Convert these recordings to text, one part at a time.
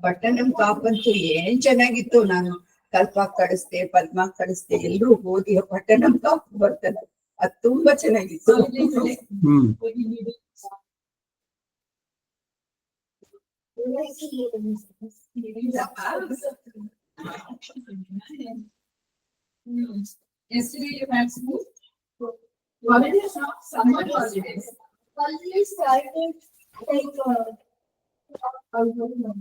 ಪಟ್ಟಣಂ ಕಾಪಂತೂ ಏನ್ ಚೆನ್ನಾಗಿತ್ತು. ನಾನು ಕಲ್ಪ ಕಳಿಸ್ದೆ, ಪದ್ಮ ಕಳಿಸ್ದೆ, ಎಲ್ರು ಓದಿ ಪಟ್ಟಣಂ ಕಾಪ್ ಬರ್ತಾರೆ. ಅದ್ ತುಂಬಾ ಚೆನ್ನಾಗಿತ್ತು. Yesterday you had school? Holidays, not summer holidays. Holidays started like I don't know.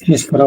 ನಮಸ್ಕಾರ.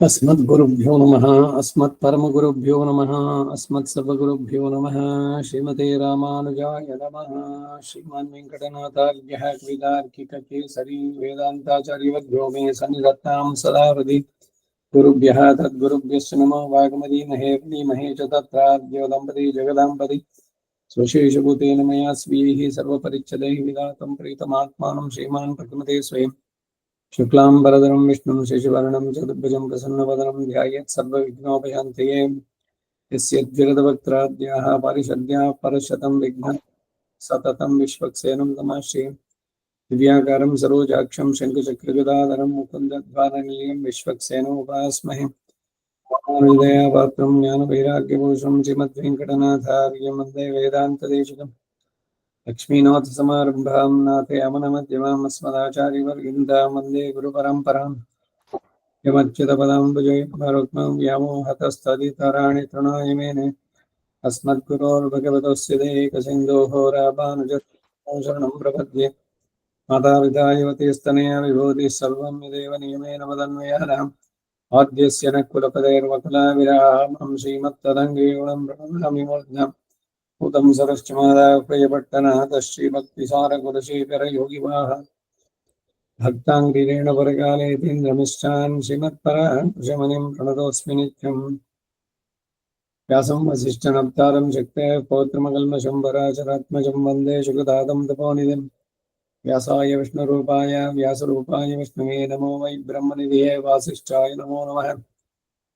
अस्मद्गुरुभ्यो नमः अस्मत्परमगुरुभ्यो नमः अस्मत्सर्वगुरुभ्यो नमः श्रीमते रामानुजाय नमः श्रीमान् वेङ्कटनाथार्यः कवितार्किककेसरी वेदान्ताचार्यवद्भ्यो मे सन्निधत्तां सदा हृदि गुरुभ्यः तद्गुरुभ्यश्च नमो वाग्मदीमहे प्रीमहे च तत्राद्यो दम्पती जगदाम्पति स्वशेषभूतेन मया स्वीयैः सर्वपरिच्छदैः विधातं प्रीतमात्मानं श्रीमान् प्रकृते स्वयं शुक्लाम्बरधरं विष्णुं शशिवर्णं चतुर्भुजं प्रसन्नवदनं ध्यायेत् सर्वविघ्नोपशान्तये यस्य द्विरदवक्त्राद्याः पारिषद्याः परशतं विघ्नं सततं विश्वक्सेनं तमाश्रये दिव्याकारं सरोजाक्षं शङ्खचक्रगदाधरं मुकुन्दध्वारनिलयं विश्वक्सेनोपास्महे रामानुजदयापात्रं ज्ञानवैराग्यभूषणं श्रीमद्वेङ्कटनाथार्यं वन्दे वेदान्तदेशिकम् लक्ष्मीनाथसमारम्भां नाथयामनमध्यमाम् अस्मदाचार्यवर्यन्तां वन्दे गुरुपरम्पराम् यमच्युतपदाम्बुजयुग्मरुक्मं व्यामोहतस्तदितराणि तृणाय मेने अस्मद्गुरोर्भगवतस्य देकसिन्धोः रामानुजस्य शरणं प्रपद्ये मातापितायुवतीस्तनया विभूतिः सर्वं यदेव नियमेन मदन्वयानाम् आद्यस्य न कुलपतेर्वकुलाविरामं श्रीमत्तदङ्गीगुणं प्रणमामि मूर्ध्नम् उदं सरश्च मादा प्रियपट्टनाथ श्रीभक्तिसारकुलशेखरयोगिवाह भक्ताङ्गिरेण परकालेतीन्द्रमिष्टान् श्रीमत्पराशमनिं प्रणतोऽस्मि नित्यम् व्यासं वसिष्ठनप्तारं शक्तेः पौत्रमकल्मषं पराशरात्मजं वन्दे शुकदादं तपोनिधिं व्यासाय विष्णुरूपाय व्यासरूपाय विष्णवे नमो वै ब्रह्मनिधये वासिष्ठाय नमो नमः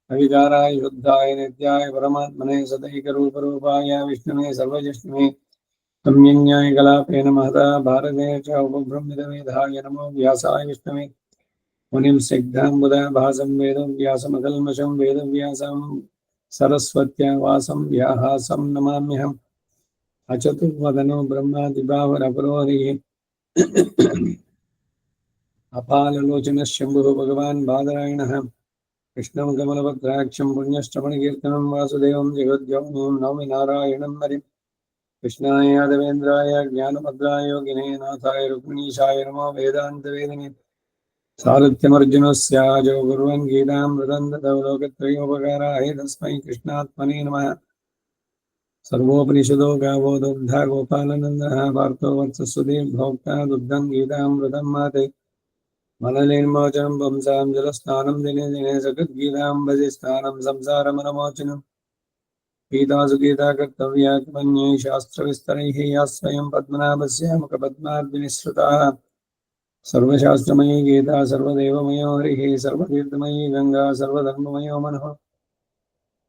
अविकाराय शुद्धाय नित्याय परमात्मने सदैकरूपरूपाय विष्णुवे सर्वजिष्णुवे सम्यन्याय कलापेन महता भारते च उपब्रह्मितमेधाय नमो व्यासाय विष्णवे मुनिं सिद्धाम्बुदा भासं वेदव्यासमकल्मषं वेदव्यासं सरस्वत्या वासं व्याहासं नमाम्यहम् अचतुर्वदनो ब्रह्मादिबाहुरपरोहरिः अपाललोचनः शम्भुः भगवान् बादरायणः कृष्णं कमलभद्राक्षं पुण्यश्रवणकीर्तनं वासुदेवं जगद्योनिं नौमि नारायणं हरिं कृष्णाय यादवेन्द्राय ज्ञानभद्राय योगिने नाथाय रुक्मिणीशाय नमो वेदान्तवेदिने सारथ्यमर्जुनस्याजो कुर्वन् गीतामृतं ददौ लोकत्रयोपकाराय तस्मै कृष्णात्मने नमः सर्वोपनिषदो गावो दुग्धा गोपालनन्दः पार्थो वत्सस्वतीर्भोक्ता दुग्धं गीतामृतं माते मनलिन्मोचनं पुंसां जलस्नानं दिने दिने सकृद्गीतां भजे स्नानं संसारमनमोचनं गीतासु गीता कर्तव्या कमन्यै शास्त्रविस्तरैः या स्वयं पद्मनाभस्य मुखपद्माद्विनिसृताः सर्वशास्त्रमयी गीता सर्वदेवमयो हरिः सर्वतीर्थमयी गंगा सर्वधर्ममयो मनः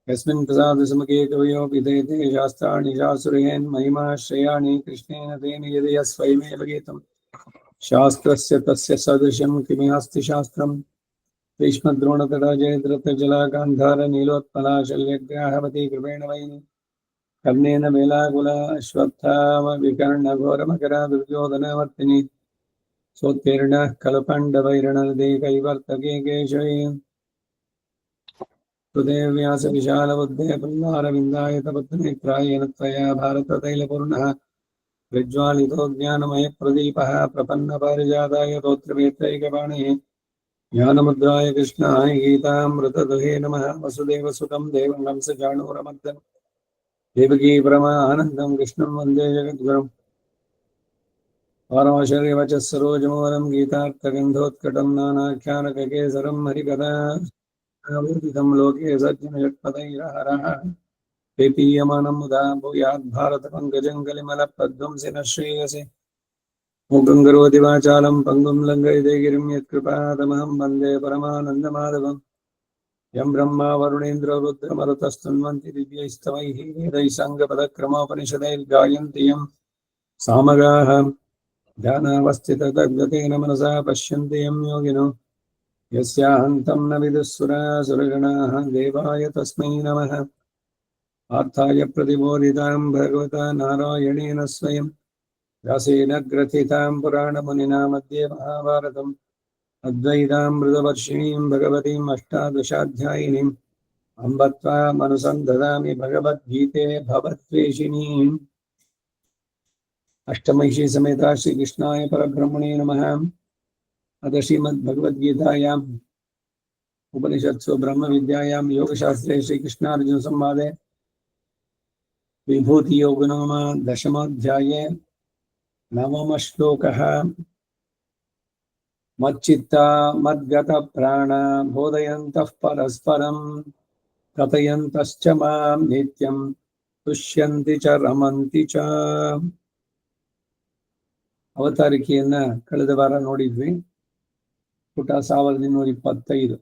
यस्मिन् प्रसाद सुमके कवयो विधेते शास्त्राणि शास्त्रयेन् महिमाश्रयाणि कृष्णेन तेन यदय स्वयमेव गीतम् शास्त्रस्य तस्य सदृशं किमस्ति शास्त्रम् भीष्मद्रोणतटा जयद्रथजला गान्धार नीलोत्पला शल्यग्राहवती कृपेण वैनि कर्णेन वेलाकुला अश्वत्थाम विकर्णघोरमकरा दुर्योधनवर्तिनि सोत्तीर्णः कलपण्डवैरणदे कैवर्तके केशवे हृदय व्यास विशालबुद्धे प्रह्लारविन्दाय तपत्नेत्रायेन त्वया भारततैलपूर्णः विज्वालितो ज्ञानमयप्रदीपः प्रपन्नपारिजाताय तोत्रवेत्रैकपाणिः ज्ञानमुद्राय कृष्णाय गीतामृतदुहे नमः वसुदेवसुतं देवं कंसचाणूरमर्दनं देवकी परमानन्दं कृष्णं वन्दे जगद्गुरुम् पारमाशर्यवचः सरोजमोहनं गीतार्थगन्धोत्कटं नानाख्यानककेसरं हरिकथा अवोदितं लोके सज्जनयत्पदैरहरः पेपीयमानं मुदा भूयात् भारतपङ्कजं कलिमलप्रध्वंसिनः श्रेयसे मूकं करोति वाचालं पङ्गुं लङ्घयते गिरिं यत्कृपातमहं वन्दे परमानन्दमाधवम् यं ब्रह्मा वरुणेन्द्रो रुद्रमरुतस्तुन्वन्ति दिव्यैस्तवैः वेदैः साङ्गपदक्रमोपनिषदैर्गायन्ति यं सामगाः ध्यानावस्थिततद्गतेन मनसा पश्यन्ति यं योगिनो यस्याहन्तं न विदुःसुरासुरगणाः देवाय तस्मै नमः पार्थाय प्रतिबोधितां भगवता नारायणेन स्वयं व्यासेन ग्रथितां पुराणमुनिना मध्ये महाभारतम् अद्वैतामृतवर्षिणीं भगवतीम् अष्टादशाध्यायिनीम् अम्ब त्वामनुसन्धदामि भगवद्गीते भवद्वेषिणीम् अष्टमहिषी समेता श्रीकृष्णाय परब्रह्मणे नमः। अथ श्रीमद्भगवद्गीतायाम् उपनिषत्सु ब्रह्मविद्यायां योगशास्त्रे श्रीकृष्णार्जुनसंवादे विभूतियोगनाम दशमोऽध्याये नवमः श्लोकः। मच्चित्ता मद्गतप्राणा बोधयन्तः परस्परं कथयन्तश्च मां नित्यं तुष्यन्ति च रमन्ति च। ಅವತಾರಿಕೆಯನ್ನ ಕಳೆದ ವಾರ ನೋಡಿದ್ವಿ. ಪುಟ 1225.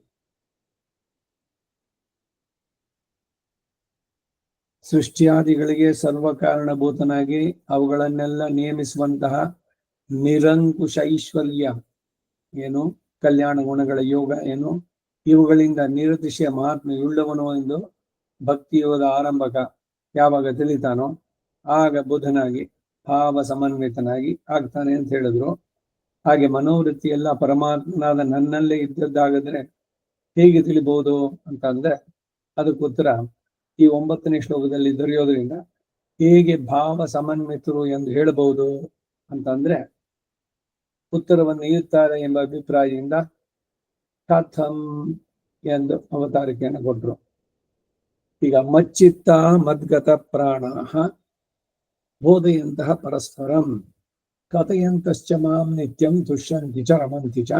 ಸೃಷ್ಟಿಯಾದಿಗಳಿಗೆ ಸರ್ವಕಾರಣಭೂತನಾಗಿ ಅವುಗಳನ್ನೆಲ್ಲ ನಿಯಮಿಸುವಂತಹ ನಿರಂಕುಶ ಐಶ್ವರ್ಯ ಏನು, ಕಲ್ಯಾಣ ಗುಣಗಳ ಯೋಗ ಏನು, ಇವುಗಳಿಂದ ನಿರತಿಶಯ ಮಹಾತ್ಮೆಯುಳ್ಳವನು ಎಂದು ಭಕ್ತಿಯೋಗದ ಆರಂಭಕ ಯಾವಾಗ ತಿಳಿತಾನೋ ಆಗ ಬುಧನಾಗಿ ಭಾವ ಸಮನ್ವಿತನಾಗಿ ಆಗ್ತಾನೆ ಅಂತ ಹೇಳಿದ್ರು. ಹಾಗೆ ಮನೋವೃತ್ತಿ ಎಲ್ಲ ಪರಮಾತ್ಮನಾದ ನನ್ನಲ್ಲೇ ಇದ್ದದ್ದಾಗದ್ರೆ ಹೇಗೆ ತಿಳಿಬಹುದು ಅಂತಂದ್ರೆ ಅದಕ್ಕೆ ಉತ್ತರ ಈ 9ನೇ ಶ್ಲೋಕದಲ್ಲಿ ದೊರೆಯೋದ್ರಿಂದ ಹೇಗೆ ಭಾವ ಸಮನ್ವಿತರು ಎಂದು ಹೇಳಬಹುದು ಅಂತಂದ್ರೆ ಉತ್ತರವನ್ನು ನೀಡುತ್ತಾರೆ ಎಂಬ ಅಭಿಪ್ರಾಯದಿಂದ ಕಥಂ ಎಂದು ಅವತಾರಿಕೆಯನ್ನು ಕೊಟ್ರು. ಈಗ ಮಚ್ಚಿತ್ತ ಮದ್ಗತ ಪ್ರಾಣ ಬೋಧೆಯಂತಹ ಪರಸ್ಪರಂ ಕಥೆಯಂತಶ್ಚ ಮಾಂ ನಿತ್ಯಂ ತುಷ್ಯಂತಿ ಚ ರಮಂತಿ ಚ.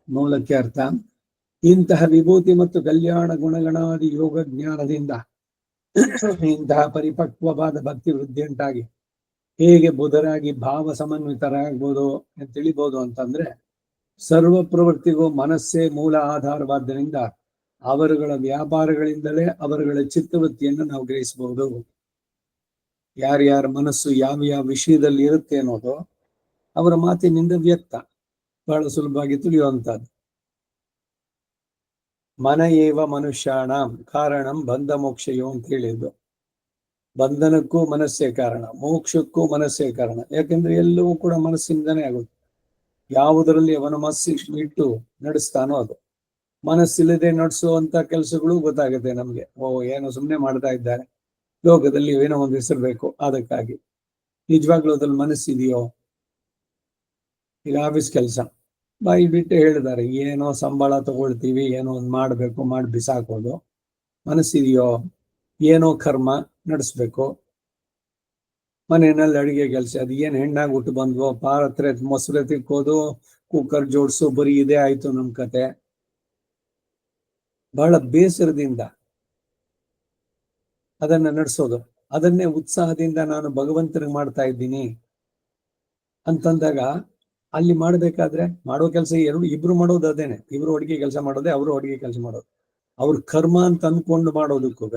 ಮೂಲಕ್ಕೆ ಅರ್ಥ, ಇಂತಹ ವಿಭೂತಿ ಮತ್ತು ಕಲ್ಯಾಣ ಗುಣಗಣಾದಿ ಯೋಗ ಜ್ಞಾನದಿಂದ ಇಂತಹ ಪರಿಪಕ್ವವಾದ ಭಕ್ತಿ ವೃದ್ಧಿಯುಂಟಾಗಿ ಹೇಗೆ ಬುಧರಾಗಿ ಭಾವ ಸಮನ್ವಿತರಾಗ್ಬೋದು ಅಂತ ತಿಳಿಬಹುದು ಅಂತಂದ್ರೆ ಸರ್ವ ಪ್ರವೃತ್ತಿಗೂ ಮನಸ್ಸೇ ಮೂಲ ಆಧಾರವಾದ್ದರಿಂದ ಅವರುಗಳ ವ್ಯಾಪಾರಗಳಿಂದಲೇ ಅವರುಗಳ ಚಿತ್ತವೃತ್ತಿಯನ್ನು ನಾವು ಗ್ರಹಿಸಬಹುದು. ಯಾರ್ಯಾರ ಮನಸ್ಸು ಯಾವ ಯಾವ ವಿಷಯದಲ್ಲಿ ಇರುತ್ತೆ ಅನ್ನೋದು ಅವರ ಮಾತಿನಿಂದ ವ್ಯಕ್ತ, ಬಹಳ ಸುಲಭವಾಗಿ ತಿಳಿಯುವಂತಹದ್ದು. ಮನ ಏವ ಮನುಷ್ಯಾಣ ಕಾರಣಂ ಬಂಧ ಮೋಕ್ಷಯೋ ಅಂತ ಹೇಳಿದ್ದು. ಬಂಧನಕ್ಕೂ ಮನಸ್ಸೇ ಕಾರಣ, ಮೋಕ್ಷಕ್ಕೂ ಮನಸ್ಸೇ ಕಾರಣ. ಯಾಕೆಂದ್ರೆ ಎಲ್ಲವೂ ಕೂಡ ಮನಸ್ಸಿಂದನೇ ಆಗುತ್ತೆ. ಯಾವುದರಲ್ಲಿ ಅವನ ಮನಸ್ಸು ಇಟ್ಟು ನಡೆಸ್ತಾನೋ ಅದು. ಮನಸ್ಸಿಲ್ಲದೆ ನಡೆಸುವಂತ ಕೆಲಸಗಳು ಗೊತ್ತಾಗುತ್ತೆ ನಮ್ಗೆ. ಏನೋ ಸುಮ್ಮನೆ ಮಾಡ್ತಾ ಇದ್ದಾರೆ, ಲೋಕದಲ್ಲಿ ಏನೋ ಒಂದು ಹೆಸರು ಬೇಕು ಅದಕ್ಕಾಗಿ. ನಿಜವಾಗ್ಲೂ ಅದ್ರಲ್ಲಿ ಮನಸ್ಸಿದೆಯೋ? ಈಗ ಆಫೀಸ್ ಕೆಲಸ ಬಾಯಿ ಬಿಟ್ಟು ಹೇಳಿದ್ದಾರೆ, ಏನೋ ಸಂಬಳ ತಗೊಳ್ತೀವಿ, ಏನೋ ಒಂದು ಮಾಡ್ಬೇಕು, ಮಾಡಿ ಬಿಸಾಕೋದು. ಮನಸ್ಸಿದೆಯೋ? ಏನೋ ಕರ್ಮ ನಡೆಸ್ಬೇಕು. ಮನೆಯಲ್ಲಿ ಅಡಿಗೆ ಕೆಲಸ, ಅದು ಏನು ಹೆಣ್ಣಾಗಿ ಹುಟ್ಟು ಬಂದ್ವೋ, ಪಾರತ್ರೆ ಮೊಸರು ತಿಕ್ಕೋದು, ಕುಕ್ಕರ್ ಜೋಡಿಸು, ಬರೀ ಇದೇ ಆಯ್ತು ನಮ್ ಕತೆ. ಬಹಳ ಬೇಸರದಿಂದ ಅದನ್ನ ನಡೆಸೋದು, ಅದನ್ನೇ ಉತ್ಸಾಹದಿಂದ ನಾನು ಭಗವಂತನಿಗೆ ಮಾಡ್ತಾ ಇದ್ದೀನಿ, ಅಂತಂದಾಗ ಅಲ್ಲಿ ಮಾಡ್ಬೇಕಾದ್ರೆ ಮಾಡೋ ಕೆಲಸ ಇಬ್ರು ಮಾಡೋದು ಅದೇನೆ. ಇಬ್ರು ಅಡಿಗೆ ಕೆಲಸ ಮಾಡೋದೇ, ಅವರು ಅಡಿಗೆ ಕೆಲಸ ಮಾಡೋದು. ಅವ್ರ ಕರ್ಮ ಅಂತ ಅನ್ಕೊಂಡು ಮಾಡೋದಕ್ಕೂ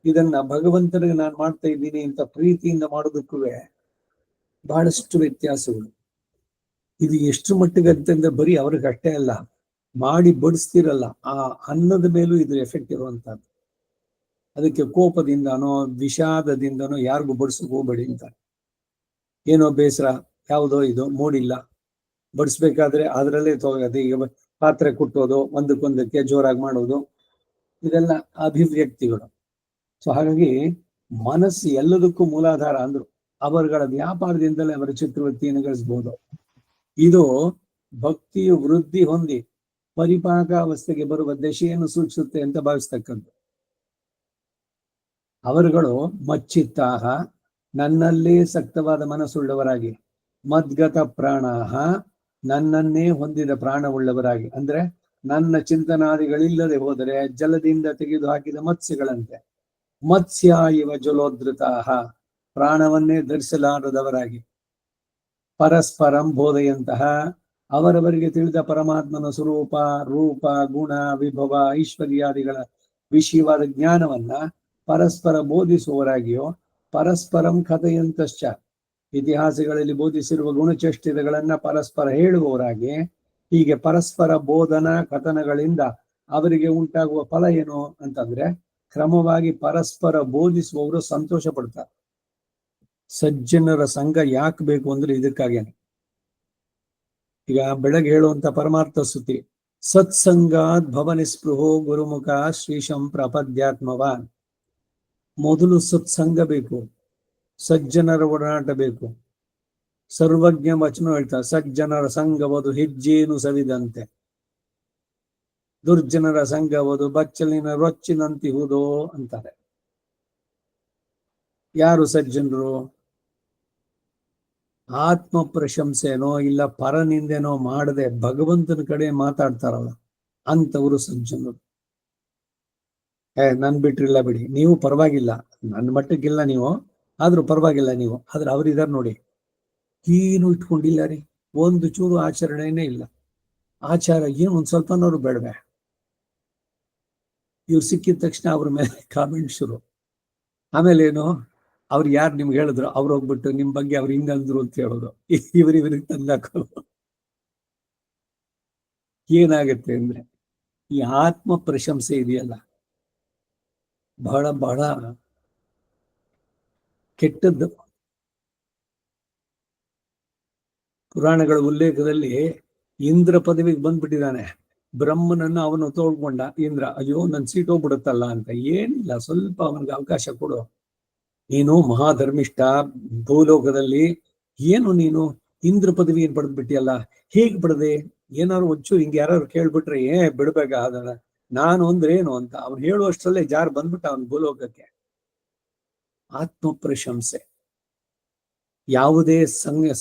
ಇದನ್ನ ಭಗವಂತನಿಗೆ ನಾನು ಮಾಡ್ತಾ ಇದ್ದೀನಿ ಅಂತ ಪ್ರೀತಿಯಿಂದ ಮಾಡೋದಕ್ಕೂ ಬಹಳಷ್ಟು ವ್ಯತ್ಯಾಸಗಳು. ಇದು ಎಷ್ಟು ಮಟ್ಟಿಗೆ ಅಂತಂದ್ರೆ ಬರೀ ಅವ್ರಿಗೆ ಅಷ್ಟೇ ಅಲ್ಲ, ಮಾಡಿ ಬಡಿಸ್ತಿರಲ್ಲ ಆ ಅನ್ನದ ಮೇಲೂ ಇದು ಎಫೆಕ್ಟ್ ಇರುವಂತದ್ದು. ಅದಕ್ಕೆ ಕೋಪದಿಂದನೋ ವಿಷಾದದಿಂದನೋ ಯಾರಿಗೂ ಬಡಿಸೋಕೆ ಹೋಗ್ಬೇಡಿ ಅಂತ. ಏನೋ ಬೇಸರ, ಯಾವುದೋ ಇದು ಮೂಡಿಲ್ಲ, ಬಡಿಸ್ಬೇಕಾದ್ರೆ ಅದರಲ್ಲೇ ತಗೋದು. ಈಗ ಪಾತ್ರೆ ಕುಟ್ಟೋದು, ಒಂದಕ್ಕೊಂದಕ್ಕೆ ಜೋರಾಗಿ ಮಾಡೋದು, ಇದೆಲ್ಲ ಅಭಿವ್ಯಕ್ತಿಗಳು. ಸೊ ಹಾಗಾಗಿ ಮನಸ್ಸು ಎಲ್ಲದಕ್ಕೂ ಮೂಲಾಧಾರ ಅಂದ್ರು. ಅವರುಗಳ ವ್ಯಾಪಾರದಿಂದಲೇ ಅವರ ಚಿತ್ರವೃತ್ತಿಯನ್ನು ಗಳಿಸಬಹುದು. ಇದು ಭಕ್ತಿಯು ವೃದ್ಧಿ ಹೊಂದಿ ಪರಿಪಾಕಾವಸ್ಥೆಗೆ ಬರುವ ದಶೆಯನ್ನು ಸೂಚಿಸುತ್ತೆ ಅಂತ ಭಾವಿಸ್ತಕ್ಕಂಥ. ಅವರುಗಳು ಮಚ್ಚಿತ್ತಾಹ, ನನ್ನಲ್ಲೇ ಸಕ್ತವಾದ ಮನಸ್ಸುಳ್ಳವರಾಗಿ, ಮದ್ಗತ ಪ್ರಾಣಾಹ, ನನ್ನನ್ನೇ ಹೊಂದಿದ ಪ್ರಾಣವುಳ್ಳವರಾಗಿ. ಅಂದ್ರೆ ನನ್ನ ಚಿಂತನಾದಿಗಳಿಲ್ಲದೆ ಹೋದರೆ ಜಲದಿಂದ ತೆಗೆದು ಹಾಕಿದ ಮತ್ಸ್ಯಗಳಂತೆ. ಮತ್ಸ್ಯ ಇವ ಜಲೋದ್ಧತಾಹ, ಪ್ರಾಣವನ್ನೇ ಧರಿಸಲಾರದವರಾಗಿ. ಪರಸ್ಪರಂ ಬೋಧೆಯಂತಹ, ಅವರವರಿಗೆ ತಿಳಿದ ಪರಮಾತ್ಮನ ಸ್ವರೂಪ, ರೂಪ, ಗುಣ, ವಿಭವ, ಐಶ್ವರ್ಯಾದಿಗಳ ವಿಷಯವಾದ ಜ್ಞಾನವನ್ನ ಪರಸ್ಪರ ಬೋಧಿಸುವವರಾಗಿಯೋ, ಪರಸ್ಪರಂ ಕಥೆಯಂತಶ್ಚ, ಇತಿಹಾಸಗಳಲ್ಲಿ ಬೋಧಿಸಿರುವ ಗುಣಚೇಷ್ಟಿತಗಳನ್ನ ಪರಸ್ಪರ ಹೇಳುವವರಾಗಿ. ಹೀಗೆ ಪರಸ್ಪರ ಬೋಧನಾ ಕಥನಗಳಿಂದ ಅವರಿಗೆ ಉಂಟಾಗುವ ಫಲ ಏನು ಅಂತಂದ್ರೆ, ಕ್ರಮವಾಗಿ ಪರಸ್ಪರ ಬೋಧಿಸುವವರು ಸಂತೋಷ ಪಡ್ತಾರೆ. ಸಜ್ಜನರ ಸಂಘ ಯಾಕೆ ಬೇಕು ಅಂದ್ರೆ ಇದಕ್ಕಾಗೇನೆ. ಈಗ ಬೆಳಗ್ಗೆ ಹೇಳುವಂತ ಪರಮಾರ್ಥ ಸ್ತುತಿ, ಸತ್ಸಂಗಾತ್ ಭವನಿಸ್ಪೃಹೋ ಗುರುಮುಖ ಶ್ರೀಶಂ ಪ್ರಪದ್ಯಾತ್ಮವಾನ್. ಮೊದಲು ಸತ್ಸಂಗ ಬೇಕು, ಸಜ್ಜನರ ಒಡನಾಟ ಬೇಕು. ಸರ್ವಜ್ಞ ವಚನ ಹೇಳ್ತಾರೆ, ಸಜ್ಜನರ ಸಂಘವದು ಹೆಜ್ಜೇನು ಸವಿದಂತೆ, ದುರ್ಜನರ ಸಂಘವದು ಬಚ್ಚಲಿನ ರೊಚ್ಚಿನಂತಿಹುದೋ ಅಂತಾರೆ. ಯಾರು ಸಜ್ಜನರು? ಆತ್ಮ ಪ್ರಶಂಸೆನೋ ಇಲ್ಲ ಪರನಿಂದೆನೋ ಮಾಡದೆ ಭಗವಂತನ ಕಡೆ ಮಾತಾಡ್ತಾರಲ್ಲ, ಅಂತವರು ಸಜ್ಜನರು. ನನ್ ಬಿಟ್ರಿಲ್ಲ ಬಿಡಿ, ನೀವು ಪರವಾಗಿಲ್ಲ, ನನ್ನ ಮಟ್ಟಕ್ಕಿಲ್ಲ ನೀವು, ಆದ್ರೂ ಪರವಾಗಿಲ್ಲ ನೀವು. ಆದ್ರೆ ಅವ್ರಿದಾರೆ ನೋಡಿ, ಏನು ಇಟ್ಕೊಂಡಿಲ್ಲ ರೀ, ಒಂದು ಚೂರು ಆಚರಣೆನೇ ಇಲ್ಲ. ಆಚಾರ ಏನು ಒಂದ್ ಸ್ವಲ್ಪನವ್ರು ಬೇಡವೆ. ಇವ್ರು ಸಿಕ್ಕಿದ ತಕ್ಷಣ ಅವ್ರ ಮೇಲೆ ಕಾಮೆಂಟ್ ಶುರು. ಆಮೇಲೆ ಏನು, ಅವ್ರು ಯಾರು ನಿಮ್ಗೆ ಹೇಳಿದ್ರು, ಅವ್ರು ಹೋಗ್ಬಿಟ್ಟು ನಿಮ್ ಬಗ್ಗೆ ಅವ್ರು ಹಿಂಗಂದ್ರು ಅಂತ ಹೇಳೋದು, ಇವ್ರಿಗೆ ತಂದಾಕೋದು. ಏನಾಗತ್ತೆ ಅಂದ್ರೆ, ಈ ಆತ್ಮ ಪ್ರಶಂಸೆ ಇದೆಯಲ್ಲ, ಬಹಳ ಬಹಳ ಕೆಟ್ಟದ್ದು. ಪುರಾಣಗಳ ಉಲ್ಲೇಖದಲ್ಲಿ ಇಂದ್ರ ಪದವಿಗೆ ಬಂದ್ಬಿಟ್ಟಿದ್ದಾನೆ. ಬ್ರಹ್ಮನನ್ನ ಅವನು ತೋಳ್ಕೊಂಡ ಇಂದ್ರ. ಅಯ್ಯೋ ನನ್ ಸೀಟ್ ಹೋಗ್ಬಿಡುತ್ತಲ್ಲ ಅಂತ. ಏನಿಲ್ಲ, ಸ್ವಲ್ಪ ಅವನಿಗೆ ಅವಕಾಶ ಕೊಡು. ನೀನು ಮಹಾಧರ್ಮಿಷ್ಠ, ಭೂಲೋಕದಲ್ಲಿ ಏನು ನೀನು ಇಂದ್ರ ಪದವಿ ಏನ್ ಪಡೆದ್ಬಿಟ್ಟಿಯಲ್ಲ, ಹೇಗ್ ಪಡೆದೆ? ಏನಾದ್ರು ಒಂಚೂರು ಹಿಂಗೆ ಯಾರು ಕೇಳ್ಬಿಟ್ರೆ ಬಿಡ್ಬೇಕ ಅದನ್ನ, ನಾನು ಅಂದ್ರೆ ಏನು ಅಂತ ಅವ್ನು ಹೇಳುವಷ್ಟರಲ್ಲೇ ಜಾರ್ ಬಂದ್ಬಿಟ್ಟ ಅವನ್ ಭೂಲೋಕಕ್ಕೆ. ಆತ್ಮ ಪ್ರಶಂಸೆ. ಯಾವುದೇ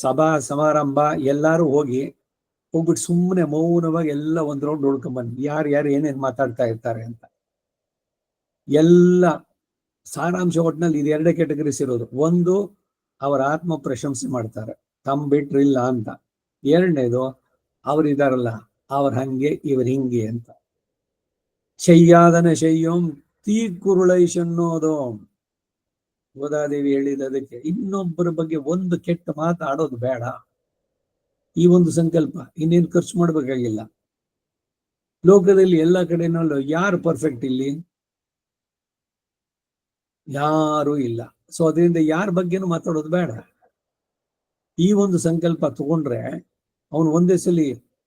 ಸಭಾ ಸಮಾರಂಭ ಎಲ್ಲಾರು ಹೋಗ್ಬಿಟ್ಟು ಸುಮ್ಮನೆ ಮೌನವಾಗಿ ಎಲ್ಲ ಒಂದ್ ರೌಂಡ್ ನೋಡ್ಕೊಂಬನ್ನಿ, ಯಾರು ಏನೇನ್ ಮಾತಾಡ್ತಾ ಇರ್ತಾರೆ ಅಂತ. ಎಲ್ಲ ಸಾರಾಂಶ ಒಟ್ಟಿನಲ್ಲಿ ಇದು ಎರಡೇ ಕ್ಯಾಟಗರೀಸ್ ಇರೋದು. ಒಂದು, ಅವರ ಆತ್ಮ ಪ್ರಶಂಸೆ ಮಾಡ್ತಾರೆ, ತಮ್ಮ ಬಿಟ್ರಿಲ್ಲ ಅಂತ. ಎರಡನೇದು, ಅವರಿದಾರಲ್ಲ, ಅವ್ರ ಹಂಗೆ ಇವ್ರ ಹಿಂಗೆ ಅಂತ. ಶಯ್ಯಾದನ ಶಯ್ಯೋಂ ತೀ ಕುರುಳೈಶನ್ನೋದು ಗೋದಾದೇವಿ ಹೇಳಿದ. ಅದಕ್ಕೆ ಇನ್ನೊಬ್ಬರ ಬಗ್ಗೆ ಒಂದು ಕೆಟ್ಟ ಮಾತು ಆಡೋದು ಬೇಡ. ಈ ಒಂದು ಸಂಕಲ್ಪ, ಇನ್ನೇನು ಖರ್ಚು ಮಾಡ್ಬೇಕಾಗಿಲ್ಲ. ಲೋಕದಲ್ಲಿ ಎಲ್ಲ ಕಡೆನಲ್ಲೂ ಯಾರು ಪರ್ಫೆಕ್ಟ್? ಇಲ್ಲಿ ಯಾರು ಇಲ್ಲ. ಸೊ ಅದರಿಂದ ಯಾರ ಬಗ್ಗೆನೂ ಮಾತಾಡೋದು ಬೇಡ. ಈ ಒಂದು ಸಂಕಲ್ಪ ತಗೊಂಡ್ರೆ ಅವನು ಒಂದೇ ಸಲ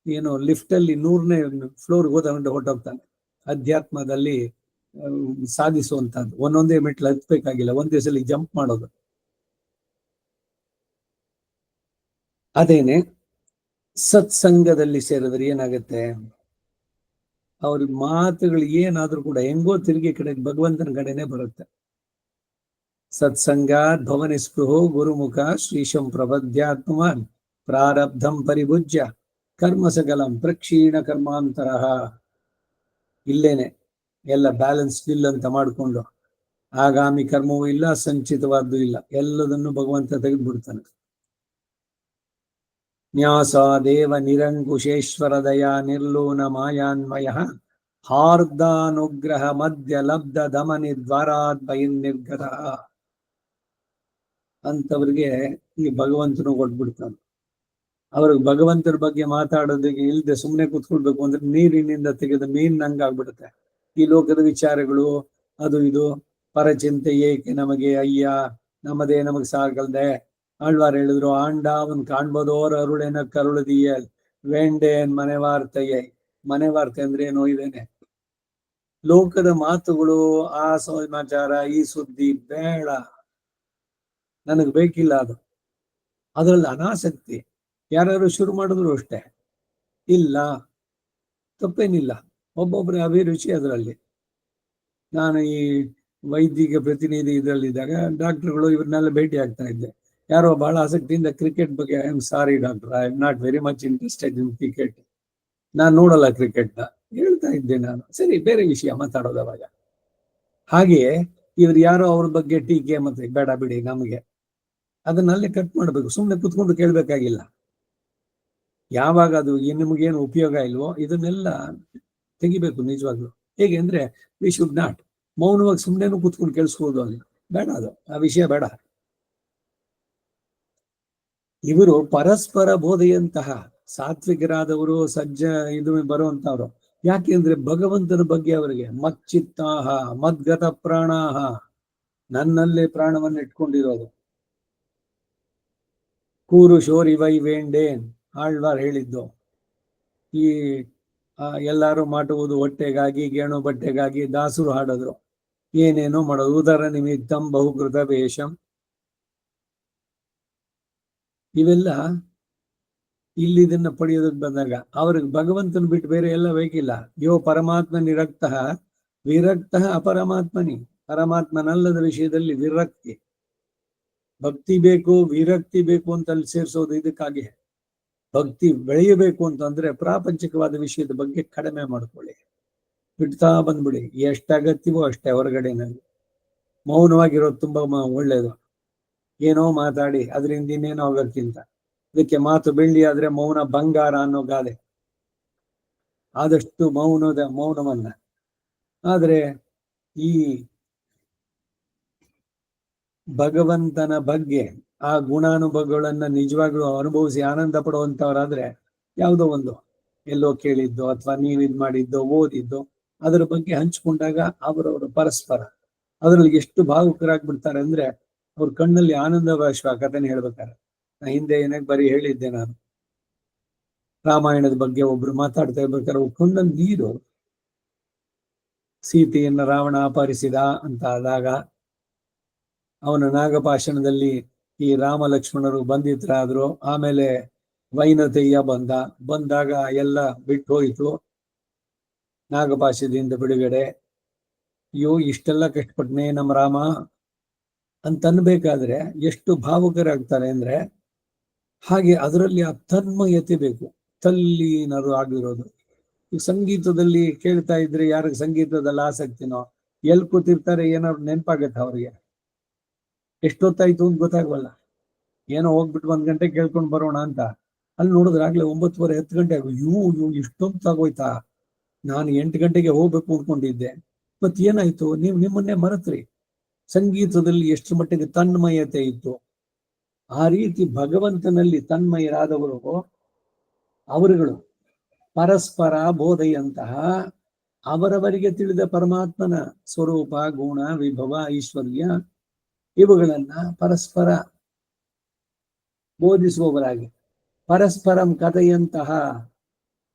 ಏನು ಲಿಫ್ಟ್ ಅಲ್ಲಿ 100ನೇ ಫ್ಲೋರ್ ಹೊರಟೋಗ್ತಾನೆ. ಅಧ್ಯಾತ್ಮದಲ್ಲಿ ಸಾಧಿಸುವಂತದ್ದು ಒಂದೊಂದೇ ಮೆಟ್ಲು ಹತ್ಬೇಕಾಗಿಲ್ಲ, ಒಂದೇ ಸಲ ಜಂಪ್ ಮಾಡೋದು. ಅದೇನೆ ಸತ್ಸಂಗದಲ್ಲಿ ಸೇರಿದ್ರೆ ಏನಾಗುತ್ತೆ, ಅವ್ರ ಮಾತುಗಳು ಏನಾದ್ರೂ ಕೂಡ ಹೆಂಗೋ ತಿರುಗಿ ಕಡೆ ಭಗವಂತನ ಕಡೆನೆ ಬರುತ್ತೆ. ಸತ್ಸಂಗಾತ್ ಭವನಿಸ್ಪೃಹೋ ಗುರುಮುಖ ಶ್ರೀಶಂ ಪ್ರಪದ್ಯಾತ್ಮವಾನ್ ಪ್ರಾರಬ್ಧಂ ಪರಿಭುಜ್ಯ ಕರ್ಮ ಸಕಲಂ ಪ್ರಕ್ಷೀಣ ಕರ್ಮಾಂತರ. ಇಲ್ಲೇನೆ ಎಲ್ಲ ಬ್ಯಾಲೆನ್ಸ್ ಇಲ್ಲ ಅಂತ ಮಾಡಿಕೊಂಡು ಆಗಾಮಿ ಕರ್ಮವೂ ಇಲ್ಲ, ಸಂಚಿತವಾದ್ದು ಇಲ್ಲ, ಎಲ್ಲದನ್ನು ಭಗವಂತ ತೆಗೆದುಬಿಡ್ತಾನೆ. ನ್ಯಾಸಾದೇವ ನಿರಂಕುಶೇಶ್ವರ ದಯಾ ನಿರ್ಲೂನ ಮಾಯಾನ್ಮಯ ಹಾರ್ದಾನುಗ್ರಹ ಮಧ್ಯ ಲಬ್ಧ ದಮನಿ ದ್ವಾರಾತ್ ಬಹಿರ್ನಿರ್ಗತ ಅಂತವ್ರಿಗೆ ಈ ಭಗವಂತನು ಕೊಟ್ಬಿಡ್ತಾನೆ. ಅವ್ರಿಗೆ ಭಗವಂತರ ಬಗ್ಗೆ ಮಾತಾಡೋದಕ್ಕೆ ಇಲ್ಲದೆ ಸುಮ್ಮನೆ ಕೂತ್ಕೊಳ್ಬೇಕು ಅಂದ್ರೆ ನೀರಿನಿಂದ ತೆಗೆದ ಮೀನ್ನಂಗ ಆಗ್ಬಿಡುತ್ತೆ. ಈ ಲೋಕದ ವಿಚಾರಗಳು ಅದು ಇದು ಪರಚಿಂತೆ ಏಕೆ ನಮಗೆ, ಅಯ್ಯ ನಮ್ಮದೇ ನಮಗ್ ಸಾಗಲ್ದೆ. ಆಳ್ವಾರ್ ಹೇಳಿದ್ರು, ಆಂಡ ಅವನ್ ಕಾಣ್ಬೋದೋರ್ ಅರುಳೆನ ಕರುಳದಿಯಲ್ ವೇಂಡೇನ್ ಮನೆವಾರ್ತೆ ಅಂದ್ರೆ ಏನೋ ಇದೇನೆ. ಲೋಕದ ಮಾತುಗಳು, ಆ ಸಮಾಚಾರ, ಈ ಸುದ್ದಿ ಬೇಡ, ನನಗ್ ಬೇಕಿಲ್ಲ ಅದು. ಅದ್ರಲ್ಲಿ ಅನಾಸಕ್ತಿ. ಯಾರು ಶುರು ಮಾಡಿದ್ರು ಅಷ್ಟೇ, ಇಲ್ಲ ತಪ್ಪೇನಿಲ್ಲ, ಒಬ್ಬೊಬ್ಬರ ಅಭಿರುಚಿ ಅದರಲ್ಲಿ. ನಾನು ಈ ವೈದ್ಯಕೀಯ ಪ್ರತಿನಿಧಿ ಇದರಲ್ಲಿದ್ದಾಗ ಡಾಕ್ಟರ್ಗಳು ಇವ್ರನ್ನೆಲ್ಲ ಭೇಟಿ ಆಗ್ತಾ ಇದ್ದೆ. ಯಾರೋ ಬಹಳ ಆಸಕ್ತಿಯಿಂದ ಕ್ರಿಕೆಟ್ ಬಗ್ಗೆ, I am sorry doctor, I am not very much interested in cricket, ನಾನು ನೋಡಲ್ಲ ಕ್ರಿಕೆಟ್ ಹೇಳ್ತಾ ಇದ್ದೆ ನಾನು. ಸರಿ, ಬೇರೆ ವಿಷಯ ಮಾತಾಡೋದು ಅವಾಗ. ಹಾಗೆಯೇ ಇವ್ರು ಯಾರೋ ಅವ್ರ ಬಗ್ಗೆ ಟೀಕೆ ಮತ್ತೆ ಬೇಡ ಬಿಡಿ, ನಮಗೆ ಅದನ್ನಲ್ಲೇ ಕಟ್ ಮಾಡಬೇಕು. ಸುಮ್ಮನೆ ಕುತ್ಕೊಂಡು ಕೇಳ್ಬೇಕಾಗಿಲ್ಲ. ಯಾವಾಗ ಅದು ನಿಮಗೇನು ಉಪಯೋಗ ಇಲ್ವೋ ಇದನ್ನೆಲ್ಲ ತೆಗಿಬೇಕು ನಿಜವಾಗ್ಲು. ಹೇಗೆ ಅಂದ್ರೆ ವಿ ಶುಡ್ ನಾಟ್ ಮೌನವಾಗಿ ಸುಮ್ಮನೆ ಕುತ್ಕೊಂಡು ಕೇಳಿಸ್ಬೋದು, ಅಲ್ಲಿ ಬೇಡ, ಅದು ಆ ವಿಷಯ ಬೇಡ. ಇವರು ಪರಸ್ಪರ ಬೋಧೆಯಂತಹ ಸಾತ್ವಿಕರಾದವರು, ಇದು ಬರುವಂತವ್ರು. ಯಾಕೆಂದ್ರೆ ಭಗವಂತನ ಬಗ್ಗೆ ಅವರಿಗೆ ಮಚ್ಚಿತ್ತಾಹ ಮದ್ಗತ ಪ್ರಾಣಾಹ, ನನ್ನಲ್ಲೇ ಪ್ರಾಣವನ್ನು ಇಟ್ಕೊಂಡಿರೋದು. ಕೂರು ಶೋರಿ ವೈ ವೇಂಡೇನ್ ಆಳ್ವಾರ್ ಹೇಳಿದ್ದು. ಈ ಎಲ್ಲಾರು ಮಾಡುವುದು ಹೊಟ್ಟೆಗಾಗಿ, ಗೇಣು ಬಟ್ಟೆಗಾಗಿ, ದಾಸರು ಹಾಡಿದ್ರು, ಏನೇನೋ ಮಾಡೋದು. ಉದರ ನಿಮಿತ್ತಂ ಬಹುಕೃತ ವೇಷಂ, ಇವೆಲ್ಲ ಇಲ್ಲಿದನ್ನ ಪಡೆಯೋದಕ್ಕೆ ಬಂದಾಗ ಅವ್ರಿಗೆ ಭಗವಂತನ ಬಿಟ್ಟು ಬೇರೆ ಎಲ್ಲ ಬೇಕಿಲ್ಲ. ಯೋ ಪರಮಾತ್ಮ ವಿರಕ್ತ ಅಪರಮಾತ್ಮನಿ, ಪರಮಾತ್ಮನಲ್ಲದ ವಿಷಯದಲ್ಲಿ ವಿರಕ್ತಿ. ಭಕ್ತಿ ಬೇಕು, ವಿರಕ್ತಿ ಬೇಕು ಅಂತ ಅಲ್ಲಿ ಸೇರಿಸೋದು ಇದಕ್ಕಾಗಿ. ಭಕ್ತಿ ಬೆಳೆಯಬೇಕು ಅಂತಂದ್ರೆ ಪ್ರಾಪಂಚಿಕವಾದ ವಿಷಯದ ಬಗ್ಗೆ ಕಡಿಮೆ ಮಾಡ್ಕೊಳ್ಳಿ, ಬಿಡ್ತಾ ಬಂದ್ಬಿಡಿ. ಎಷ್ಟು ಅಗತ್ಯವೋ ಅಷ್ಟೇ ಹೊರಗಡೆನಲ್ಲಿ. ಮೌನವಾಗಿರೋದು ತುಂಬಾ ಒಳ್ಳೇದು. ಏನೋ ಮಾತಾಡಿ ಅದರಿಂದ ಇನ್ನೇನೋ ಆಗೋಕ್ಕಿಂತ, ಇದಕ್ಕೆ ಮಾತು ಬೆಳ್ಳಿ ಆದ್ರೆ ಮೌನ ಬಂಗಾರ ಅನ್ನೋ ಗಾದೆ. ಆದಷ್ಟು ಮೌನವನ್ನ. ಆದ್ರೆ ಈ ಭಗವಂತನ ಬಗ್ಗೆ ಆ ಗುಣಾನುಭವಗಳನ್ನ ನಿಜವಾಗ್ಲೂ ಅನುಭವಿಸಿ ಆನಂದ ಪಡುವಂತವರಾದ್ರೆ, ಯಾವುದೋ ಒಂದು ಎಲ್ಲೋ ಕೇಳಿದ್ದು ಅಥವಾ ನೀವಿದ್ ಮಾಡಿದ್ದು ಓದಿದ್ದು ಅದರ ಬಗ್ಗೆ ಹಂಚ್ಕೊಂಡಾಗ ಅವರವರು ಪರಸ್ಪರ ಅದರಲ್ಲಿ ಎಷ್ಟು ಭಾವುಕರಾಗ್ಬಿಡ್ತಾರೆ ಅಂದ್ರೆ, ಅವ್ರ ಕಣ್ಣಲ್ಲಿ ಆನಂದ ಭಾಷೆ ಕಥೆನ ಹೇಳ್ಬೇಕಾರೆ. ಹಿಂದೆ ಏನಾಗ ಬರೀ ಹೇಳಿದ್ದೆ ನಾನು, ರಾಮಾಯಣದ ಬಗ್ಗೆ ಒಬ್ರು ಮಾತಾಡ್ತಾ ಇರ್ಬೇಕಾದ್ರೆ ಕಣ್ಣಲ್ಲಿ ನೀರು. ಸೀತೆಯನ್ನ ರಾವಣ ಅಪಹರಿಸಿದ ಅಂತ ಆದಾಗ ಅವನ ನಾಗಪಾಷಣದಲ್ಲಿ ಈ ರಾಮ ಲಕ್ಷ್ಮಣರು ಬಂಧಿತರಾದ್ರು. ಆಮೇಲೆ ವೈನತೆಯ ಬಂದಾಗ ಎಲ್ಲ ಬಿಟ್ಟು ಹೋಯಿತು, ನಾಗಪಾಶದಿಂದ ಬಿಡುಗಡೆ. ಅಯ್ಯೋ ಇಷ್ಟೆಲ್ಲ ಕಷ್ಟಪಟ್ಟನೆ ನಮ್ಮ ರಾಮ ಅಂತ ಅನ್ಬೇಕಾದ್ರೆ ಎಷ್ಟು ಭಾವುಕರಾಗ್ತಾರೆ ಅಂದ್ರೆ, ಹಾಗೆ ಅದರಲ್ಲಿ ಆ ತನ್ಮಯತೆ ಬೇಕು, ತಲ್ಲೀನರು ಆಗಿರೋದು. ಈಗ ಸಂಗೀತದಲ್ಲಿ ಕೇಳ್ತಾ ಇದ್ರೆ ಯಾರಿಗೆ ಸಂಗೀತದಲ್ಲಿ ಆಸಕ್ತಿನೋ ಎಲ್ಲಿ ಕೂತಿರ್ತಾರೆ ಏನಾದ್ರು ನೆನಪಾಗತ್ತೆ ಅವ್ರಿಗೆ. ಎಷ್ಟೊತ್ತಾಯ್ತು ಅಂತ ಗೊತ್ತಾಗವಲ್ಲ. ಏನೋ ಹೋಗ್ಬಿಟ್ಟು 1 ಗಂಟೆ ಕೇಳ್ಕೊಂಡು ಬರೋಣ ಅಂತ ಅಲ್ಲಿ ನೋಡಿದ್ರೆ ಆಗ್ಲೇ 9:30 10 ಗಂಟೆ ಇವು ಇಷ್ಟೊತ್ತಾಗೋಯ್ತಾ, ನಾನು 8 ಗಂಟೆಗೆ ಹೋಗ್ಬೇಕು ಅನ್ಕೊಂಡಿದ್ದೆ. ಮತ್ ಏನಾಯ್ತು, ನಿಮ್ಮನ್ನೇ ಮರೆತ್ರಿ. ಸಂಗೀತದಲ್ಲಿ ಎಷ್ಟು ಮಟ್ಟಿಗೆ ತನ್ಮಯತೆ ಇತ್ತು. ಆ ರೀತಿ ಭಗವಂತನಲ್ಲಿ ತನ್ಮಯರಾದವರು ಅವರುಗಳು ಪರಸ್ಪರ ಬೋಧೆಯಂತಹ ಅವರವರಿಗೆ ತಿಳಿದ ಪರಮಾತ್ಮನ ಸ್ವರೂಪ, ಗುಣ, ವಿಭವ, ಐಶ್ವರ್ಯ ಇವುಗಳನ್ನ ಪರಸ್ಪರ ಬೋಧಿಸುವವರಾಗಿ, ಪರಸ್ಪರಂ ಕಥೆಯಂತಹ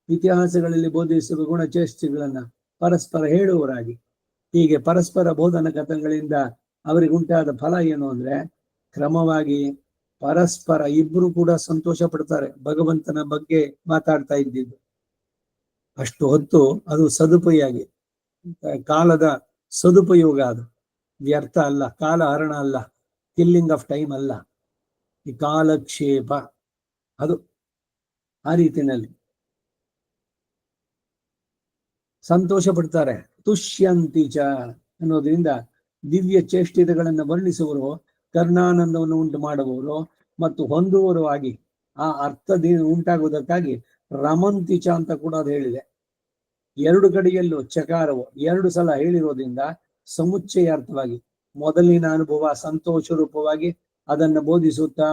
ಇತಿಹಾಸಗಳಲ್ಲಿ ಬೋಧಿಸುವ ಗುಣಚೇಷ್ಟೆಗಳನ್ನ ಪರಸ್ಪರ ಹೇಳುವವರಾಗಿ, ಹೀಗೆ ಪರಸ್ಪರ ಬೋಧನ ಕಥೆಗಳಿಂದ ಅವರಿಗುಂಟಾದ ಫಲ ಏನು ಅಂದ್ರೆ, ಕ್ರಮವಾಗಿ ಪರಸ್ಪರ ಇಬ್ರು ಕೂಡ ಸಂತೋಷ ಪಡ್ತಾರೆ. ಭಗವಂತನ ಬಗ್ಗೆ ಮಾತಾಡ್ತಾ ಇದ್ದಿದ್ದು ಅಷ್ಟು ಹೊತ್ತು ಅದು ಸದುಪಯೋಗ, ಕಾಲದ ಸದುಪಯೋಗ. ಅದು ವ್ಯರ್ಥ ಅಲ್ಲ, ಕಾಲ ಹರಣ ಅಲ್ಲ, ಕಿಲ್ಲಿಂಗ್ ಆಫ್ ಟೈಮ್ ಅಲ್ಲ, ಈ ಕಾಲಕ್ಷೇಪ. ಅದು ಆ ರೀತಿಯಲ್ಲಿ ಸಂತೋಷ ಪಡ್ತಾರೆ. ತುಷ್ಯಂತಿಚ ಅನ್ನೋದ್ರಿಂದ ದಿವ್ಯ ಚೇಷ್ಟಿತಗಳನ್ನು ವರ್ಣಿಸುವರು, ಕರ್ಣಾನಂದವನ್ನು ಉಂಟು ಮಾಡುವವರು ಮತ್ತು ಹೊಂದುವರು ಆಗಿ ಆ ಅರ್ಥದಿಂದ ಉಂಟಾಗುವುದಕ್ಕಾಗಿ ರಮಂತಿಚ ಅಂತ ಕೂಡ ಅದು ಹೇಳಿದೆ. ಎರಡು ಕಡೆಯಲ್ಲೂ ಚಕಾರವು 2 ಸಲ ಹೇಳಿರೋದ್ರಿಂದ ಸಮುಚ್ಚಯ ಅರ್ಥವಾಗಿ ಮೊದಲಿನ ಅನುಭವ ಸಂತೋಷ ರೂಪವಾಗಿ ಅದನ್ನು ಬೋಧಿಸುತ್ತಾ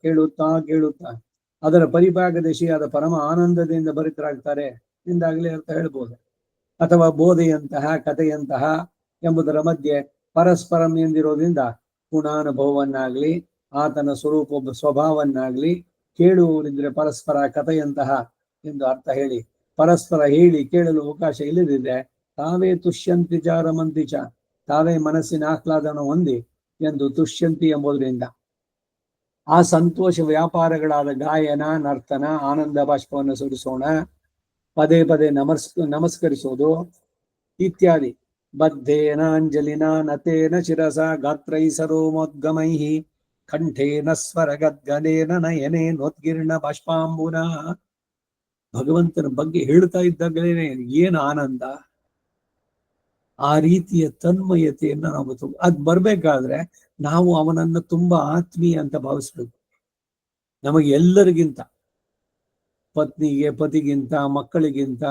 ಕೇಳುತ್ತಾ ಅದರ ಪರಿಭಾಗ ದಶೆಯಾದ ಪರಮ ಆನಂದದಿಂದ ಭರಿತರಾಗ್ತಾರೆ ಎಂದಾಗಲೇ ಅರ್ಥ ಹೇಳ್ಬೋದು. ಅಥವಾ ಬೋಧೆಯಂತಹ ಕಥೆಯಂತಹ ಎಂಬುದರ ಮಧ್ಯೆ ಪರಸ್ಪರಂ ಎಂದಿರೋದ್ರಿಂದ ಗುಣಾನುಭವವನ್ನಾಗ್ಲಿ ಆತನ ಸ್ವಭಾವವನ್ನಾಗ್ಲಿ ಕೇಳುವವರಿದ್ರೆ ಪರಸ್ಪರ ಕಥೆಯಂತಹ ಎಂದು ಅರ್ಥ ಹೇಳಿ ಪರಸ್ಪರ ಹೇಳಿ ಕೇಳಲು ಅವಕಾಶ ಇಲ್ಲದಿದ್ರೆ ತಾವೇ ತುಷ್ಯಂತಿಚ ರಮಂತಿಚ ತಾವೇ ಮನಸ್ಸಿನ ಆಹ್ಲಾದನ ಹೊಂದಿ ಎಂದು ತುಷ್ಯಂತಿ ಎಂಬುದರಿಂದ ಆ ಸಂತೋಷ ವ್ಯಾಪಾರಗಳಾದ ಗಾಯನ ನರ್ತನ ಆನಂದ ಬಾಷ್ಪವನ್ನು ಸುರಿಸೋಣ, ಪದೇ ಪದೇ ನಮಸ್ಕರಿಸೋದು ಇತ್ಯಾದಿ. ಬದ್ಧೇನ ಅಂಜಲಿನ ನತೇನ ಶಿರಸ ಗಾತ್ರೈ ಸರೋಮೋದ್ಗಮೈ ಕಂಠೇನ ಸ್ವರ ಗದ್ಗನೇನ ನಯನೇ ನೋದ್ಗಿರ್ಣ ಬಾಷ್ಪಾಂಬುನ. ಭಗವಂತನ ಬಗ್ಗೆ ಹೇಳ್ತಾ ಇದ್ದಾಗಲೇ ಏನು ಆನಂದ, ಆ ರೀತಿಯ ತನ್ಮಯತೆಯನ್ನು ನಾವು ಅದ್ ಬರ್ಬೇಕಾದ್ರೆ ನಾವು ಅವನನ್ನ ತುಂಬಾ ಆತ್ಮೀಯ ಅಂತ ಭಾವಿಸ್ಬೇಕು. ನಮಗೆ ಎಲ್ಲರಿಗಿಂತ ಪತ್ನಿಗೆ ಪತಿಗಿಂತ ಮಕ್ಕಳಿಗಿಂತ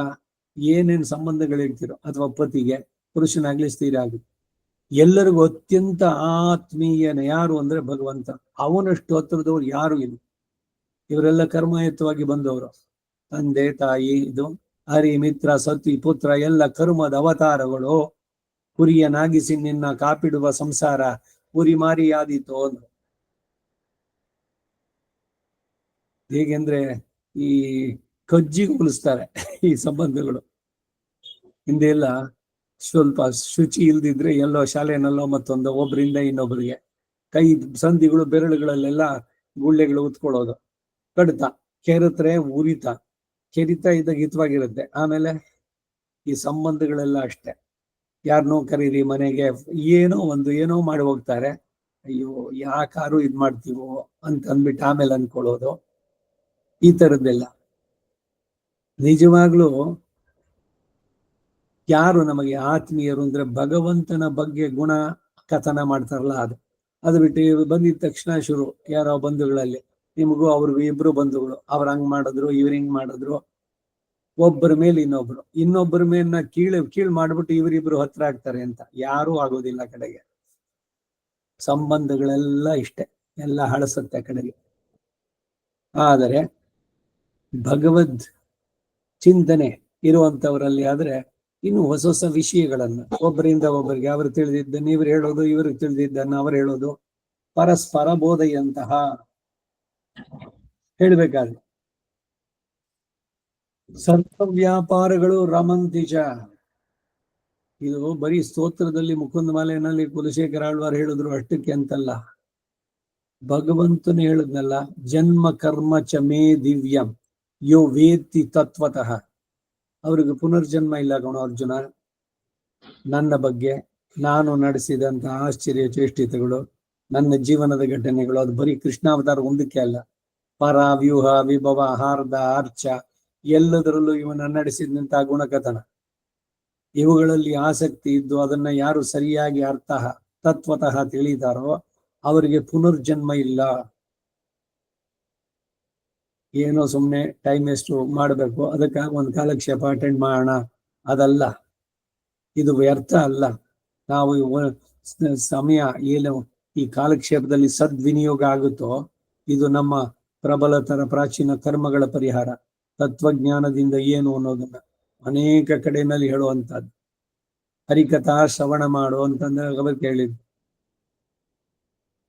ಏನೇನು ಸಂಬಂಧಗಳಿರ್ತಿರೋ ಅಥವಾ ಪತಿಗೆ ಪುರುಷನಾಗ್ಲಿ ಸ್ತ್ರೀ ಆಗ್ಲಿ ಎಲ್ಲರಿಗೂ ಅತ್ಯಂತ ಆತ್ಮೀಯನ ಯಾರು ಅಂದ್ರೆ ಭಗವಂತ. ಅವನಷ್ಟು ಹತ್ರದವ್ರು ಯಾರು ಇಲ್ಲ. ಇವರೆಲ್ಲ ಕರ್ಮಯುತವಾಗಿ ಬಂದವರು, ತಂದೆ ತಾಯಿ ಇದು ಹರಿ ಮಿತ್ರ ಸತಿ ಪುತ್ರ ಎಲ್ಲ ಕರ್ಮದ ಅವತಾರಗಳು. ಕುರಿಯನಾಗಿಸಿ ನಿನ್ನ ಕಾಪಿಡುವ ಸಂಸಾರ ಕುರಿಮಾರಿಯಾದೀತು ಅಂದ್ರು. ಹೇಗೆಂದ್ರೆ ಈ ಕಜ್ಜಿಗೆ ಹೋಲಿಸ್ತಾರೆ ಈ ಸಂಬಂಧಗಳು. ಹಿಂದೆ ಎಲ್ಲ ಸ್ವಲ್ಪ ಶುಚಿ ಇಲ್ದಿದ್ರೆ ಎಲ್ಲೋ ಶಾಲೆನಲ್ಲೋ ಮತ್ತೊಂದು ಒಬ್ಬರಿಂದ ಇನ್ನೊಬ್ಬರಿಗೆ ಕೈ ಸಂಧಿಗಳು ಬೆರಳುಗಳಲ್ಲೆಲ್ಲ ಗುಳ್ಳೆಗಳು ಉತ್ಕೊಳ್ಳೋದು, ಕಡಿತ ಕೆರೆತ್ರೆ ಉರಿತ, ಕೆರಿತಾ ಇದ್ದಾಗ ಹಿತವಾಗಿರುತ್ತೆ. ಆಮೇಲೆ ಈ ಸಂಬಂಧಗಳೆಲ್ಲ ಅಷ್ಟೇ, ಯಾರನ್ನೋ ಕರೀರಿ ಮನೆಗೆ, ಏನೋ ಮಾಡಿ ಹೋಗ್ತಾರೆ. ಅಯ್ಯೋ ಯಾಕಾರು ಇದ್ ಮಾಡ್ತೀವೋ ಅಂತ ಅಂದ್ಬಿಟ್ಟು ಆಮೇಲೆ ಅನ್ಕೊಳ್ಳೋದು, ಈ ತರದ್ದೆಲ್ಲ. ನಿಜವಾಗ್ಲೂ ಯಾರು ನಮಗೆ ಆತ್ಮೀಯರು ಅಂದ್ರೆ ಭಗವಂತನ ಬಗ್ಗೆ ಗುಣ ಕಥನ ಮಾಡ್ತಾರಲ್ಲ ಅದು ಬಿಟ್ಟು ಬಂದಿದ ತಕ್ಷಣ ಶುರು ಯಾರೋ ಬಂಧುಗಳಲ್ಲಿ ನಿಮಗೂ ಅವ್ರಿಗೂ ಇಬ್ರು ಬಂಧುಗಳು, ಅವ್ರು ಹಂಗ್ ಮಾಡಿದ್ರು ಇವ್ರು ಹಿಂಗ್ ಮಾಡಿದ್ರು, ಒಬ್ಬರ ಮೇಲೆ ಇನ್ನೊಬ್ಬರ ಮೇಲನ್ನ ಕೀಳ್ ಮಾಡ್ಬಿಟ್ಟು ಇವರಿಬ್ರು ಹತ್ರ ಆಗ್ತಾರೆ ಅಂತ. ಯಾರೂ ಆಗೋದಿಲ್ಲ ಕಡೆಗೆ. ಸಂಬಂಧಗಳೆಲ್ಲ ಇಷ್ಟೇ, ಎಲ್ಲ ಹಳಸತ್ತೆ ಕಡೆಗೆ. ಆದರೆ ಭಗವದ್ ಚಿಂತನೆ ಇರುವಂತವರಲ್ಲಿ ಆದ್ರೆ ಇನ್ನು ಹೊಸ ಹೊಸ ವಿಷಯಗಳನ್ನ ಒಬ್ಬರಿಂದ ಒಬ್ಬರಿಗೆ ಅವರು ತಿಳಿದಿದ್ದನ್ನು ಇವ್ರು ಹೇಳೋದು, ಇವ್ರಿಗೆ ತಿಳಿದಿದ್ದನ್ನು ಅವರು ಹೇಳೋದು, ಪರಸ್ಪರ ಬೋಧೆಯಂತಹ ಹೇಳ್ಬೇಕಾದ್ರೆ ಸರ್ವ ವ್ಯಾಪಾರಗಳು ರಮಂತಿಚ. ಇದು ಬರೀ ಸ್ತೋತ್ರದಲ್ಲಿ ಮುಕುಂದಮಾಲೆಯಲ್ಲಿ ಕುಲಶೇಖರ ಆಳ್ವಾರ್ ಹೇಳಿದ್ರು ಅಷ್ಟಕ್ಕೆ ಅಂತಲ್ಲ. ಭಗವಂತನು ಹೇಳಿದ್ನಲ್ಲ, ಜನ್ಮ ಕರ್ಮ ಚ ಮೇ ದಿವ್ಯಂ ಯೋ ವೇತ್ತಿ ತತ್ವತಃ. ಅವ್ರಿಗೆ ಪುನರ್ಜನ್ಮ ಇಲ್ಲ ಕಣೋ ಅರ್ಜುನ. ನನ್ನ ಬಗ್ಗೆ ನಾನು ನಡೆಸಿದಂತ ಆಶ್ಚರ್ಯ ಚೇಷ್ಟಿತಗಳು, ನನ್ನ ಜೀವನದ ಘಟನೆಗಳು, ಅದು ಬರೀ ಕೃಷ್ಣಾವತಾರ ಒಂದಕ್ಕೆ ಅಲ್ಲ, ಪರ ವ್ಯೂಹ ವಿಭವ ಹಾರ್ದ ಅರ್ಚ ಎಲ್ಲದರಲ್ಲೂ ಇವನ ನಡೆಸಿದಂತಹ ಗುಣಕಥನ. ಇವುಗಳಲ್ಲಿ ಆಸಕ್ತಿ ಇದ್ದು ಅದನ್ನ ಯಾರು ಸರಿಯಾಗಿ ಅರ್ಥ ತತ್ವತಃ ತಿಳಿದಾರೋ ಅವರಿಗೆ ಪುನರ್ಜನ್ಮ ಇಲ್ಲ. ಏನೋ ಸುಮ್ಮನೆ ಟೈಮ್ ಎಷ್ಟು ಮಾಡಬೇಕು, ಅದಕ್ಕಾಗಿ ಒಂದು ಕಾಲಕ್ಷೇಪ ಅಟೆಂಡ್ ಮಾಡೋಣ, ಅದಲ್ಲ. ಇದು ವ್ಯರ್ಥ ಅಲ್ಲ. ನಾವು ಸಮಯ ಏನು ಈ ಕಾಲಕ್ಷೇಪದಲ್ಲಿ ಸದ್ವಿನಿಯೋಗ ಆಗುತ್ತೋ ಇದು ನಮ್ಮ ಪ್ರಬಲತರ ಪ್ರಾಚೀನ ಕರ್ಮಗಳ ಪರಿಹಾರ. ತತ್ವಜ್ಞಾನದಿಂದ ಏನು ಅನ್ನೋದನ್ನ ಅನೇಕ ಕಡೆಯಲ್ಲಿ ಹೇಳುವಂತಹದ್ದು. ಹರಿಕಥಾ ಶ್ರವಣ ಮಾಡು ಅಂತಂದ್ರೆ ಅವರು ಕೇಳಿದ್ದು.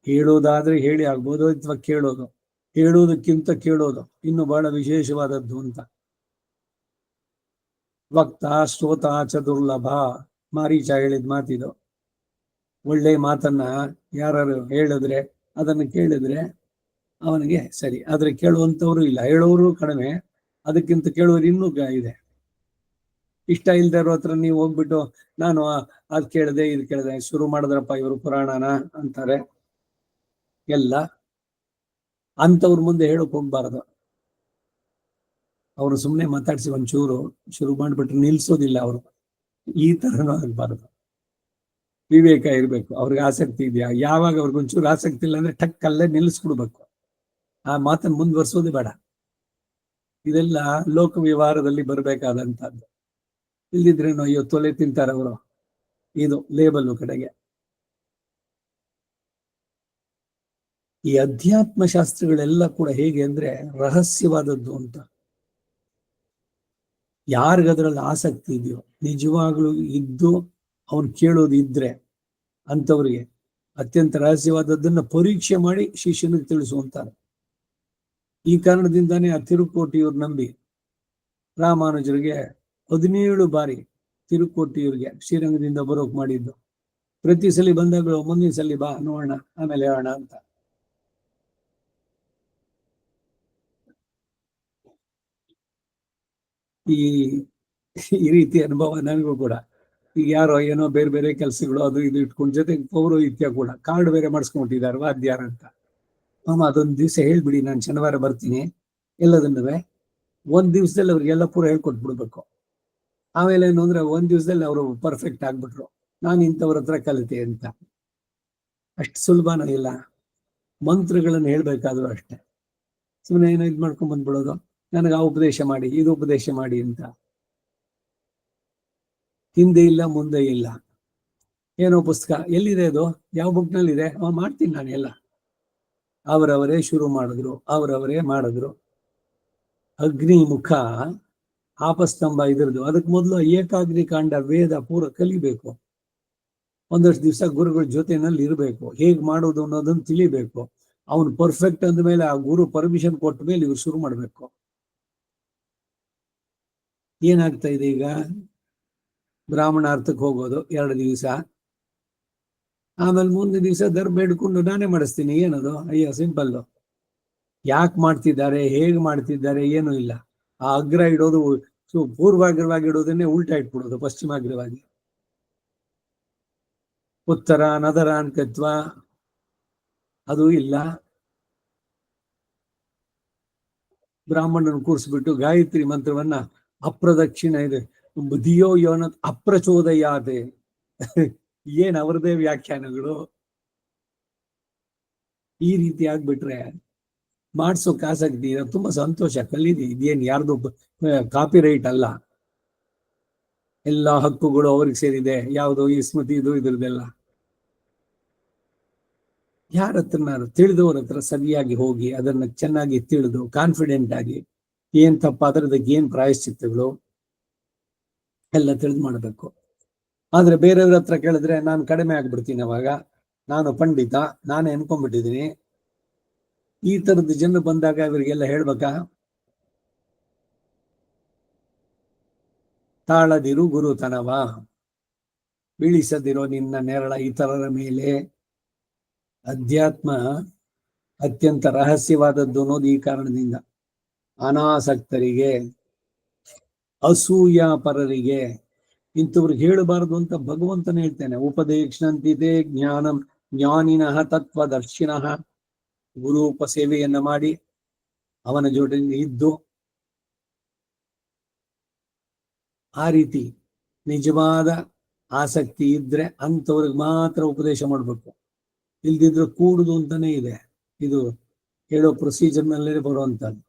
ಹೇಳೋದಾದ್ರೆ ಹೇಳಿ ಆಗ್ಬೋದು, ಅಥವಾ ಹೇಳೋದಕ್ಕಿಂತ ಕೇಳೋದು ಇನ್ನು ಬಹಳ ವಿಶೇಷವಾದದ್ದು ಅಂತ. ವಕ್ತ ಶ್ರೋತ ಚ ದುರ್ಲಭ, ಮಾರೀಚ ಹೇಳಿದ ಮಾತಿದು. ಒಳ್ಳೆ ಮಾತನ್ನ ಯಾರು ಹೇಳಿದ್ರೆ ಅದನ್ನು ಕೇಳಿದ್ರೆ ಅವನಿಗೆ ಸರಿ, ಆದ್ರೆ ಕೇಳುವಂಥವ್ರು ಇಲ್ಲ, ಹೇಳೋರು ಕಡಿಮೆ, ಅದಕ್ಕಿಂತ ಕೇಳೋರು ಇನ್ನೂ ಇದೆ. ಇಷ್ಟ ಇಲ್ದೇ ಇರೋ ಹತ್ರ ನೀವು ಹೋಗ್ಬಿಟ್ಟು ನಾನು ಅದ್ ಕೇಳಿದೆ ಇದು ಕೇಳಿದೆ ಶುರು ಮಾಡಿದ್ರಪ್ಪ ಇವರು ಪುರಾಣನ ಅಂತಾರೆ. ಎಲ್ಲ ಅಂಥವ್ರ ಮುಂದೆ ಹೇಳೋಕ್ ಹೋಗ್ಬಾರ್ದು. ಅವರು ಸುಮ್ಮನೆ ಮಾತಾಡ್ಸಿ ಒಂಚೂರು ಶುರು ಮಾಡಿಬಿಟ್ರೆ ನಿಲ್ಸೋದಿಲ್ಲ ಅವರು. ಈ ತರನೂ ಆಗ್ಬಾರ್ದು. ವಿವೇಕ ಇರ್ಬೇಕು. ಅವ್ರಿಗೆ ಆಸಕ್ತಿ ಇದೆಯಾ, ಯಾವಾಗ ಅವ್ರಿಗೊಂಚೂರು ಆಸಕ್ತಿ ಇಲ್ಲ ಅಂದ್ರೆ ಟಕ್ಕಲ್ಲೇ ನಿಲ್ಲಿಸ್ಬಿಡ್ಬೇಕು. ಆ ಮಾತನ್ನು ಮುಂದುವರ್ಸೋದು ಬೇಡ. ಇದೆಲ್ಲ ಲೋಕ ವ್ಯವಹಾರದಲ್ಲಿ ಬರಬೇಕಾದಂತಹದ್ದು. ಇಲ್ದಿದ್ರೇನು ಅಯ್ಯೋ ತೊಲೆ ತಿಂತಾರವರು, ಇದು ಲೇಬಲ್ ಕಡೆಗೆ. ಈ ಅಧ್ಯಾತ್ಮ ಶಾಸ್ತ್ರಗಳೆಲ್ಲ ಕೂಡ ಹೇಗೆ ಅಂದ್ರೆ ರಹಸ್ಯವಾದದ್ದು ಅಂತ. ಯಾರಿಗದ್ರಲ್ಲಿ ಆಸಕ್ತಿ ಇದೆಯೋ, ನಿಜವಾಗ್ಲೂ ಇದ್ದು ಅವನು ಕೇಳೋದು ಇದ್ರೆ ಅಂಥವ್ರಿಗೆ ಅತ್ಯಂತ ರಹಸ್ಯವಾದದ್ದನ್ನ ಪರೀಕ್ಷೆ ಮಾಡಿ ಶಿಷ್ಯನಿಗೆ ತಿಳಿಸುವಂತಾರೆ. ಈ ಕಾರಣದಿಂದಾನೇ ಆ ತಿರುಕೋಟಿಯವ್ರು ನಂಬಿ ರಾಮಾನುಜರಿಗೆ 17 ಬಾರಿ ತಿರುಕೋಟಿಯವ್ರಿಗೆ ಶ್ರೀರಂಗದಿಂದ ಬರೋಕ್ ಮಾಡಿದ್ದು. ಪ್ರತಿ ಸಲ ಬಂದಾಗಲೂ ಮುಂದಿನ ಸಲ ಬಾ ನೋಡೋಣ, ಆಮೇಲೆ ಹೇಳೋಣ ಅಂತ. ಈ ರೀತಿ ಅನುಭವ ನನಗೂ ಕೂಡ. ಈಗ ಯಾರೋ ಏನೋ ಬೇರೆ ಬೇರೆ ಕೆಲಸಗಳು ಅದು ಇದು ಇಟ್ಕೊಂಡು ಜೊತೆಗೆ ಪೌರೋಹಿತ್ಯ ಕೂಡ ಕಾರ್ಡ್ ಬೇರೆ ಮಾಡಿಸ್ಕೊಂಡಿದ್ದಾರೆ ವಾದ್ಯಾರ ಅಂತ. ಮಾಮ ಅದೊಂದು ದಿವಸ ಹೇಳ್ಬಿಡಿ, ನಾನು ಶನಿವಾರ ಬರ್ತೀನಿ, ಎಲ್ಲದನ್ನೂ ಒಂದ್ ದಿವಸದಲ್ಲಿ ಅವ್ರಿಗೆಲ್ಲ ಪೂರ ಹೇಳ್ಕೊಟ್ಬಿಡ್ಬೇಕು. ಆಮೇಲೆ ಏನು ಅಂದ್ರೆ ಒಂದ್ ದಿವಸದಲ್ಲಿ ಅವರು ಪರ್ಫೆಕ್ಟ್ ಆಗ್ಬಿಟ್ರು, ನಾನು ಇಂಥವ್ರ ಹತ್ರ ಕಲಿತೆ ಅಂತ. ಅಷ್ಟು ಸುಲಭನೂ ಇಲ್ಲ. ಮಂತ್ರಗಳನ್ನು ಹೇಳ್ಬೇಕಾದ್ರೂ ಅಷ್ಟೆ, ಸುಮ್ಮನೆ ಏನೋ ಇದು ಮಾಡ್ಕೊಂಡ್ ಬಂದ್ಬಿಡೋದು, ನನಗೆ ಆ ಉಪದೇಶ ಮಾಡಿ ಇದು ಉಪದೇಶ ಮಾಡಿ ಅಂತ. ಹಿಂದೆ ಇಲ್ಲ ಮುಂದೆ ಇಲ್ಲ. ಏನೋ ಪುಸ್ತಕ ಎಲ್ಲಿದೆ, ಅದು ಯಾವ ಬುಕ್ನಲ್ಲಿದೆ, ಮಾಡ್ತೀನಿ ನಾನು ಎಲ್ಲ. ಅವರವರೇ ಶುರು ಮಾಡಿದ್ರು. ಅಗ್ನಿಮುಖ ಆಪಸ್ತಂಭ ಇದ್ರದ್ದು, ಅದಕ್ಕೆ ಮೊದಲು ಏಕಾಗ್ನಿ ಕಾಂಡ ವೇದ ಪೂರ ಕಲಿಬೇಕು. ಒಂದಷ್ಟು ದಿವಸ ಗುರುಗಳ ಜೊತೆನಲ್ಲಿ ಇರಬೇಕು, ಹೇಗ್ ಮಾಡೋದು ಅನ್ನೋದನ್ನ ತಿಳಿಬೇಕು. ಅವನು ಪರ್ಫೆಕ್ಟ್ ಅಂದ್ಮೇಲೆ ಆ ಗುರು ಪರ್ಮಿಷನ್ ಕೊಟ್ಟ ಮೇಲೆ ಇವ್ರು ಶುರು ಮಾಡ್ಬೇಕು. ಏನಾಗ್ತಾ ಇದೆ ಈಗ, ಬ್ರಾಹ್ಮಣಾರ್ಥಕ್ಕೆ ಹೋಗೋದು 2 ದಿವಸ, ಆಮೇಲೆ 3ನೇ ದಿವಸ ದರ್ಬ ಹಿಡ್ಕೊಂಡು ನಾನೇ ಮಾಡಿಸ್ತೀನಿ. ಏನದು, ಅಯ್ಯೋ ಸಿಂಪಲ್ಲು. ಯಾಕೆ ಮಾಡ್ತಿದ್ದಾರೆ, ಹೇಗೆ ಮಾಡ್ತಿದ್ದಾರೆ ಏನೂ ಇಲ್ಲ. ಆ ಅಗ್ರ ಇಡೋದು ಪೂರ್ವಾಗ್ರವಾಗಿ ಇಡೋದನ್ನೇ ಉಲ್ಟಾ ಇಟ್ಬಿಡೋದು, ಪಶ್ಚಿಮಾಗ್ರವಾಗಿ. ಉತ್ತರ ನದರ ಅನ್ಕತ್ವ ಅದು ಇಲ್ಲ. ಬ್ರಾಹ್ಮಣನ ಕೂರಿಸ್ಬಿಟ್ಟು ಗಾಯತ್ರಿ ಮಂತ್ರವನ್ನ ಅಪ್ರದಕ್ಷಿಣ ಇದೆ ಧಿಯೋ ಯೋನ ಅಪ್ರಚೋದಯಾದೆ ಏನ್ ಅವ್ರದೇ ವ್ಯಾಖ್ಯಾನಗಳು. ಈ ರೀತಿ ಆಗ್ಬಿಟ್ರೆ ಮಾಡ್ಸೋಕ್ ಆಸಕ್ತಿ, ತುಂಬಾ ಸಂತೋಷ, ಕಲೀಲಿ. ಇದೇನ್ ಯಾರ್ದು ಕಾಪಿ ರೈಟ್ ಅಲ್ಲ, ಎಲ್ಲ ಹಕ್ಕುಗಳು ಅವ್ರಿಗೆ ಸೇರಿದೆ. ಯಾವುದು ಈ ಸ್ಮೃತಿ ಇದು ಇದ್ರದ್ದೆಲ್ಲ ಯಾರ ಹತ್ರನಾರು ತಿಳಿದವ್ರ ಹತ್ರ ಸರಿಯಾಗಿ ಹೋಗಿ ಅದನ್ನ ಚೆನ್ನಾಗಿ ತಿಳಿದು ಕಾನ್ಫಿಡೆಂಟ್ ಆಗಿ ಏನ್ ತಪ್ಪಾದ್ರದಕ್ಕೆ ಏನ್ ಪ್ರಾಯಶ್ಚಿತ್ತಗಳು ಎಲ್ಲ ತಿಳಿದು ಮಾಡ್ಬೇಕು. ಆದ್ರೆ ಬೇರೆಯವ್ರ ಹತ್ರ ಕೇಳಿದ್ರೆ ನಾನು ಕಡಿಮೆ ಆಗ್ಬಿಡ್ತೀನಿ, ಅವಾಗ ನಾನು ಪಂಡಿತ, ನಾನೇ ಅನ್ಕೊಂಡ್ಬಿಟ್ಟಿದ್ದೀನಿ. ಈ ತರದ ಜನ ಬಂದಾಗ ಇವರಿಗೆಲ್ಲ ಹೇಳ್ಬೇಕಾ, ತಾಳದಿರು ಗುರುತನವ, ಬೀಳಿಸದಿರೋ ನಿನ್ನ ನೆರಳ ಇತರರ ಮೇಲೆ. ಅಧ್ಯಾತ್ಮ ಅತ್ಯಂತ ರಹಸ್ಯವಾದದ್ದು ಅನ್ನೋದು ಈ ಕಾರಣದಿಂದ. ಅನಾಸಕ್ತರಿಗೆ, ಅಸೂಯ ಪರರಿಗೆ ಇಂಥವ್ರಿಗೆ ಹೇಳಬಾರದು ಅಂತ ಭಗವಂತನೇ ಹೇಳ್ತೇನೆ. ಉಪದೇಶಂತಿದೆ ಜ್ಞಾನಂ ಜ್ಞಾನಿನಃ ತತ್ವದರ್ಶಿನಃ. ಗುರು ಉಪಸೇವೆಯನ್ನ ಮಾಡಿ ಅವನ ಜೊತೆ ಇದ್ದು ಆ ರೀತಿ ನಿಜವಾದ ಆಸಕ್ತಿ ಇದ್ರೆ ಅಂಥವ್ರಿಗೆ ಮಾತ್ರ ಉಪದೇಶ ಮಾಡ್ಬೇಕು. ಇಲ್ದಿದ್ರೆ ಕೂಡುದು ಅಂತಾನೆ ಇದೆ, ಇದು ಹೇಳೋ ಪ್ರೊಸೀಜರ್ನಲ್ಲೇ ಬರುವಂತದ್ದು.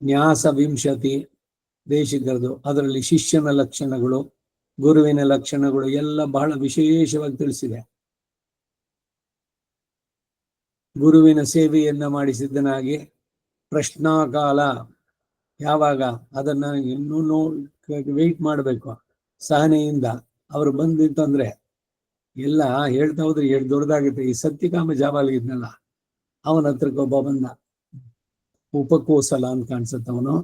ನ್ಯಾಸ ವಿಂಶತಿ ದೇಶಿಕರದು, ಅದರಲ್ಲಿ ಶಿಷ್ಯನ ಲಕ್ಷಣಗಳು, ಗುರುವಿನ ಲಕ್ಷಣಗಳು ಎಲ್ಲ ಬಹಳ ವಿಶೇಷವಾಗಿ ತಿಳಿಸಿದೆ. ಗುರುವಿನ ಸೇವೆಯನ್ನ ಮಾಡಿ ಸಿದ್ಧನಾಗಿ ಪ್ರಶ್ನಾಕಾಲ ಯಾವಾಗ ಅದನ್ನ ಇನ್ನೂ ವೆಯ್ಟ್ ಮಾಡಬೇಕು ಸಹನೆಯಿಂದ. ಅವರು ಬಂದಿತ್ತಂದ್ರೆ ಎಲ್ಲ ಹೇಳ್ತಾ ಹೋದ್ರೆ ಎಷ್ಟು ದೊಡ್ಡದಾಗುತ್ತೆ. ಈ ಸತ್ಯಕಾಮ ಜಾಬಾಲಿ ಇದ್ನಲ್ಲ, ಅವನ ಹತ್ರಕ್ಕೆ ಒಬ್ಬ ಬಂದ, ಉಪಕೋಸಲ ಅಂತ ಕಾಣಿಸುತ್ತೆ. ಅವನು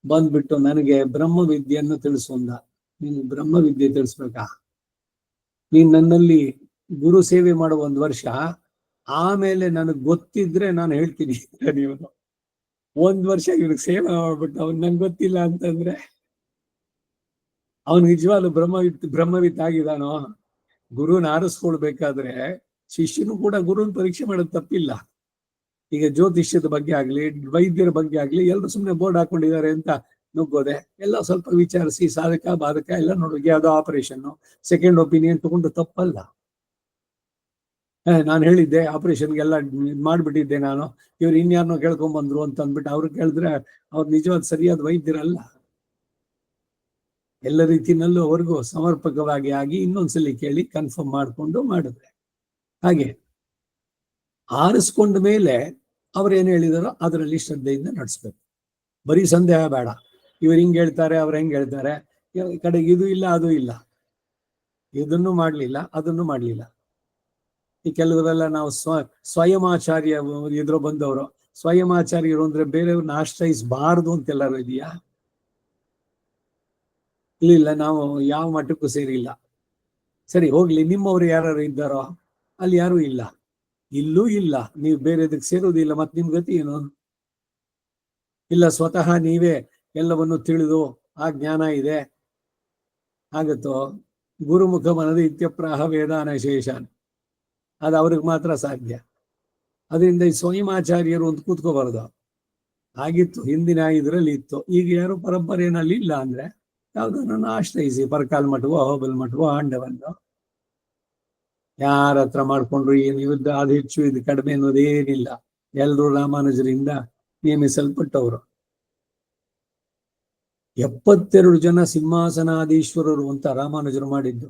ಬಂದ್ಬಿಟ್ಟು ನನಗೆ ಬ್ರಹ್ಮವಿದ್ಯೆಯನ್ನು ತಿಳಿಸುವಂದ. ನೀನು ಬ್ರಹ್ಮವಿದ್ಯೆ ತಿಳಿಸ್ಬೇಕಾ, ನೀನ್ ನನ್ನಲ್ಲಿ ಗುರು ಸೇವೆ ಮಾಡುವ 1 ವರ್ಷ, ಆಮೇಲೆ ನನಗೆ ಗೊತ್ತಿದ್ರೆ ನಾನು ಹೇಳ್ತೀನಿ. ನೀವು 1 ವರ್ಷ ಇವ್ರಿಗೆ ಸೇವೆ ಮಾಡ್ಬಿಟ್ಟು ಅವ್ನು ನಂಗೆ ಗೊತ್ತಿಲ್ಲ ಅಂತಂದ್ರೆ ಅವನು ನಿಜವಾಗ್ಲು ಬ್ರಹ್ಮವಿತ್ ಆಗಿದಾನೋ? ಗುರುನ ಆರಿಸ್ಕೊಳ್ಬೇಕಾದ್ರೆ ಶಿಷ್ಯನು ಕೂಡ ಗುರುನ್ ಪರೀಕ್ಷೆ ಮಾಡೋದು ತಪ್ಪಿಲ್ಲ. ಈಗ ಜ್ಯೋತಿಷ್ಯದ ಬಗ್ಗೆ ಆಗ್ಲಿ, ವೈದ್ಯರ ಬಗ್ಗೆ ಆಗ್ಲಿ, ಎಲ್ಲರೂ ಸುಮ್ಮನೆ ಬೋರ್ಡ್ ಹಾಕೊಂಡಿದ್ದಾರೆ ಅಂತ ನುಗ್ಗೋದೆ. ಎಲ್ಲ ಸ್ವಲ್ಪ ವಿಚಾರಿಸಿ ಸಾಧಕ ಬಾಧಕ ಎಲ್ಲ ನೋಡೋಕೆ, ಯಾವುದೋ ಆಪರೇಷನ್ ಸೆಕೆಂಡ್ ಒಪಿನಿಯನ್ ತಗೊಂಡು ತಪ್ಪಲ್ಲ. ನಾನು ಹೇಳಿದ್ದೆ ಆಪರೇಷನ್ಗೆಲ್ಲ ಮಾಡ್ಬಿಟ್ಟಿದ್ದೆ ನಾನು, ಇವ್ರು ಇನ್ಯಾರನ್ನೋ ಕೇಳ್ಕೊಂಬಂದ್ರು ಅಂತ ಅಂದ್ಬಿಟ್ಟು ಅವ್ರು ಕೇಳಿದ್ರೆ ಅವ್ರು ನಿಜವಾದ ಸರಿಯಾದ ವೈದ್ಯರಲ್ಲ. ಎಲ್ಲ ರೀತಿನಲ್ಲೂ ಅವ್ರಿಗೂ ಸಮರ್ಪಕವಾಗಿ ಆಗಿ ಇನ್ನೊಂದ್ಸಲಿ ಕೇಳಿ ಕನ್ಫರ್ಮ್ ಮಾಡಿಕೊಂಡು ಮಾಡಿದ್ರೆ ಹಾಗೆ ಆರಿಸ್ಕೊಂಡ ಮೇಲೆ ಅವ್ರೇನು ಹೇಳಿದಾರೋ ಅದರಲ್ಲಿ ಶ್ರದ್ಧೆಯಿಂದ ನಡೆಸ್ಬೇಕು. ಬರೀ ಸಂದೇಹ ಬೇಡ, ಇವ್ರು ಹಿಂಗೆ ಹೇಳ್ತಾರೆ ಅವ್ರು ಹೆಂಗೆ ಹೇಳ್ತಾರೆ, ಈ ಕಡೆಗೆ ಇದು ಇಲ್ಲ ಅದು ಇಲ್ಲ, ಇದನ್ನು ಮಾಡಲಿಲ್ಲ ಅದನ್ನು ಮಾಡಲಿಲ್ಲ. ಈ ಕೆಲವರೆಲ್ಲ ನಾವು ಸ್ವಯಮಾಚಾರ್ಯ ಇದ್ರು ಬಂದವರು, ಸ್ವಯಮಾಚಾರ್ಯರು ಅಂದ್ರೆ ಬೇರೆಯವ್ರನ್ನ ಆಶ್ರಯಿಸಬಾರದು ಅಂತೆಲ್ಲರೂ ಇದೆಯಾ? ಇಲ್ಲ, ನಾವು ಯಾವ ಮಟ್ಟಕ್ಕೂ ಸೇರಿಲ್ಲ. ಸರಿ ಹೋಗ್ಲಿ, ನಿಮ್ಮವ್ರು ಯಾರು ಇದ್ದಾರೋ? ಅಲ್ಲಿ ಯಾರೂ ಇಲ್ಲ, ಇಲ್ಲೂ ಇಲ್ಲ, ನೀವು ಬೇರೆದಕ್ಕೆ ಸೇರೋದಿಲ್ಲ, ಮತ್ತೆ ನಿಮ್ ಗತಿ ಏನು? ಇಲ್ಲ ಸ್ವತಃ ನೀವೇ ಎಲ್ಲವನ್ನು ತಿಳಿದು ಆ ಜ್ಞಾನ ಇದೆ ಆಗತ್ತೋ? ಗುರುಮುಖ ಮನದ ಇತ್ಯಪ್ರಾಹ ವೇದಾನ ಶೇಷಾನ್, ಅದು ಅವ್ರಿಗೆ ಮಾತ್ರ ಸಾಧ್ಯ. ಅದರಿಂದ ಈ ಸ್ವಯಮಾಚಾರ್ಯರು ಅಂತ ಕೂತ್ಕೋಬಾರ್ದು. ಆಗಿತ್ತು ಹಿಂದಿನ ಇದ್ರಲ್ಲಿ ಇತ್ತು, ಈಗ ಯಾರು ಪರಂಪರೆಯಲ್ಲಿ ಇಲ್ಲ ಅಂದ್ರೆ ಯಾವ್ದನ್ನ ಆಶ್ರಯಿಸಿ, ಪರಕಾಲ್ ಮಠವೋ ಅಹೋಬಲ್ ಮಠವೋ ಆಂಡವನ್ನು ಯಾರ ಹತ್ರ ಮಾಡ್ಕೊಂಡ್ರು ಏನು ಯುದ್ಧ ಅದು ಹೆಚ್ಚು ಇದು ಕಡಿಮೆ ಅನ್ನೋದೇನಿಲ್ಲ. ಎಲ್ರೂ ರಾಮಾನುಜರಿಂದ ನೇಮಿಸಲ್ಪಟ್ಟವರು. 72 ಜನ ಸಿಂಹಾಸನಾಧೀಶ್ವರರು ಅಂತ ರಾಮಾನುಜರು ಮಾಡಿದ್ದು.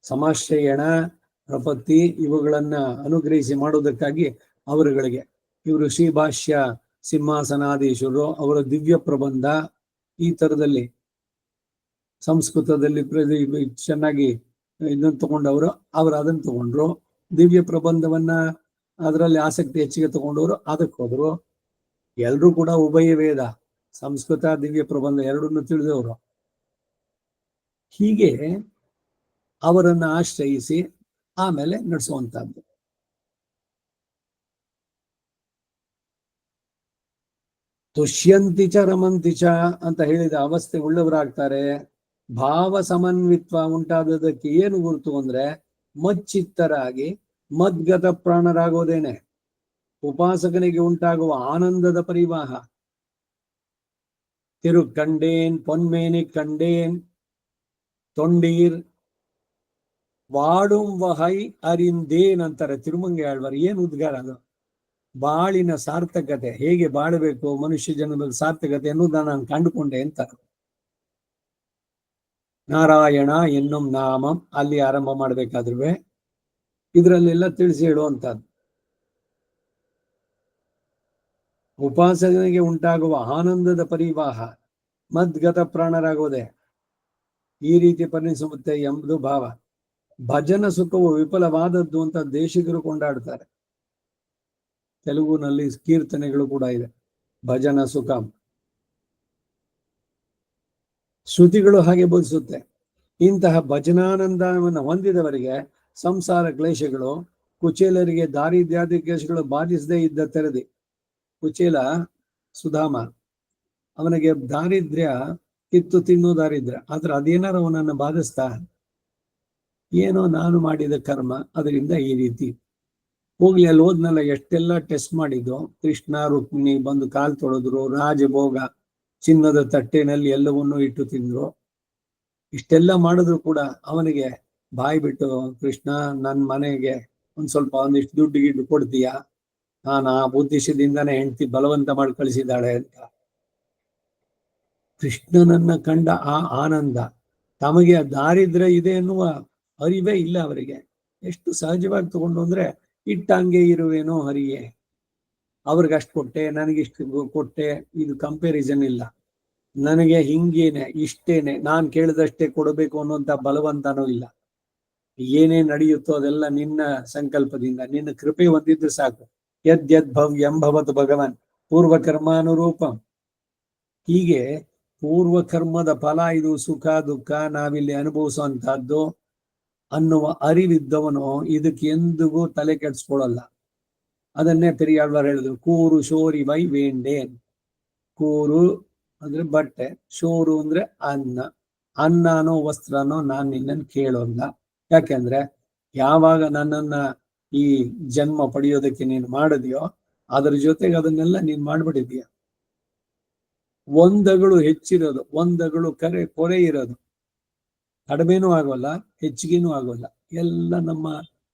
ಸಮಾಶ್ರಯಣ, ಪ್ರಪತ್ತಿ ಇವುಗಳನ್ನ ಅನುಗ್ರಹಿಸಿ ಮಾಡೋದಕ್ಕಾಗಿ ಅವರುಗಳಿಗೆ ಇವರು ಶ್ರೀಭಾಷ್ಯ ಸಿಂಹಾಸನಾಧೀಶ್ವರರು, ಅವರ ದಿವ್ಯ ಪ್ರಬಂಧ ಈ ತರದಲ್ಲಿ ಸಂಸ್ಕೃತದಲ್ಲಿ ಚೆನ್ನಾಗಿ ಇದನ್ನು ತಗೊಂಡವರು, ಅವರು ಅದನ್ನು ತಗೊಂಡ್ರು. ದಿವ್ಯ ಪ್ರಬಂಧವನ್ನ ಅದರಲ್ಲಿ ಆಸಕ್ತಿ ಹೆಚ್ಚಿಗೆ ತಗೊಂಡವರು ಅದಕ್ಕೆ ಹೋದ್ರು. ಎಲ್ರೂ ಕೂಡ ಉಭಯ ವೇದ, ಸಂಸ್ಕೃತ ದಿವ್ಯ ಪ್ರಬಂಧ ಎರಡನ್ನು ತಿಳಿದವರು. ಹೀಗೆ ಅವರನ್ನ ಆಶ್ರಯಿಸಿ ಆಮೇಲೆ ನಡೆಸುವಂತಹದ್ದು. ತುಷ್ಯಂತಿ ಚ ರಮಂತಿ ಚ ಅಂತ ಹೇಳಿದ ಅವಸ್ಥೆ ಉಳ್ಳವರಾಗ್ತಾರೆ. ಭಾವ ಸಮನ್ವಿತ್ವ ಉಂಟಾದದಕ್ಕೆ ಏನು ಗುರುತು ಅಂದ್ರೆ ಮಚ್ಚಿತ್ತರಾಗಿ ಮದ್ಗತ ಪ್ರಾಣರಾಗೋದೇನೆ. ಉಪಾಸಕನಿಗೆ ಉಂಟಾಗುವ ಆನಂದದ ಪರಿವಾಹ. ತಿರು ಕಂಡೇನ್ ಪೊನ್ಮೇನಿ ಕಂಡೇನ್ ತೊಂಡೀರ್ ವಾಡುಂ ವಹೈ ಅರಿಂದೇನ್ ಅಂತಾರೆ ತಿರುಮಂಗಿ ಆಳ್ವಾರ್. ಏನು ಉದ್ಗಾರ ಅದು? ಬಾಳಿನ ಸಾರ್ಥಕತೆ, ಹೇಗೆ ಬಾಳಬೇಕು ಮನುಷ್ಯ ಜನ್ಮದ ಸಾರ್ಥಕತೆ ಅನ್ನೋದನ್ನ ನಾನು ಕಂಡುಕೊಂಡೆ ಅಂತ. ನಾರಾಯಣ ಎನ್ನುಂ ನಾಮಂ ಅಲ್ಲಿ ಆರಂಭ ಮಾಡ್ಬೇಕಾದ್ರೂ ಇದರಲ್ಲೆಲ್ಲ ತಿಳಿಸಿ ಹೇಳುವಂತಹದ್ದು. ಉಪಾಸಕನಿಗೆ ಉಂಟಾಗುವ ಆನಂದದ ಪರಿವಾಹ, ಮದ್ಗತ ಪ್ರಾಣರಾಗೋದೆ ಈ ರೀತಿ ಪರಿಣಿಸುತ್ತೆ ಎಂಬುದು ಭಾವ. ಭಜನ ಸುಖವು ವಿಫಲವಾದದ್ದು ಅಂತ ದೇಶಿಗರು ಕೊಂಡಾಡ್ತಾರೆ. ತೆಲುಗುನಲ್ಲಿ ಕೀರ್ತನೆಗಳು ಕೂಡ ಇದೆ, ಭಜನ ಸುಖ. ಶ್ರುತಿಗಳು ಹಾಗೆ ಬೋಧಿಸುತ್ತೆ. ಇಂತಹ ಭಜನಾನಂದವನ್ನು ಹೊಂದಿದವರಿಗೆ ಸಂಸಾರ ಕ್ಲೇಶಗಳು, ಕುಚೇಲರಿಗೆ ದಾರಿದ್ರ್ಯಾದಿ ಕ್ಲೇಶಗಳು ಬಾಧಿಸದೇ ಇದ್ದ ತೆರೆದಿ. ಕುಚೇಲ ಸುಧಾಮ, ಅವನಿಗೆ ದಾರಿದ್ರ್ಯ ಕಿತ್ತು ತಿನ್ನೋ ದಾರಿದ್ರ್ಯ, ಆದ್ರೆ ಅದೇನಾರು ಅವನನ್ನು ಬಾಧಿಸ್ತಾ? ಏನೋ ನಾನು ಮಾಡಿದ ಕರ್ಮ ಅದರಿಂದ ಈ ರೀತಿ. ಹೋಗ್ಲಿ, ಅಲ್ಲಿ ಹೋದ್ನಲ್ಲ ಎಷ್ಟೆಲ್ಲ ಟೆಸ್ಟ್ ಮಾಡಿದ್ದು. ಕೃಷ್ಣ ರುಕ್ಮಿಣಿ ಬಂದು ಕಾಲ್ ತೊಳೆದ್ರು, ರಾಜಭೋಗ ಚಿನ್ನದ ತಟ್ಟೆನಲ್ಲಿ ಎಲ್ಲವನ್ನೂ ಇಟ್ಟು ತಿಂದ್ರು. ಇಷ್ಟೆಲ್ಲ ಮಾಡಿದ್ರು ಕೂಡ ಅವನಿಗೆ ಬಾಯಿ ಬಿಟ್ಟು, ಕೃಷ್ಣ ನನ್ನ ಮನೆಗೆ ಒಂದಿಷ್ಟು ದುಡ್ಡು ಗಿಡ್ಡು ಕೊಡ್ತೀಯಾ? ನಾನು ಆ ಉದ್ದೇಶದಿಂದಾನೇ ಹೆಂಡತಿ ಬಲವಂತ ಮಾಡಿ ಕಳಿಸಿದ್ದಾಳೆ ಅಂತ. ಕೃಷ್ಣನನ್ನ ಕಂಡ ಆ ಆನಂದ, ತಮಗೆ ದಾರಿದ್ರ್ಯ ಇದೆ ಎನ್ನುವ ಅರಿವೇ ಇಲ್ಲ ಅವರಿಗೆ. ಎಷ್ಟು ಸಹಜವಾಗಿ ತಗೊಂಡು ಅಂದ್ರೆ ಇಟ್ಟಂಗೆ ಇರುವೇನೋ ಹರಿಯೇ, ಅವ್ರಿಗಷ್ಟು ಕೊಟ್ಟೆ ನನಗಿಷ್ಟು ಕೊಟ್ಟೆ, ಇದು ಕಂಪ್ಯಾರಿಸನ್ ಇಲ್ಲ. ನನಗೆ ಹಿಂಗೇನೆ ಇಷ್ಟೇನೆ, ನಾನು ಕೇಳಿದಷ್ಟೇ ಕೊಡಬೇಕು ಅನ್ನುವಂತ ಬಲವಂತನೂ ಇಲ್ಲ. ಏನೇ ನಡೆಯುತ್ತೋ ಅದೆಲ್ಲ ನಿನ್ನ ಸಂಕಲ್ಪದಿಂದ, ನಿನ್ನ ಕೃಪೆ ಹೊಂದಿದ್ದು ಸಾಕು. ಯದ್ಯದ್ ಭವ್ಯಂ ಭವತು ಭಗವಾನ್ ಪೂರ್ವಕರ್ಮಾನುರೂಪಂ. ಹೀಗೆ ಪೂರ್ವಕರ್ಮದ ಫಲ ಇದು, ಸುಖ ದುಃಖ ನಾವಿಲ್ಲಿ ಅನುಭವಿಸುವಂತಹದ್ದು ಅನ್ನುವ ಅರಿವಿದ್ದವನು ಇದಕ್ಕೆ ಎಂದಿಗೂ ತಲೆ ಕೆಡಿಸ್ಕೊಳ್ಳಲ್ಲ. ಅದನ್ನೇ ಪೆರಿಯಾಳ್ವಾರ್ ಹೇಳಿದ್ರು, ಕೂರು ಶೋರಿ ವೈ ವೇಂಡೇನ್. ಕೂರು ಅಂದ್ರೆ ಬಟ್ಟೆ, ಶೋರು ಅಂದ್ರೆ ಅನ್ನ. ಅನ್ನನೋ ವಸ್ತ್ರನೋ ನಾನು ನಿನ್ನನ್ನು ಕೇಳೋಲ್ಲ. ಯಾಕೆಂದ್ರೆ ಯಾವಾಗ ನನ್ನನ್ನ ಈ ಜನ್ಮ ಪಡೆಯೋದಕ್ಕೆ ನೀನು ಮಾಡಿದ್ಯೋ ಅದರ ಜೊತೆಗೆ ಅದನ್ನೆಲ್ಲ ನೀನ್ ಮಾಡ್ಬಿಟ್ಟಿದ್ಯಾ. ಒಂದಗಳು ಹೆಚ್ಚಿರೋದು, ಒಂದಗಳು ಕೊರೆ ಇರೋದು, ಕಡಿಮೆನೂ ಆಗೋಲ್ಲ ಹೆಚ್ಚಿಗೆನೂ ಆಗೋಲ್ಲ. ಎಲ್ಲ ನಮ್ಮ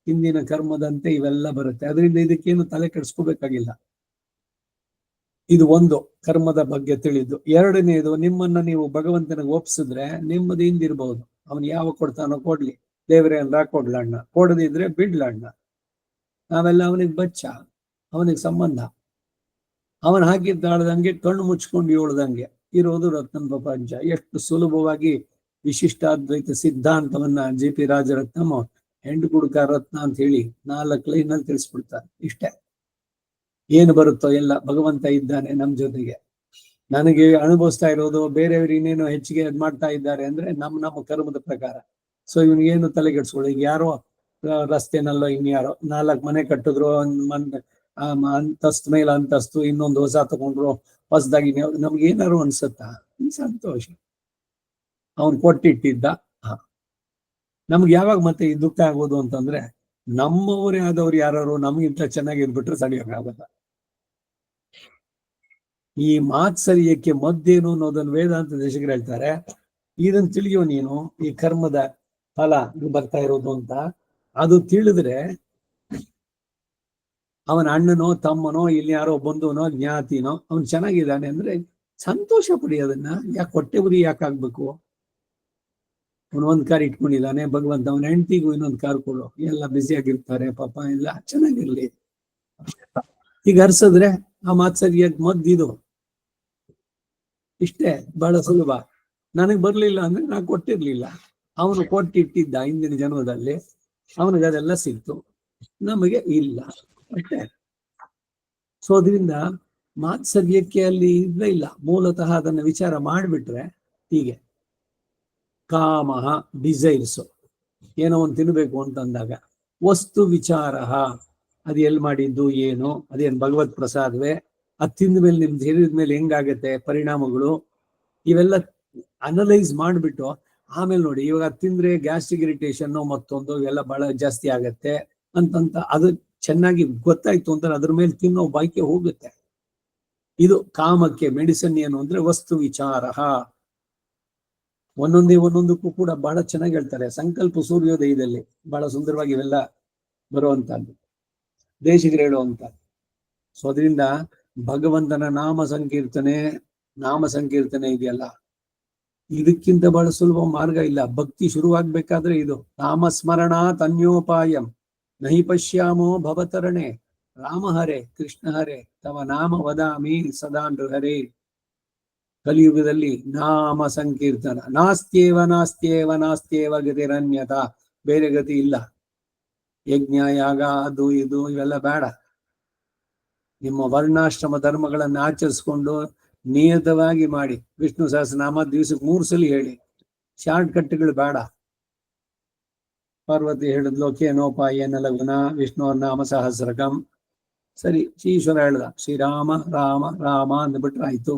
ಹಿಂದಿನ ಕರ್ಮದಂತೆ ಇವೆಲ್ಲ ಬರುತ್ತೆ. ಅದರಿಂದ ಇದಕ್ಕೇನು ತಲೆ ಕೆಡಿಸ್ಕೋಬೇಕಾಗಿಲ್ಲ. ಇದು ಒಂದು ಕರ್ಮದ ಬಗ್ಗೆ ತಿಳಿದು. ಎರಡನೇದು, ನಿಮ್ಮನ್ನ ನೀವು ಭಗವಂತನಿಗೆ ಒಪ್ಸಿದ್ರೆ ನಿಮ್ಮದು ಹಿಂದಿರ್ಬಹುದು. ಅವನು ಯಾವ ಕೊಡ್ತಾನೋ ಕೊಡ್ಲಿ, ದೇವರೇ ಅಂದ್ರ ಕೊಡ್ಲಣ್ಣ, ಕೊಡದಿದ್ರೆ ಬಿಡ್ಲಣ್ಣ. ನಾವೆಲ್ಲ ಅವನಿಗೆ ಬಚ್ಚ, ಅವನಿಗೆ ಸಂಬಂಧ. ಅವನು ಹಾಕಿದ್ದಾಳ್ದಂಗೆ ಕಣ್ಣು ಮುಚ್ಕೊಂಡು ಏಳ್ದಂಗೆ ಇರೋದು ರತ್ನ ಪ್ರಪಂಚ. ಎಷ್ಟು ಸುಲಭವಾಗಿ ವಿಶಿಷ್ಟಾದ್ವೈತ ಸಿದ್ಧಾಂತವನ್ನ JP ರಾಜರತ್ನಂ ಹೆಂಡು ಕುಡುಕ ರತ್ನ ಅಂತ ಹೇಳಿ 4 ಲೈನಲ್ಲಿ ತಿಳಿಸ್ಬಿಡ್ತಾರೆ. ಇಷ್ಟೇ. ಏನು ಬರುತ್ತೋ ಎಲ್ಲ ಭಗವಂತ ಇದ್ದಾನೆ ನಮ್ ಜೊತೆಗೆ. ನನಗೆ ಅನುಭವಿಸ್ತಾ ಇರೋದು ಬೇರೆಯವರು ಇನ್ನೇನು ಹೆಚ್ಚಿಗೆ ಮಾಡ್ತಾ ಇದ್ದಾರೆ ಅಂದ್ರೆ ನಮ್ಮ ಕರ್ಮದ ಪ್ರಕಾರ. ಸೊ ಇವನಿಗೇನು ತಲೆಗೆಡ್ಸ್ಕೊಳ್ಳಿ. ಈಗ ಯಾರೋ ರಸ್ತೆನಲ್ಲೋ ಇನ್ಯಾರೋ 4 ಮನೆ ಕಟ್ಟಿದ್ರು, ಅಂತಸ್ತು ಮೇಲೆ ಅಂತಸ್ತು, ಇನ್ನೊಂದು ಹೊಸ ತಗೊಂಡ್ರು, ಹೊಸದಾಗಿ ನಮ್ಗೆ ಏನಾರು ಅನ್ಸುತ್ತಾ? ಸಂತೋಷ, ಅವನ್ ಕೊಟ್ಟಿಟ್ಟಿದ್ದ. ನಮ್ಗೆ ಯಾವಾಗ ಮತ್ತೆ ಈ ದುಃಖ ಆಗೋದು ಅಂತಂದ್ರೆ, ನಮ್ಮವರೇ ಆದವ್ರು ಯಾರು ನಮ್ಗಿಂತ ಚೆನ್ನಾಗಿರ್ಬಿಟ್ರೆ ತಡೆಯೋಕ್ಕಾಗಲ್ಲ. ಈ ಮಾತ್ಸರ್ಯಕ್ಕೆ ಮದ್ದೇನು ಅನ್ನೋದನ್ನು ವೇದಾಂತ ದೇಶಕರು ಹೇಳ್ತಾರೆ. ಇದನ್ನು ತಿಳಿಯೋ ನೀನು, ಈ ಕರ್ಮದ ಫಲ ಬರ್ತಾ ಇರೋದು ಅಂತ. ಅದು ತಿಳಿದ್ರೆ ಅವನ ಅಣ್ಣನೋ ತಮ್ಮನೋ ಇಲ್ಲಿ ಯಾರೋ ಬಂಧುನೋ ಜ್ಞಾತಿನೋ ಅವನು ಚೆನ್ನಾಗಿದ್ದಾನೆ ಅಂದ್ರೆ ಸಂತೋಷ ಪಡಿ. ಅದನ್ನ ಯಾಕೆ ಹೊಟ್ಟೆ ಉರಿ ಯಾಕಾಗ್ಬೇಕು? ಅವನು ಒಂದ್ ಕಾರ್ ಇಟ್ಕೊಂಡಿದ್ದಾನೆ, ಭಗವಂತ ಅವನ ಹೆಂಡತಿಗೂ ಇನ್ನೊಂದು ಕಾರ್ ಕೊಡು, ಎಲ್ಲ ಬ್ಯುಸಿಯಾಗಿರ್ತಾರೆ ಪಾಪ, ಎಲ್ಲ ಚೆನ್ನಾಗಿರ್ಲಿ. ಈಗ ಹರ್ಸಿದ್ರೆ ಆ ಮಾತ್ಸರ್ಯ ಮದ್ದಿದು. ಇಷ್ಟೇ, ಬಹಳ ಸುಲಭ. ನನಗ್ ಬರ್ಲಿಲ್ಲ ಅಂದ್ರೆ ನಾ ಕೊಟ್ಟಿರ್ಲಿಲ್ಲ, ಅವನು ಕೊಟ್ಟಿಟ್ಟಿದ್ದ ಹಿಂದಿನ ಜನ್ಮದಲ್ಲಿ, ಅವನಿಗೆ ಅದೆಲ್ಲ ಸಿಕ್ತು, ನಮಗೆ ಇಲ್ಲ ಅಷ್ಟೇ. ಸೊ ಅದರಿಂದ ಮಾತ್ಸರ್ಯಕ್ಕೆ ಅಲ್ಲಿ ಇಲ್ಲ. ಮೂಲತಃ ಅದನ್ನ ವಿಚಾರ ಮಾಡಿಬಿಟ್ರೆ ಹೀಗೆ ಕಾಮ ಡಿಸೈರ್ಸ್, ಏನೋ ಒಂದು ತಿನ್ಬೇಕು ಅಂತಂದಾಗ ವಸ್ತು ವಿಚಾರ, ಅದು ಎಲ್ಲಿ ಮಾಡಿದ್ದು ಏನು, ಅದೇನು ಭಗವತ್ ಪ್ರಸಾದವೇ, ಅದು ತಿಂದ ಮೇಲೆ ನಿಮ್ ಶರೀರದ ಮೇಲೆ ಹೆಂಗಾಗತ್ತೆ ಪರಿಣಾಮಗಳು, ಇವೆಲ್ಲ ಅನಲೈಸ್ ಮಾಡಿಬಿಟ್ಟು ಆಮೇಲೆ ನೋಡಿ, ಇವಾಗ ತಿಂದ್ರೆ ಗ್ಯಾಸ್ಟ್ರಿಕ್ ಇರಿಟೇಷನ್ ಮತ್ತೊಂದು ಇವೆಲ್ಲ ಬಹಳ ಜಾಸ್ತಿ ಆಗತ್ತೆ ಅಂತಂತ ಅದು ಚೆನ್ನಾಗಿ ಗೊತ್ತಾಯ್ತು ಅಂತ ಅದ್ರ ಮೇಲೆ ತಿನ್ನೋ ಬಾಯ್ಕೆ ಹೋಗುತ್ತೆ. ಇದು ಕಾಮಕ್ಕೆ ಮೆಡಿಸಿನ್ ಏನು ಅಂದ್ರೆ ವಸ್ತು ವಿಚಾರ. ಒಂದೊಂದಕ್ಕೂ ಕೂಡ ಬಹಳ ಚೆನ್ನಾಗಿ ಹೇಳ್ತಾರೆ. ಸಂಕಲ್ಪ ಸೂರ್ಯೋದಯದಲ್ಲಿ ಬಹಳ ಸುಂದರವಾಗಿ ಇವೆಲ್ಲ ಬರುವಂತಹದ್ದು, ದೇಶಿಗರು ಹೇಳುವಂತಹದ್ದು. ಸೊ ಅದರಿಂದ ಭಗವಂತನ ನಾಮ ಸಂಕೀರ್ತನೆ ಇದೆಯಲ್ಲ, ಇದಕ್ಕಿಂತ ಬಹಳ ಸುಲಭ ಮಾರ್ಗ ಇಲ್ಲ. ಭಕ್ತಿ ಶುರುವಾಗ್ಬೇಕಾದ್ರೆ ಇದು ನಾಮಸ್ಮರಣ ತನ್ಯೋಪಾಯಂ ನಹಿ ಪಶ್ಯಾಮೋ ಭವತರಣೆ ರಾಮ ಹರೇ ಕೃಷ್ಣ ಹರೇ ತವ ನಾಮ ವದಾಮಿ ಸದಾ ನೃಹರೇ. ಕಲಿಯುಗದಲ್ಲಿ ನಾಮ ಸಂಕೀರ್ತನ, ನಾಸ್ತ್ಯೇವ ಗತಿರನ್ಯತ, ಬೇರೆ ಗತಿ ಇಲ್ಲ. ಯಜ್ಞ ಯಾಗ ಅದು ಇದು ಇವೆಲ್ಲ ಬೇಡ. ನಿಮ್ಮ ವರ್ಣಾಶ್ರಮ ಧರ್ಮಗಳನ್ನು ಆಚರಿಸ್ಕೊಂಡು ನಿಯತವಾಗಿ ಮಾಡಿ. ವಿಷ್ಣು ಸಹಸ್ರನಾಮ ದಿವಸಕ್ಕೆ 3 ಸಲ ಹೇಳಿ. ಶಾರ್ಟ್ ಕಟ್ಗಳು ಬೇಡ. ಪಾರ್ವತಿ ಹೇಳಿದ್ಲು ಕೇನೋಪಾಯನ ಲಗುನ ವಿಷ್ಣು ನಾಮ ಸಹಸ್ರಕಂ. ಸರಿ, ಈಶ್ವರ ಹೇಳ್ದ ಶ್ರೀರಾಮ ರಾಮ ರಾಮ ಅಂದ್ಬಿಟ್ರೆ ಆಯ್ತು.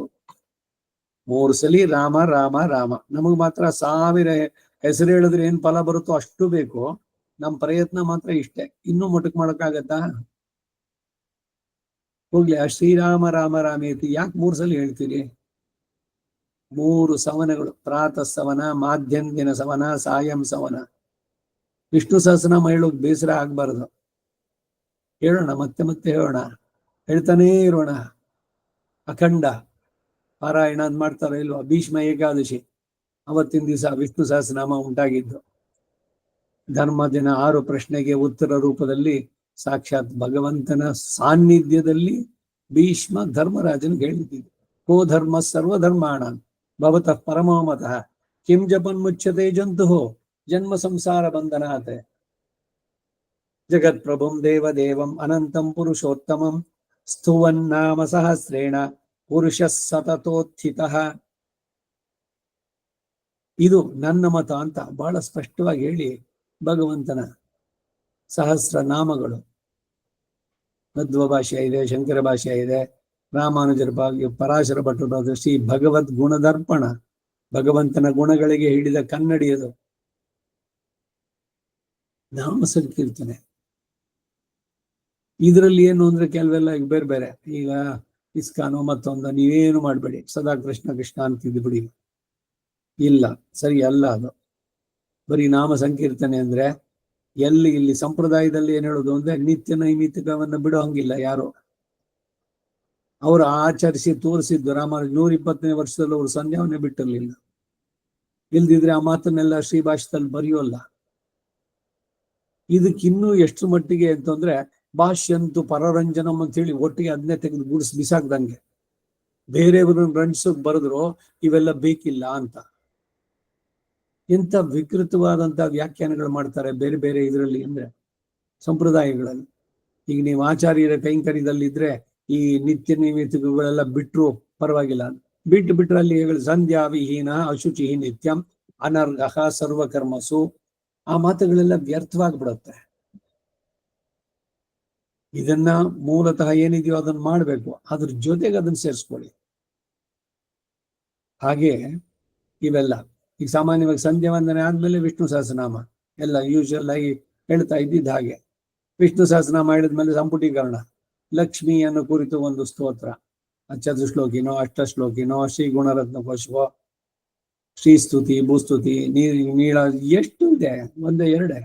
3 ಸಲ ರಾಮ ರಾಮ ರಾಮ. ನಮಗ್ ಮಾತ್ರ 1000 ಹೆಸರು ಹೇಳಿದ್ರೆ ಏನ್ ಫಲ ಬರುತ್ತೋ ಅಷ್ಟು ಬೇಕು. ನಮ್ ಪ್ರಯತ್ನ ಮಾತ್ರ ಇಷ್ಟೇ. ಇನ್ನೂ ಮೊಟಕ್ ಮಾಡಕ್ಕಾಗತ್ತಾ? ಹೋಗ್ಲಿ, ಆ ಶ್ರೀರಾಮ ರಾಮ ರಾಮೇತಿ ಯಾಕೆ 3 ಸಲ ಹೇಳ್ತೀರಿ? 3 ಸವನಗಳು, ಪ್ರಾತಃ ಸವನ, ಮಾಧ್ಯಂದಿನ ಸವನ, ಸಾಯಂ ಸವನ. ವಿಷ್ಣು ಸಹಸ್ರನಾಮ ಹೇಳೋಕ್ ಬೇಸರ ಆಗ್ಬಾರ್ದು. ಹೇಳೋಣ, ಮತ್ತೆ ಮತ್ತೆ ಹೇಳೋಣ, ಹೇಳ್ತಾನೇ ಇರೋಣ. ಅಖಂಡ ಪಾರಾಯಣ ಅಂತ ಮಾಡ್ತಾರೋ ಇಲ್ವಾ? ಭೀಷ್ಮ ಏಕಾದಶಿ ಅವತ್ತಿನ ದಿವಸ ವಿಷ್ಣು ಸಹಸ್ರನಾಮ ಉಂಟಾಗಿದ್ದು. ಧರ್ಮ ದಿನ 6 ಪ್ರಶ್ನೆಗೆ ಉತ್ತರ ರೂಪದಲ್ಲಿ ಸಾಕ್ಷಾತ್ ಭಗವಂತನ ಸಾನ್ನಿಧ್ಯದಲ್ಲಿ ಭೀಷ್ಮ ಧರ್ಮರಾಜನಿಗೆ ಹೇಳಿದ್ದೀವಿ. ಕೋ ಧರ್ಮ ಸರ್ವಧರ್ಮಾಣ ಭವತಃ ಪರಮೋಮತಃ ಕಿಂ ಜಪನ್ ಮುಚ್ಯತೆ ಜಂತು ಜನ್ಮ ಸಂಸಾರ ಬಂಧನಾತ್ ಜಗತ್ ಪ್ರಭುಂ ದೇವದೇವಂ ಅನಂತಂ ಪುರುಷೋತ್ತಮಂ ಸ್ತುವನ್ನಾಮ ಸಹಸ್ರೇಣ ಪುರುಷ ಸತತೋತ್ಥಿತಃ. ಇದು ನನ್ನ ಮತ ಅಂತ ಬಹಳ ಸ್ಪಷ್ಟವಾಗಿ ಹೇಳಿ ಭಗವಂತನ ಸಹಸ್ರ ನಾಮಗಳು. ಮಧ್ವ ಭಾಷೆ ಇದೆ, ಶಂಕರ ಭಾಷೆ ಇದೆ, ರಾಮಾನುಜರ ಭಾಗ್ಯ, ಪರಾಶರ ಭಟ್ಟರ ಶ್ರೀ ಭಗವದ್ ಗುಣದರ್ಪಣ, ಭಗವಂತನ ಗುಣಗಳಿಗೆ ಹಿಡಿದ ಕನ್ನಡಿ ಅದು ನಾಮ ಸಂಕೀರ್ತನೆ. ಇದರಲ್ಲಿ ಏನು ಅಂದ್ರೆ ಕೆಲವೆಲ್ಲ ಈಗ ಬೇರೆ ಬೇರೆ, ಈಗ ಇಸ್ಕಾನು ಮತ್ತೊಂದು, ನೀವೇನು ಮಾಡಬೇಡಿ, ಸದಾ ಕೃಷ್ಣ ಕೃಷ್ಣ ಅಂತಿದ್ದು ಬಿಡಿ. ಇಲ್ಲ, ಸರಿ ಅಲ್ಲ ಅದು. ಬರೀ ನಾಮ ಸಂಕೀರ್ತನೆ ಅಂದ್ರೆ ಇಲ್ಲಿ ಸಂಪ್ರದಾಯದಲ್ಲಿ ಏನ್ ಹೇಳುದು ಅಂದ್ರೆ ನಿತ್ಯ ನೈಮಿತ್ತಿಕವನ್ನ ಬಿಡೋ ಹಂಗಿಲ್ಲ ಯಾರು. ಅವರು ಆಚರಿಸಿ ತೋರಿಸಿದ್ದು ರಾಮಾನುಜ 120ನೇ ವರ್ಷದಲ್ಲಿ ಅವರು ಸಂಧ್ಯಾವನ್ನೇ ಬಿಟ್ಟಿರ್ಲಿಲ್ಲ. ಇಲ್ದಿದ್ರೆ ಆ ಮಾತನ್ನೆಲ್ಲ ಶ್ರೀಭಾಷ್ಯದಲ್ಲಿ ಬರೆಯೋಲ್ಲ. ಇದಕ್ಕಿನ್ನೂ ಎಷ್ಟು ಮಟ್ಟಿಗೆ ಅಂತಂದ್ರೆ ಭಾಷ್ಯಂತು ಪರರಂಜನಂ ಅಂತ ಹೇಳಿ ಒಟ್ಟಿಗೆ ಅದನ್ನೇ ತೆಗೆದು ಗುಡಿಸಿ ಬಿಸಾಕ್ದಂಗೆ ಬೇರೆಯವ್ರನ್ನ ರಂಜಿಸೋಕ್ ಬರೆದ್ರು ಇವೆಲ್ಲ ಬೇಕಿಲ್ಲ ಅಂತ. ಎಂತ ವಿಕೃತವಾದಂತಹ ವ್ಯಾಖ್ಯಾನಗಳು ಮಾಡ್ತಾರೆ ಬೇರೆ ಬೇರೆ ಇದರಲ್ಲಿ ಅಂದ್ರೆ ಸಂಪ್ರದಾಯಗಳಲ್ಲಿ. ಈಗ ನೀವು ಆಚಾರ್ಯರ ಕೈಂಕರ್ಯದಲ್ಲಿದ್ರೆ ಈ ನಿತ್ಯ ನೈಮಿತ್ತಿಕಗಳೆಲ್ಲ ಬಿಟ್ರು ಪರವಾಗಿಲ್ಲ. ಬಿಟ್ರೆ ಅಲ್ಲಿ ಸಂಧ್ಯಾ ವಿಹೀನ ಅಶುಚಿ ನಿತ್ಯಂ ಅನರ್ಹ ಸರ್ವಕರ್ಮಸು ಆ ಮಾತುಗಳೆಲ್ಲ ವ್ಯರ್ಥವಾಗ್ಬಿಡುತ್ತೆ. ಇದನ್ನ ಮೂಲತಃ ಏನಿದೆಯೋ ಅದನ್ನ ಮಾಡ್ಬೇಕು, ಅದ್ರ ಜೊತೆಗೆ ಅದನ್ನ ಸೇರಿಸ್ಕೊಳ್ಳಿ. ಹಾಗೆ ಇವೆಲ್ಲ ಈಗ ಸಾಮಾನ್ಯವಾಗಿ ಸಂಧ್ಯಾ ವಂದನೆ ಆದ್ಮೇಲೆ ವಿಷ್ಣು ಸಹಸ್ರನಾಮ ಎಲ್ಲ ಯೂಶುವಲ್ ಆಗಿ ಹೇಳ್ತಾ ಇದ್ದಿದ್ದು ಹಾಗೆ. ವಿಷ್ಣು ಸಹಸ್ರನಾಮ ಹೇಳಿದ್ಮೇಲೆ ಸಂಪುಟೀಕರಣ, ಲಕ್ಷ್ಮಿಯನ್ನು ಕುರಿತು ಒಂದು ಸ್ತೋತ್ರ, ಚತುಶ್ಲೋಕಿನೋ ಅಷ್ಟಶ್ಲೋಕಿನೋ ಶ್ರೀ ಗುಣರತ್ನ ಕೋಶವೋ ಶ್ರೀಸ್ತುತಿ ಭೂಸ್ತುತಿ ನೀಳ ಎಷ್ಟು ಇದೆ, ಒಂದೇ ಎರಡೇ.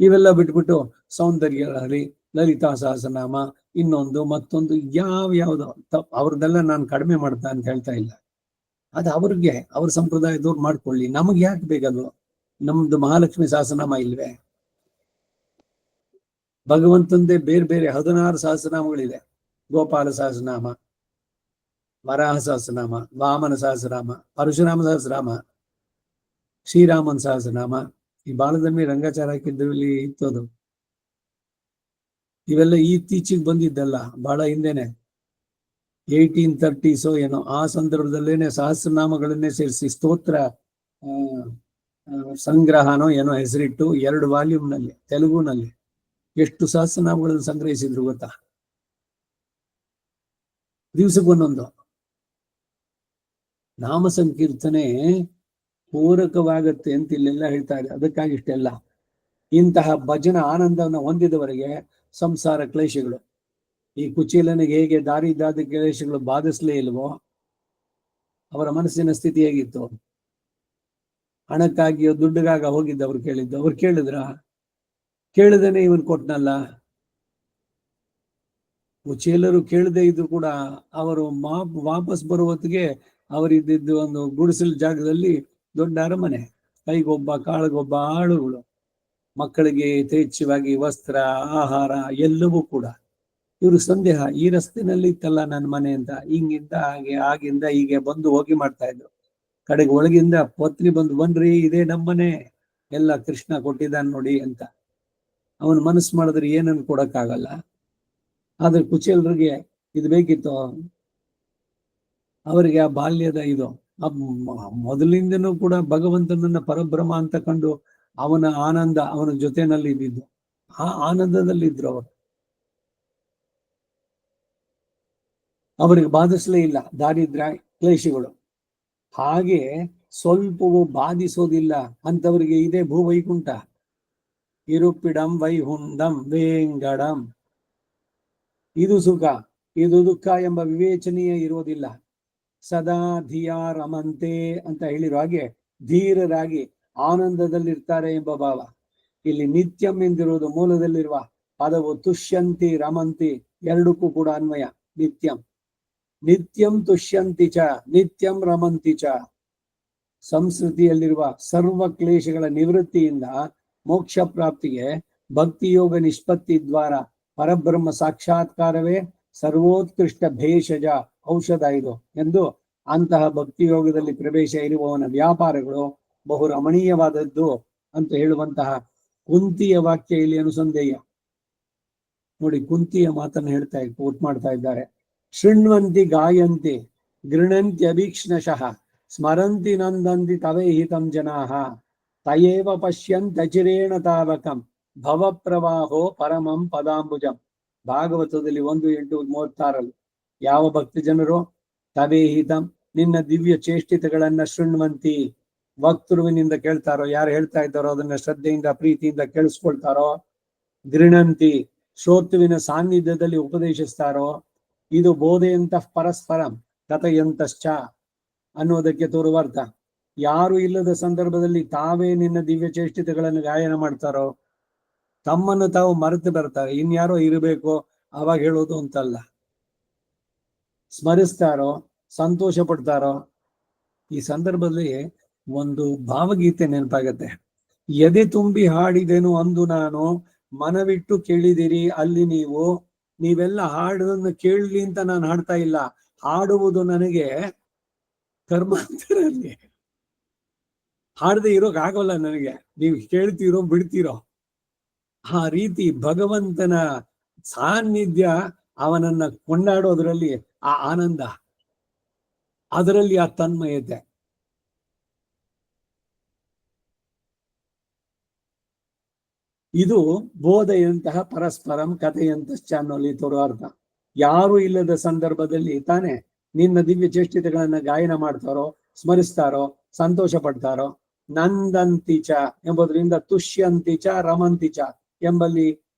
ಇವೆಲ್ಲ ಬಿಟ್ಬಿಟ್ಟು ಸೌಂದರ್ಯ ಲಹರಿ, ಲಲಿತಾ ಸಹಸ್ರನಾಮ, ಇನ್ನೊಂದು ಮತ್ತೊಂದು ಯಾವ್ಯಾವ್ದು ಅವ್ರದ್ದೆಲ್ಲ ನಾನು ಕಡಿಮೆ ಮಾಡ್ತಾ ಅಂತ ಹೇಳ್ತಾ ಇಲ್ಲ. ಅದು ಅವ್ರಿಗೆ ಅವ್ರ ಸಂಪ್ರದಾಯದವ್ರು ಮಾಡ್ಕೊಳ್ಳಿ, ನಮಗೆ ಯಾಕೆ ಬೇಕದು? ನಮ್ದು ಮಹಾಲಕ್ಷ್ಮಿ ಸಹಸ್ರನಾಮ ಇಲ್ವೇ? ಭಗವಂತಂದೇ ಬೇರೆ ಬೇರೆ 16 ಸಹಸ್ರನಾಮಗಳಿದೆ. ಗೋಪಾಲ ಸಹಸ್ರನಾಮ, ವರಾಹ ಸಹಸ್ರನಾಮ, ವಾಮನ ಸಹಸ್ರನಾಮ, ಪರಶುರಾಮ ಸಹಸ್ರನಾಮ, ಶ್ರೀರಾಮನ್ ಸಹಸ್ರನಾಮ. ಈ ಬಾಲದಲ್ಲಿ ರಂಗಾಚಾರ ಹಾಕಿದ್ರಲ್ಲಿ ಇತ್ತದು. ಇವೆಲ್ಲ ಇತ್ತೀಚೆಗೆ ಬಂದಿದ್ದಲ್ಲ, ಬಹಳ ಹಿಂದೆನೆ 1830s ಏನೋ ಆ ಸಂದರ್ಭದಲ್ಲೇನೆ ಸಹಸ್ರನಾಮಗಳನ್ನೇ ಸೇರಿಸಿ ಸ್ತೋತ್ರ ಸಂಗ್ರಹನೋ ಏನೋ ಹೆಸರಿಟ್ಟು 2 ವಾಲ್ಯೂಮ್ನಲ್ಲಿ ತೆಲುಗುನಲ್ಲಿ ಎಷ್ಟು ಸಹಸ್ರನಾಮಗಳನ್ನು ಸಂಗ್ರಹಿಸಿದ್ರು ಗೊತ್ತಾ? ದಿವಸಕ್ಕೊಂದೊಂದು ನಾಮ ಸಂಕೀರ್ತನೆ ಪೂರಕವಾಗತ್ತೆ ಅಂತ ಇಲ್ಲೆಲ್ಲ ಹೇಳ್ತಾ ಇದೆ. ಅದಕ್ಕಾಗಿ ಇಷ್ಟೆಲ್ಲ ಇಂತಹ ಭಜನ ಆನಂದವನ್ನು ಹೊಂದಿದವರೆಗೆ ಸಂಸಾರ ಕ್ಲೇಶಗಳು, ಈ ಕುಚೇಲನಿಗೆ ಹೇಗೆ ದಾರಿ ದಾದ ಕ್ಲೇಶಗಳು ಬಾಧಿಸ್ಲೇ ಇಲ್ವೋ, ಅವರ ಮನಸ್ಸಿನ ಸ್ಥಿತಿ ಹೇಗಿತ್ತು? ಹಣಕ್ಕಾಗಿಯೋ ದುಡ್ಡಿಗಾಗ ಹೋಗಿದ್ದು ಅವ್ರು ಕೇಳಿದ್ದು, ಅವ್ರು ಕೇಳಿದೇನೆ ಇವನ್ ಕೊಟ್ನಲ್ಲ. ಕುಚೇಲರು ಕೇಳದೆ ಇದ್ರು ಕೂಡ ಅವರು ವಾಪಸ್ ಬರುವ ಹೊತ್ತಿಗೆ ಅವರಿದ್ದಿದ್ದು ಒಂದು ಗುಡಿಸಲು ಜಾಗದಲ್ಲಿ ದೊಡ್ಡ ಅರಮನೆ, ಕೈಗೊಬ್ಬ ಕಾಳಿಗೊಬ್ಬ ಆಳುಗಳು, ಮಕ್ಕಳಿಗೆ ಯಥೇಚ್ಛವಾಗಿ ವಸ್ತ್ರ ಆಹಾರ ಎಲ್ಲವೂ ಕೂಡ. ಇವರು ಸಂದೇಹ, ಈ ರಸ್ತೆನಲ್ಲಿ ಇತ್ತಲ್ಲ ನನ್ನ ಮನೆ ಅಂತ, ಹಿಂಗಿಂದ ಹಾಗೆ ಆಗಿಂದ ಹೀಗೆ ಬಂದು ಹೋಗಿ ಮಾಡ್ತಾ ಇದ್ರು. ಕಡೆಗೆ ಒಳಗಿಂದ ಪತ್ನಿ ಬನ್ರಿ ಇದೇ ನಮ್ಮನೆ, ಎಲ್ಲ ಕೃಷ್ಣ ಕೊಟ್ಟಿದ್ದಾನೆ ನೋಡಿ ಅಂತ. ಅವನು ಮನಸ್ಸು ಮಾಡಿದ್ರೆ ಏನನ್ನು ಕೊಡಕ್ಕಾಗಲ್ಲ. ಆದ್ರೆ ಕುಚೇಲರಿಗೆ ಇದು ಬೇಕಿತ್ತು. ಅವರಿಗೆ ಆ ಬಾಲ್ಯದ ಇದು ಮೊದಲಿಂದನೂ ಕೂಡ ಭಗವಂತನನ್ನ ಪರಬ್ರಹ್ಮ ಅಂತ ಕಂಡು ಅವನ ಆನಂದ ಅವನ ಜೊತೆನಲ್ಲಿ ಇದ್ದಿದ್ದು, ಆ ಆನಂದದಲ್ಲಿ ಇದ್ರು ಅವರು. ಅವರಿಗೆ ಬಾಧಿಸ್ಲೇ ಇಲ್ಲ ದಾರಿದ್ರ್ಯ ಕ್ಲೇಶಗಳು. ಹಾಗೆ ಸ್ವಲ್ಪವೂ ಬಾಧಿಸೋದಿಲ್ಲ ಅಂತವರಿಗೆ ಇದೇ ಭೂವೈಕುಂಠ. ಇರುಪಿಡಂ ವೈಹುಂಡಂ ವೇಂಗಡಂ, ಇದು ಸುಖ ಇದು ದುಃಖ ಎಂಬ ವಿವೇಚನೆಯೇ ಇರುವುದಿಲ್ಲ. ಸದಾ ಧಿಯಾ ರಮಂತೆ ಅಂತ ಹೇಳಿರೋ ಹಾಗೆ ಧೀರರಾಗಿ ಆನಂದದಲ್ಲಿರ್ತಾರೆ ಎಂಬ ಭಾವ. ಇಲ್ಲಿ ನಿತ್ಯಂ ಎಂದಿರುವುದು ಮೂಲದಲ್ಲಿರುವ ಪದವು ತುಷ್ಯಂತಿ ರಮಂತಿ ಎರಡಕ್ಕೂ ಕೂಡ ಅನ್ವಯ. ನಿತ್ಯಂ ತುಷ್ಯಂತಿ ಚ ನಿತ್ಯಂ ರಮಂತಿ ಚ. ಸಂಸ್ಕೃತಿಯಲ್ಲಿರುವ ಸರ್ವ ಕ್ಲೇಶಗಳ ನಿವೃತ್ತಿಯಿಂದ ಮೋಕ್ಷ ಪ್ರಾಪ್ತಿಗೆ ಭಕ್ತಿಯೋಗ ನಿಷ್ಪತ್ತಿ ದ್ವಾರ ಪರಬ್ರಹ್ಮ ಸಾಕ್ಷಾತ್ಕಾರವೇ ಸರ್ವೋತ್ಕೃಷ್ಟ ಭೇಷಜ ಔಷಧ ಇದು ಎಂದು ಅಂತಹ ಭಕ್ತಿಯೋಗದಲ್ಲಿ ಪ್ರವೇಶ ಇರುವವನ ವ್ಯಾಪಾರಗಳು ಬಹು ರಮಣೀಯವಾದದ್ದು ಅಂತ ಹೇಳುವಂತಹ ಕುಂತಿಯ ವಾಕ್ಯ ಇಲ್ಲಿ ಅನುಸಂಧೇಯ. ನೋಡಿ, ಕುಂತಿಯ ಮಾತನ್ನು ಕೋಟ್ ಮಾಡ್ತಾ ಇದ್ದಾರೆ. ಶೃಣ್ವಂತಿ ಗಾಯಂತಿ ಗೃಣಂತಿ ಅಭೀಕ್ಷ್ಣಶಃ ಸ್ಮರಂತಿ ನಂದಂತಿ ತವೇಹಿತಂ ಜನಾಃ ತಯೇವ ಪಶ್ಯಂತಚಿರೇಣ ತಾವಕಂ ಭವ ಪ್ರವಾಹೋ ಪರಮಂ ಪದಾಂಬುಜಂ. ಭಾಗವತದಲ್ಲಿ 1:8-36 ಯಾವ ಭಕ್ತಿ ಜನರು ತವೇಹಿತಂ ನಿನ್ನ ದಿವ್ಯ ಚೇಷ್ಟಿತಗಳನ್ನ ಶೃಣ್ವಂತಿ ವಕ್ತೃವಿನಿಂದ ಕೇಳ್ತಾರೋ, ಯಾರು ಹೇಳ್ತಾ ಇದ್ದಾರೋ ಅದನ್ನ ಶ್ರದ್ಧೆಯಿಂದ ಪ್ರೀತಿಯಿಂದ ಕೇಳಿಸ್ಕೊಳ್ತಾರೋ, ಗೃಣಂತಿ ಶ್ರೋತೃವಿನ ಸಾನ್ನಿಧ್ಯದಲ್ಲಿ ಉಪದೇಶಿಸ್ತಾರೋ, ಇದು ಬೋಧೆಯಂತ ಪರಸ್ಪರಂ ಕಥೆಯಂತಶ್ಚ ಅನ್ನೋದಕ್ಕೆ ತೋರುವ ಅರ್ಥ. ಯಾರು ಇಲ್ಲದ ಸಂದರ್ಭದಲ್ಲಿ ತಾವೇ ನಿನ್ನ ದಿವ್ಯ ಚೇಷ್ಟಿತಗಳನ್ನು ಗಾಯನ ಮಾಡ್ತಾರೋ, ತಮ್ಮನ್ನು ತಾವು ಮರೆತು ಬರ್ತಾರೆ, ಇನ್ಯಾರೋ ಇರಬೇಕು ಅವಾಗ ಹೇಳೋದು ಅಂತಲ್ಲ, ಸ್ಮರಿಸ್ತಾರೋ, ಸಂತೋಷ ಪಡ್ತಾರೋ. ಈ ಸಂದರ್ಭದಲ್ಲಿ ಒಂದು ಭಾವಗೀತೆ ನೆನಪಾಗತ್ತೆ. ಎದೆ ತುಂಬಿ ಹಾಡಿದೆನು ಅಂದು ನಾನು, ಮನವಿಟ್ಟು ಕೇಳಿದಿರಿ ಅಲ್ಲಿ ನೀವು. ನೀವೆಲ್ಲ ಹಾಡನ್ನು ಕೇಳಲಿ ಅಂತ ನಾನು ಹಾಡ್ತಾ ಇಲ್ಲ, ಹಾಡುವುದು ನನಗೆ ಕರ್ಮಾಂತರಲ್ಲಿ. ಹಾಡದೆ ಇರೋಕ್ ಆಗೋಲ್ಲ ನನಗೆ, ನೀವು ಕೇಳ್ತೀರೋ ಬಿಡ್ತೀರೋ. ಆ ರೀತಿ ಭಗವಂತನ ಸಾನ್ನಿಧ್ಯ, ಅವನನ್ನ ಕೊಂಡಾಡೋದ್ರಲ್ಲಿ ಆ ಆನಂದ, ಅದರಲ್ಲಿ ಆ ತನ್ಮಯತೆ. ಇದು ಬೋಧೆಯಂತಹ ಪರಸ್ಪರಂ ಕಥೆಯಂತಶ್ಚ ಅನ್ನೋಲ್ಲಿ ತೋರುವ ಅರ್ಥ. ಯಾರು ಇಲ್ಲದ ಸಂದರ್ಭದಲ್ಲಿ ತಾನೇ ನಿನ್ನ ದಿವ್ಯ ಚೇಷ್ಟಿತಗಳನ್ನ ಗಾಯನ ಮಾಡ್ತಾರೋ, ಸ್ಮರಿಸ್ತಾರೋ, ಸಂತೋಷ ಪಡ್ತಾರೋ. ನಂದಂತಿಚ ಎಂಬುದರಿಂದ ತುಷ್ಯಂತಿಚ ರಮಂತಿಚ ಎಂಬಲ್ಲಿ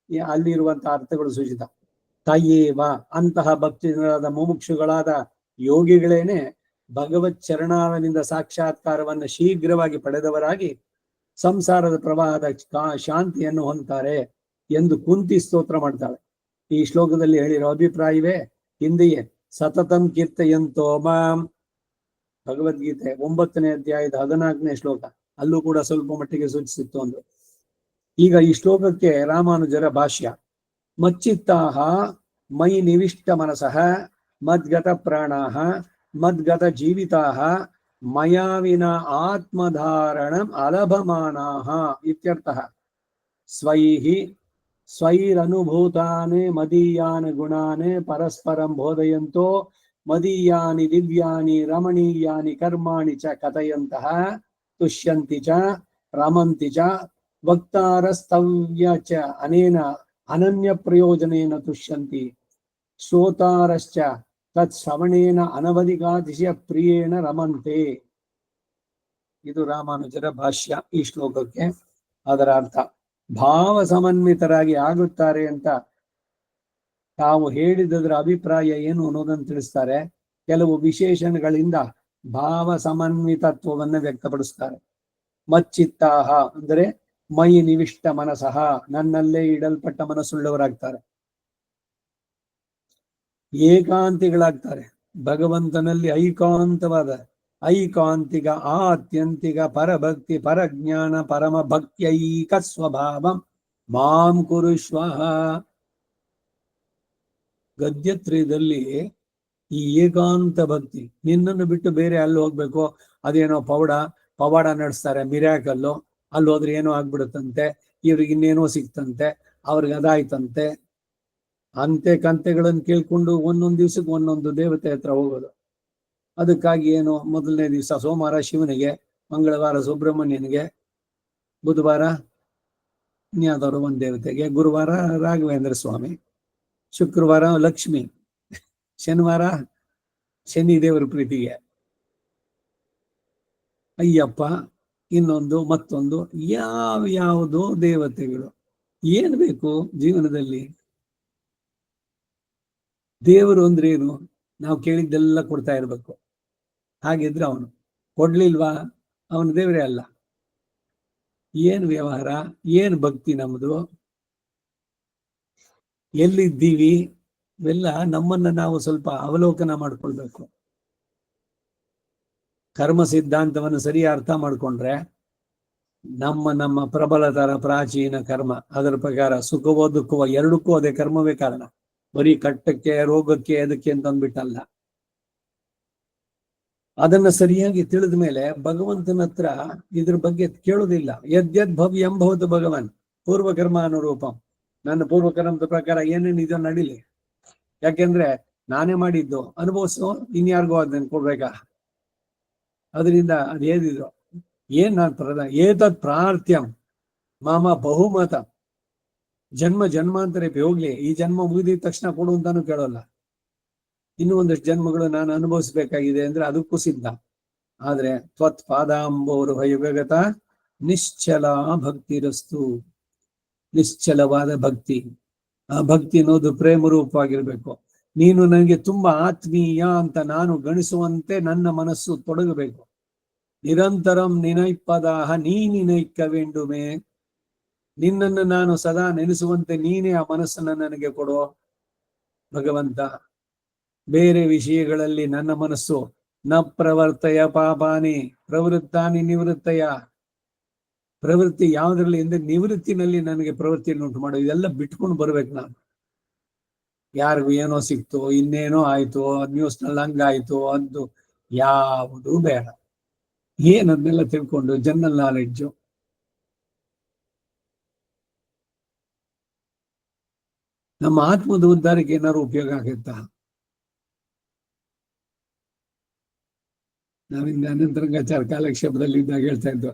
ಅಲ್ಲಿರುವಂತಹ ಅರ್ಥಗಳು ಸೂಚಿತ. ತಯೇವ ಅಂತಹ ಭಕ್ತಿಗಳಾದ ಮುಮುಕ್ಷುಗಳಾದ ಯೋಗಿಗಳೇನೆ ಭಗವತ್ ಚರಣಾರವಿಂದ ಸಾಕ್ಷಾತ್ಕಾರವನ್ನು ಶೀಘ್ರವಾಗಿ ಪಡೆದವರಾಗಿ ಸಂಸಾರದ ಪ್ರವಾಹದ ಶಾಂತಿಯನ್ನು ಹೊಂದ್ತಾರೆ ಎಂದು ಕುಂತಿ ಸ್ತೋತ್ರ ಮಾಡ್ತಾಳೆ. ಈ ಶ್ಲೋಕದಲ್ಲಿ ಹೇಳಿರೋ ಅಭಿಪ್ರಾಯವೇ ಹಿಂದೆಯೇ ಸತತಂ ಕೀರ್ತಯಂತೋ ಮಾಂ, ಭಗವದ್ಗೀತೆ 9ನೇ ಅಧ್ಯಾಯದ 14ನೇ ಶ್ಲೋಕ, ಅಲ್ಲೂ ಕೂಡ ಸ್ವಲ್ಪ ಮಟ್ಟಿಗೆ ಸೂಚಿಸಿತ್ತು ಅಂದ್ರು. ಈಗ ಈ ಶ್ಲೋಕಕ್ಕೆ ರಾಮಾನುಜರ ಭಾಷ್ಯ. ಮಚ್ಚಿತ್ತಾಹ ಮಯಿ ನಿವಿಷ್ಟ ಮನಸಃ ಮದ್ಗತ ಪ್ರಾಣಾಹ ಮದ್ಗತ ಜೀವಿತಾಹ ಮಯಾ ವಿನ ಆತ್ಮಧಾರಣಂ ಅಲಭಮಾನಾಹ ಇತ್ಯರ್ಥಃ. ಸ್ವೈಹಿ ಸ್ವೈರನುಭೂತಾನೆ ಮದೀಯಾನಿ ಗುಣಾನೆ ಪರಸ್ಪರಂ ಬೋಧಯಂತೋ ಮದೀಯಾನಿ ದಿವ್ಯಾನಿ ರಮಣೀಯಾನಿ ಕರ್ಮಾಣಿ ಚ ಕಥಯಂತಹ ತುಷ್ಯಂತಿ ಚ ರಮಂತಿ ಚ ವಕ್ತಾರಸ್ತವ್ಯ ಚ ಅನೇನ ಅನನ್ಯ ಪ್ರಯೋಜನೇನ ತುಷ್ಯಂತಿ ಶ್ರೋತಾರಶ್ಚ ತತ್ ಶ್ರವಣೇನ ಅನವಧಿಕಾತಿಶಯ ಪ್ರಿಯೇಣ ರಮಂತೆ. ಇದು ರಾಮಾನುಜರ ಭಾಷ್ಯ ಈ ಶ್ಲೋಕಕ್ಕೆ. ಅದರ ಅರ್ಥ ಭಾವ ಸಮನ್ವಿತರಾಗಿ ಆಗುತ್ತಾರೆ ಅಂತ ತಾವು ಹೇಳಿದರ ಅಭಿಪ್ರಾಯ ಏನು ಅನ್ನೋದನ್ನು ತಿಳಿಸ್ತಾರೆ. ಕೆಲವು ವಿಶೇಷಣಗಳಿಂದ ಭಾವ ಸಮನ್ವಿತತ್ವವನ್ನು ವ್ಯಕ್ತಪಡಿಸ್ತಾರೆ. ಮಚ್ಚಿತ್ತಾಹ ಅಂದ್ರೆ ಮೈ ನಿವಿಷ್ಟ ಮನಸಃ, ನನ್ನಲ್ಲೇ ಇಡಲ್ಪಟ್ಟ ಮನಸ್ಸುಳ್ಳವರಾಗ್ತಾರೆ. ಏಕಾಂತಿಗಳಾಗ್ತಾರೆ, ಭಗವಂತನಲ್ಲಿ ಐಕಾಂತಿಕ ಆತ್ಯಂತಿಕ ಪರಭಕ್ತಿ ಪರಜ್ಞಾನ ಪರಮ ಭಕ್ತ್ಯೈಕ ಸ್ವಭಾವಂ ಮಾಂ ಕುರುಶ್ವ. ಗದ್ಯತ್ರಯದಲ್ಲಿ ಈ ಏಕಾಂತ ಭಕ್ತಿ, ನಿನ್ನನ್ನು ಬಿಟ್ಟು ಬೇರೆ ಅಲ್ಲಿ ಹೋಗ್ಬೇಕು, ಅದೇನೋ ಪವಾಡ ನಡೆಸ್ತಾರೆ, ಮಿರಾಕಲ್ಲು, ಅಲ್ಲಿ ಹೋದ್ರೆ ಏನೋ ಆಗ್ಬಿಡುತ್ತಂತೆ, ಇವ್ರಿಗೆ ಇನ್ನೇನೋ ಸಿಕ್ತಂತೆ, ಅವ್ರಿಗೆ ಅದಾಯ್ತಂತೆ, ಅಂತೆ ಕಂತೆಗಳನ್ನು ಕೇಳ್ಕೊಂಡು ಒಂದೊಂದು ದಿವ್ಸಕ್ಕೆ ಒಂದೊಂದು ದೇವತೆ ಹತ್ರ ಹೋಗೋದು. ಅದಕ್ಕಾಗಿ ಏನು, ಮೊದಲನೇ ದಿವಸ ಸೋಮವಾರ ಶಿವನಿಗೆ, ಮಂಗಳವಾರ ಸುಬ್ರಹ್ಮಣ್ಯನಿಗೆ, ಬುಧವಾರ ಇನ್ಯಾವುದಾದ್ರು ಒಂದು ದೇವತೆಗೆ, ಗುರುವಾರ ರಾಘವೇಂದ್ರ ಸ್ವಾಮಿ, ಶುಕ್ರವಾರ ಲಕ್ಷ್ಮಿ, ಶನಿವಾರ ಶನಿ ದೇವರ ಪ್ರೀತಿಗೆ, ಅಯ್ಯಪ್ಪ, ಇನ್ನೊಂದು ಮತ್ತೊಂದು, ಯಾವ್ಯಾವುದೋ ದೇವತೆಗಳು. ಏನ್ ಬೇಕು ಜೀವನದಲ್ಲಿ? ದೇವರು ಅಂದ್ರೆ ಏನು? ನಾವು ಕೇಳಿದ್ದೆಲ್ಲ ಕೊಡ್ತಾ ಇರ್ಬೇಕು. ಹಾಗಿದ್ರೆ ಅವನು ಕೊಡ್ಲಿಲ್ವಾ, ಅವನು ದೇವರೇ ಅಲ್ಲ. ಏನ್ ವ್ಯವಹಾರ, ಏನ್ ಭಕ್ತಿ ನಮ್ದು, ಎಲ್ಲಿದ್ದೀವಿ? ಇವೆಲ್ಲ ನಮ್ಮನ್ನ ನಾವು ಸ್ವಲ್ಪ ಅವಲೋಕನ ಮಾಡ್ಕೊಳ್ಬೇಕು. ಕರ್ಮ ಸಿದ್ಧಾಂತವನ್ನು ಸರಿ ಅರ್ಥ ಮಾಡ್ಕೊಂಡ್ರೆ ನಮ್ಮ ಪ್ರಬಲತರ ಪ್ರಾಚೀನ ಕರ್ಮ, ಅದರ ಪ್ರಕಾರ ಸುಖವೋ ದುಃಖವೋ ಎರಡಕ್ಕೂ ಅದೇ ಕರ್ಮವೇ ಕಾರಣ. ಬರೀ ಕಟ್ಟಕ್ಕೆ ರೋಗಕ್ಕೆ ಅದಕ್ಕೆ ಅಂತ ಅಂದ್ಬಿಟ್ಟಲ್ಲ. ಅದನ್ನ ಸರಿಯಾಗಿ ತಿಳಿದ ಮೇಲೆ ಭಗವಂತನ ಹತ್ರ ಇದ್ರ ಬಗ್ಗೆ ಕೇಳೋದಿಲ್ಲ. ಯದ್ಯದ್ ಭವ್ಯಂ ಭವತು ಭಗವಾನ್ ಪೂರ್ವಕರ್ಮ ಅನುರೂಪಂ. ನನ್ನ ಪೂರ್ವಕರ್ಮದ ಪ್ರಕಾರ ಏನೇನಿದೆಯೋ ನಡೀಲಿ. ಯಾಕೆಂದ್ರೆ ನಾನೇ ಮಾಡಿದ್ದು ಅನುಭವಿಸೋ, ಇನ್ಯಾರಿಗೋ ಅದನ್ನ ಕೊಡ್ಬೇಕಾ? ಅದರಿಂದ ಅದೇನಿದ್ರು ಏನ್ ನಾನು ಏತತ್ ಪ್ರಾರ್ಥ್ಯಂ ಮಾಮ ಬಹುಮತ ಜನ್ಮಾಂತರ ಹೋಗ್ಲಿ, ಈ ಜನ್ಮ ಮುಗಿದಿದ ತಕ್ಷಣ ಕೊಡು ಅಂತಾನು ಕೇಳೋಲ್ಲ. ಇನ್ನೂ ಒಂದಷ್ಟು ಜನ್ಮಗಳು ನಾನು ಅನುಭವಿಸ್ಬೇಕಾಗಿದೆ ಅಂದ್ರೆ ಅದಕ್ಕೂ ಸಿದ್ಧ. ಆದ್ರೆ ತ್ವತ್ ಪಾದಾಂಬೋರು ಭಯಗತ ನಿಶ್ಚಲ ಭಕ್ತಿರಸ್ತು. ನಿಶ್ಚಲವಾದ ಭಕ್ತಿ, ಆ ಭಕ್ತಿ ಅನ್ನೋದು ಪ್ರೇಮ ರೂಪವಾಗಿರ್ಬೇಕು. ನೀನು ನನಗೆ ತುಂಬಾ ಆತ್ಮೀಯ ಅಂತ ನಾನು ಗಣಿಸುವಂತೆ ನನ್ನ ಮನಸ್ಸು ತೊಡಗಬೇಕು. ನಿರಂತರಂ ನಿನೈಪ್ಪದಾಹ ನೀ ನಿನೈಕ್ಕ ವೇಂಡುಮೆ. ನಿನ್ನನ್ನು ನಾನು ಸದಾ ನೆನೆಸುವಂತೆ ನೀನೇ ಆ ಮನಸ್ಸನ್ನು ನನಗೆ ಕೊಡೋ ಭಗವಂತ. ಬೇರೆ ವಿಷಯಗಳಲ್ಲಿ ನನ್ನ ಮನಸ್ಸು ನ ಪ್ರವರ್ತಯ ಪಾಪಾನಿ ಪ್ರವೃತ್ತಾನಿ ನಿವೃತ್ತಯ. ಪ್ರವೃತ್ತಿ ಯಾವುದ್ರಲ್ಲಿ ಅಂದ್ರೆ ನಿವೃತ್ತಿನಲ್ಲಿ ನನಗೆ ಪ್ರವೃತ್ತಿಯನ್ನು ಉಂಟು ಮಾಡೋ. ಇದೆಲ್ಲ ಬಿಟ್ಕೊಂಡು ಬರ್ಬೇಕು ನಾನು. ಯಾರಿಗೂ ಏನೋ ಸಿಕ್ತು, ಇನ್ನೇನೋ ಆಯ್ತು, ನ್ಯೂಸ್ನಲ್ಲಿ ಹಂಗಾಯ್ತು, ಅದು ಯಾವುದು ಬೇಡ. ಏನನ್ನೆಲ್ಲ ತಿಳ್ಕೊಂಡು ಜನರಲ್ ನಾಲೆಡ್ಜು. ನಮ್ಮ ಆತ್ಮದ ಉದ್ಧಾರಕ್ಕೆ ಏನಾದ್ರು ಉಪಯೋಗ ಆಗುತ್ತಾ? ನಾವಿಂದ ಅನಂತರಂಗಾಚಾರ ಕಾಲಕ್ಷೇಪದಲ್ಲಿ ಇದ್ದಾಗ ಹೇಳ್ತಾ ಇದ್ದು,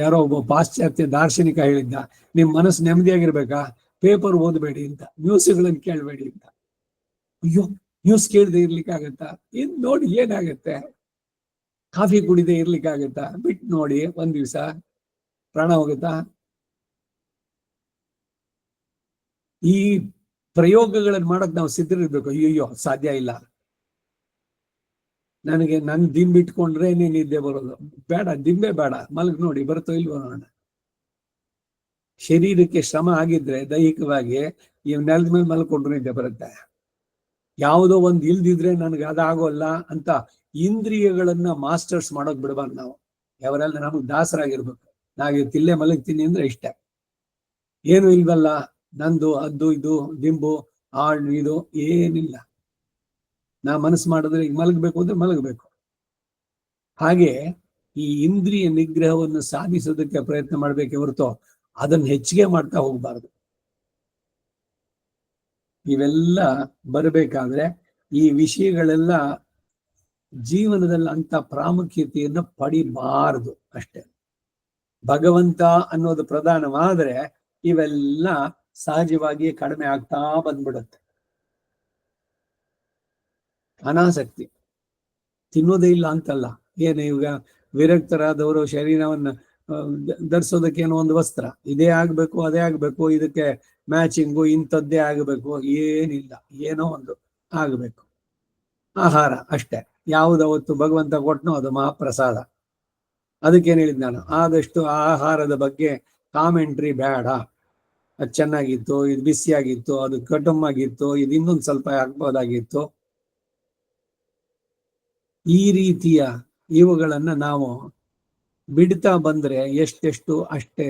ಯಾರೋ ಒಬ್ಬ ಪಾಶ್ಚಾತ್ಯ ದಾರ್ಶನಿಕ ಹೇಳಿದ್ದ, ನಿಮ್ ಮನಸ್ಸು ನೆಮ್ಮದಿಯಾಗಿರ್ಬೇಕಾ, ಪೇಪರ್ ಓದಬೇಡಿ ಅಂತ, ನ್ಯೂಸ್ಗಳನ್ನು ಕೇಳಬೇಡಿ ಅಂತ. ಅಯ್ಯೋ, ನ್ಯೂಸ್ ಕೇಳದೆ ಇರ್ಲಿಕ್ಕಾಗತ್ತಾ? ಇನ್ ನೋಡಿ ಏನಾಗತ್ತೆ? ಕಾಫಿ ಕುಡಿದೆ ಇರ್ಲಿಕ್ಕಾಗತ್ತಾ? ಬಿಟ್ಟು ನೋಡಿ, ಒಂದ್ ದಿವ್ಸ ಪ್ರಾಣ ಹೋಗುತ್ತಾ? ಈ ಪ್ರಯೋಗಗಳನ್ನು ಮಾಡಕ್ ನಾವು ಸಿದ್ಧರಿರ್ಬೇಕು. ಅಯ್ಯೋ ಸಾಧ್ಯ ಇಲ್ಲ, ನನಗೆ ನನ್ ದಿಂಬಿಟ್ಕೊಂಡ್ರೆ ನೀನ್ ನಿದ್ದೆ ಬರೋದು ಬೇಡ, ದಿಂಬೆ ಬೇಡ, ಮಲಗ್ ನೋಡಿ ಬರುತ್ತೋ ಇಲ್ವೋ ನೋಡೋಣ. ಶರೀರಕ್ಕೆ ಶ್ರಮ ಆಗಿದ್ರೆ ದೈಹಿಕವಾಗಿ ಈ ನೆಲದ ಮೇಲೆ ಮಲ್ಕೊಂಡ್ರು ನಿದ್ದೆ ಬರುತ್ತೆ. ಯಾವುದೋ ಒಂದು ಇಲ್ದಿದ್ರೆ ನನಗೆ ಅದಾಗೋಲ್ಲ ಅಂತ ಇಂದ್ರಿಯಗಳನ್ನ ಮಾಸ್ಟರ್ಸ್ ಮಾಡೋಕ್ ಬಿಡಬಾರ್ದು ನಾವು. ಯಾವರೆಲ್ಲ ನಮಗ್ ದಾಸರಾಗಿರ್ಬೇಕು. ನಾವ್ ತಿಲ್ಲೆ ಮಲಗ್ತೀನಿ ಅಂದ್ರೆ ಇಷ್ಟ, ಏನು ಇಲ್ವಲ್ಲ ನಂದು, ಅದು ಇದು ದಿಂಬು ಇದು ಏನಿಲ್ಲ. ನಾ ಮನಸ್ಸು ಮಾಡಿದ್ರೆ ಈಗ ಮಲಗಬೇಕು ಅಂದ್ರೆ ಮಲಗಬೇಕು. ಹಾಗೆ ಈ ಇಂದ್ರಿಯ ನಿಗ್ರಹವನ್ನು ಸಾಧಿಸೋದಕ್ಕೆ ಪ್ರಯತ್ನ ಮಾಡ್ಬೇಕೆ ಹೊರತು ಅದನ್ನ ಹೆಚ್ಚಿಗೆ ಮಾಡ್ತಾ ಹೋಗ್ಬಾರ್ದು. ಇವೆಲ್ಲ ಬರಬೇಕಾದ್ರೆ ಈ ವಿಷಯಗಳೆಲ್ಲ ಜೀವನದಲ್ಲಿ ಅಂತ ಪ್ರಾಮುಖ್ಯತೆಯನ್ನು ಪಡಿಬಾರದು ಅಷ್ಟೇ. ಭಗವಂತ ಅನ್ನೋದು ಪ್ರಧಾನವಾದ್ರೆ ಇವೆಲ್ಲ ಸಹಜವಾಗಿ ಕಡಿಮೆ ಆಗ್ತಾ ಬಂದ್ಬಿಡುತ್ತೆ. ಅನಾಸಕ್ತಿ, ತಿನ್ನೋದೇ ಇಲ್ಲ ಅಂತಲ್ಲ. ಏನು ಈಗ ವಿರಕ್ತರಾದವರು ಶರೀರವನ್ನ ಧರಿಸೋದಕ್ಕೆ ಏನೋ ಒಂದು ವಸ್ತ್ರ, ಇದೇ ಆಗ್ಬೇಕು ಅದೇ ಆಗ್ಬೇಕು, ಇದಕ್ಕೆ ಮ್ಯಾಚಿಂಗು ಇಂಥದ್ದೇ ಆಗಬೇಕು, ಏನಿಲ್ಲ, ಏನೋ ಒಂದು ಆಗಬೇಕು. ಆಹಾರ ಅಷ್ಟೇ, ಯಾವುದವತ್ತು ಭಗವಂತ ಕೊಟ್ಟನೋ ಅದು ಮಹಾಪ್ರಸಾದ. ಅದಕ್ಕೇನು ಹೇಳಿದ್ ನಾನು, ಆದಷ್ಟು ಆಹಾರದ ಬಗ್ಗೆ ಕಾಮೆಂಟ್ರಿ ಬೇಡ. ಅದು ಚೆನ್ನಾಗಿತ್ತು, ಇದು ಬಿಸಿಯಾಗಿತ್ತು, ಅದು ಕಟುಮ್ಮಾಗಿತ್ತು, ಇದು ಇನ್ನೊಂದು ಸ್ವಲ್ಪ ಆಗ್ಬೋದಾಗಿತ್ತು. ಈ ರೀತಿಯ ಇವುಗಳನ್ನ ನಾವು ಬಿಡ್ತಾ ಬಂದ್ರೆ ಎಷ್ಟೆಷ್ಟು ಅಷ್ಟೇ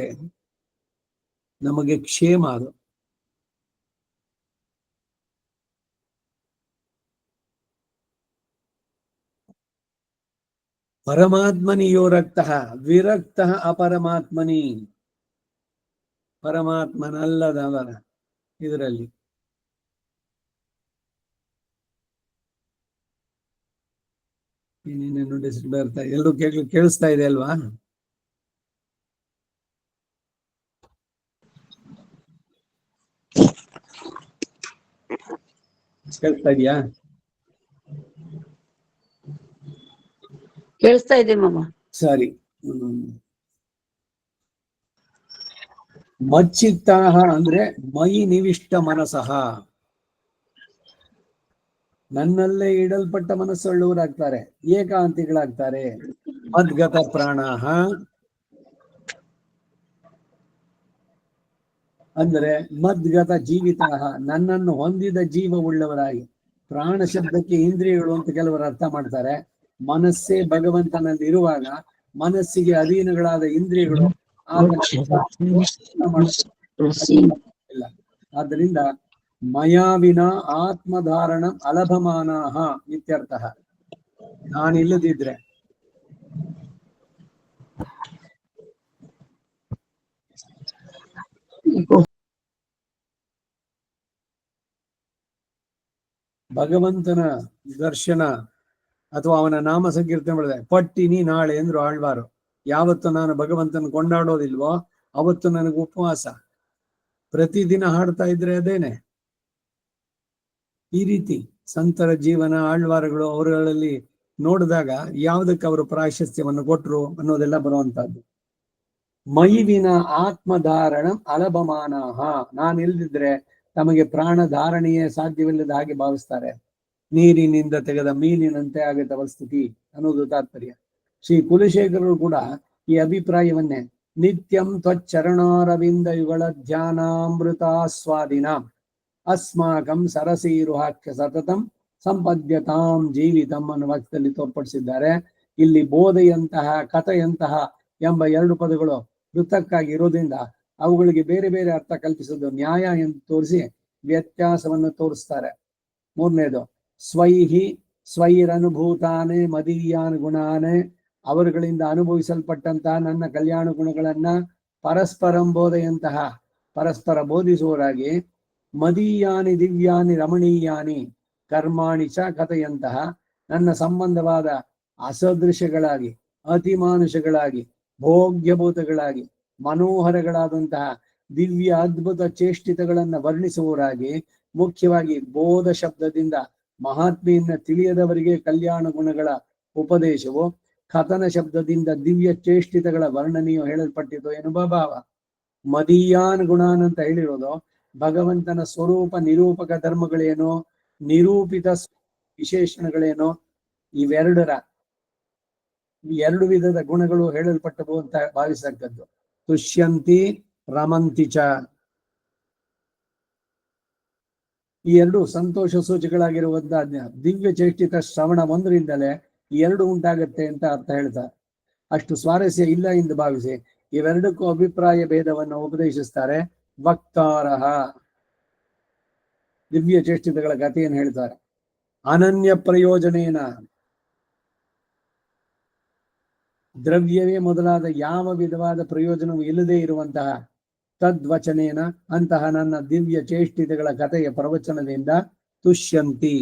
ನಮಗೆ ಕ್ಷೇಮ. ಅದು ಪರಮಾತ್ಮನಿ ಯೋ ರಕ್ತಃ ವಿರಕ್ತಃ ಅಪರಮಾತ್ಮನಿ. ಪರಮಾತ್ಮನಲ್ಲದವರ ಇದರಲ್ಲಿ ಇನ್ನೇನೇನು ಬರ್ತಾ, ಎಲ್ಲರೂ ಕೇಳಿಸ್ತಾ ಇದೆ ಅಲ್ವಾ? ಕೇಳಿಸ್ತಾ ಇದೆಯಾ? ಕೇಳಿಸ್ತಾ ಇದೆ ಮಾಮ. ಸರಿ. ಮಚ್ಚಿತ್ತಾಹ ಅಂದ್ರೆ ಮಯಿ ನಿವಿಷ್ಟ ಮನಸಃ, ನನ್ನಲ್ಲೇ ಇಡಲ್ಪಟ್ಟ ಮನಸ್ಸುಳ್ಳವರಾಗ್ತಾರೆ, ಏಕಾಂತಿಗಳಾಗ್ತಾರೆ. ಮದ್ಗತ ಪ್ರಾಣಾಹ ಅಂದ್ರೆ ಮದ್ಗತ ಜೀವಿತಾಹ, ನನ್ನನ್ನು ಹೊಂದಿದ ಜೀವವುಳ್ಳವರಾಗಿ. ಪ್ರಾಣ ಶಬ್ದಕ್ಕೆ ಇಂದ್ರಿಯಗಳು ಅಂತ ಕೆಲವರು ಅರ್ಥ ಮಾಡ್ತಾರೆ. ಮನಸ್ಸೇ ಭಗವಂತನಲ್ಲಿ ಇರುವಾಗ ಮನಸ್ಸಿಗೆ ಅಧೀನಗಳಾದ ಇಂದ್ರಿಯಗಳು ಇಲ್ಲ. ಆದ್ದರಿಂದ ಮಯಾವಿನ ಆತ್ಮಧಾರಣ ಅಲಭಮಾನಃ ಇತ್ಯರ್ಥ. ನಾನಿಲ್ಲದಿದ್ರೆ ಭಗವಂತನ ದರ್ಶನ ಅಥವಾ ಅವನ ನಾಮ ಸಂಕೀರ್ತನೆ ಮಾಡಿದೆ ಪಟ್ಟಿನಿ ನಾಳೆ ಅಂದ್ರು ಆಳ್ವಾರು. ಯಾವತ್ತು ನಾನು ಭಗವಂತನ ಕೊಂಡಾಡೋದಿಲ್ವೋ ಅವತ್ತು ನನಗೆ ಉಪವಾಸ. ಪ್ರತಿದಿನ ಹಾಡ್ತಾ ಇದ್ರೆ ಅದೇನೆ. ಈ ರೀತಿ ಸಂತರ ಜೀವನ, ಆಳ್ವಾರಗಳು ಅವರುಗಳಲ್ಲಿ ನೋಡಿದಾಗ ಯಾವುದಕ್ಕೆ ಅವರು ಪ್ರಾಶಸ್ತ್ಯವನ್ನು ಕೊಟ್ರು ಅನ್ನೋದೆಲ್ಲ ಬರುವಂತಹದ್ದು. ಮೈವಿನ ಆತ್ಮಧಾರಣ ಅಲಭಮಾನಃ, ನಾನು ಇಲ್ದಿದ್ರೆ ತಮಗೆ ಪ್ರಾಣ ಧಾರಣೆಯೇ ಸಾಧ್ಯವಿಲ್ಲದ ಹಾಗೆ ಭಾವಿಸ್ತಾರೆ. ನೀರಿನಿಂದ ತೆಗೆದ ಮೀನಿನಂತೆ ಆಗುತ್ತೆ ಅವರ ಸ್ಥಿತಿ ಅನ್ನೋದು ತಾತ್ಪರ್ಯ. ಶ್ರೀ ಕುಲಶೇಖರರು ಕೂಡ ಈ ಅಭಿಪ್ರಾಯವನ್ನೇ ನಿತ್ಯಂ ತ್ವಚ್ಚರಣಾರವಿಂದ ಯುಗಳ ಧ್ಯಾನಾಮೃತಾಸ್ವಾದಿನ ಅಸ್ಮಾಕಂ ಸರಸೀರುಹಾಖ್ಯ ಸತತಂ ಸಂಪದ್ಯತಾಂ ಜೀವಿತಂ ಅನ್ನುವ ವಾಕ್ಯದಲ್ಲಿ ತೋರ್ಪಡಿಸಿದ್ದಾರೆ. ಇಲ್ಲಿ ಬೋಧೆಯಂತಹ ಕಥೆಯಂತಹ ಎಂಬ 2 ಪದಗಳು ಪೃಥಕ್ಕಾಗಿ ಇರೋದ್ರಿಂದ ಅವುಗಳಿಗೆ ಬೇರೆ ಬೇರೆ ಅರ್ಥ ಕಲ್ಪಿಸೋದು ನ್ಯಾಯ ಎಂದು ತೋರಿಸಿ ವ್ಯತ್ಯಾಸವನ್ನು ತೋರಿಸ್ತಾರೆ. 3ನೇದು ಸ್ವೈಹಿ ಸ್ವೈರನುಭೂತಾನೆ ಮದೀಯಾನ್ ಗುಣಾನೆ, ಅವರುಗಳಿಂದ ಅನುಭವಿಸಲ್ಪಟ್ಟಂತಹ ನನ್ನ ಕಲ್ಯಾಣ ಗುಣಗಳನ್ನ ಪರಸ್ಪರಂ ಬೋಧೆಯಂತಹ ಪರಸ್ಪರ ಬೋಧಿಸುವರಾಗಿ, ಮದೀಯಾನಿ ದಿವ್ಯಾನಿ ರಮಣೀಯಾನಿ ಕರ್ಮಾಣಿ ಚ ಕಥೆಯಂತಹ ನನ್ನ ಸಂಬಂಧವಾದ ಅಸದೃಶಗಳಾಗಿ ಅತಿಮಾನುಷಗಳಾಗಿ ಭೋಗ್ಯಭೂತಗಳಾಗಿ ಮನೋಹರಗಳಾದಂತಹ ದಿವ್ಯ ಅದ್ಭುತ ಚೇಷ್ಟಿತಗಳನ್ನ ವರ್ಣಿಸುವರಾಗಿ, ಮುಖ್ಯವಾಗಿ ಬೋಧ ಶಬ್ದದಿಂದ ಮಹಾತ್ಮೆಯನ್ನ ತಿಳಿಯದವರಿಗೆ ಕಲ್ಯಾಣ ಗುಣಗಳ ಉಪದೇಶವು, ಕಥನ ಶಬ್ದದಿಂದ ದಿವ್ಯ ಚೇಷ್ಟಿತಗಳ ವರ್ಣನೆಯು ಹೇಳಲ್ಪಟ್ಟಿತು ಎನ್ನುವ ಭಾವ. ಮದೀಯಾನ್ ಗುಣಾನ್ ಅಂತ ಹೇಳಿರೋದು ಭಗವಂತನ ಸ್ವರೂಪ ನಿರೂಪಕ ಧರ್ಮಗಳೇನೋ ನಿರೂಪಿತ ವಿಶೇಷಣಗಳೇನೋ ಇವೆರಡರ 2 ವಿಧದ ಗುಣಗಳು ಹೇಳಲ್ಪಟ್ಟವು ಅಂತ ಭಾವಿಸತಕ್ಕದ್ದು. ತುಷ್ಯಂತಿ ರಮಂತಿ ಚ, ಈ 2 ಸಂತೋಷ ಸೂಚಕಗಳಾಗಿರುವಂತಹ ದಿವ್ಯ ಚೇಷ್ಟಿತ ಶ್ರವಣ ಒಂದರಿಂದಲೇ 2 ಉಂಟಾಗತ್ತೆ ಅಂತ ಅರ್ಥ ಹೇಳ್ತಾರೆ. ಅಷ್ಟು ಸ್ವಾರಸ್ಯ ಇಲ್ಲ ಎಂದು ಭಾವಿಸಿ ಇವೆರಡಕ್ಕೂ ಅಭಿಪ್ರಾಯ ಭೇದವನ್ನು ಉಪದೇಶಿಸ್ತಾರೆ. ವಕ್ತಾರಹ ದಿವ್ಯ ಚೇಷ್ಟಿತಗಳ ಕಥೆಯನ್ನು ಹೇಳ್ತಾರೆ. ಅನನ್ಯ ಪ್ರಯೋಜನೇನ, ದ್ರವ್ಯವೇ ಮೊದಲಾದ ಯಾವ ವಿಧವಾದ ಪ್ರಯೋಜನವೂ ಇಲ್ಲದೆ ಇರುವಂತಹ ತದ್ವಚನೇನ, ಅಂತಹ ನನ್ನ ದಿವ್ಯ ಚೇಷ್ಟಿತಗಳ ಕಥೆಯ ಪ್ರವಚನದಿಂದ ತುಷ್ಯಂತಿ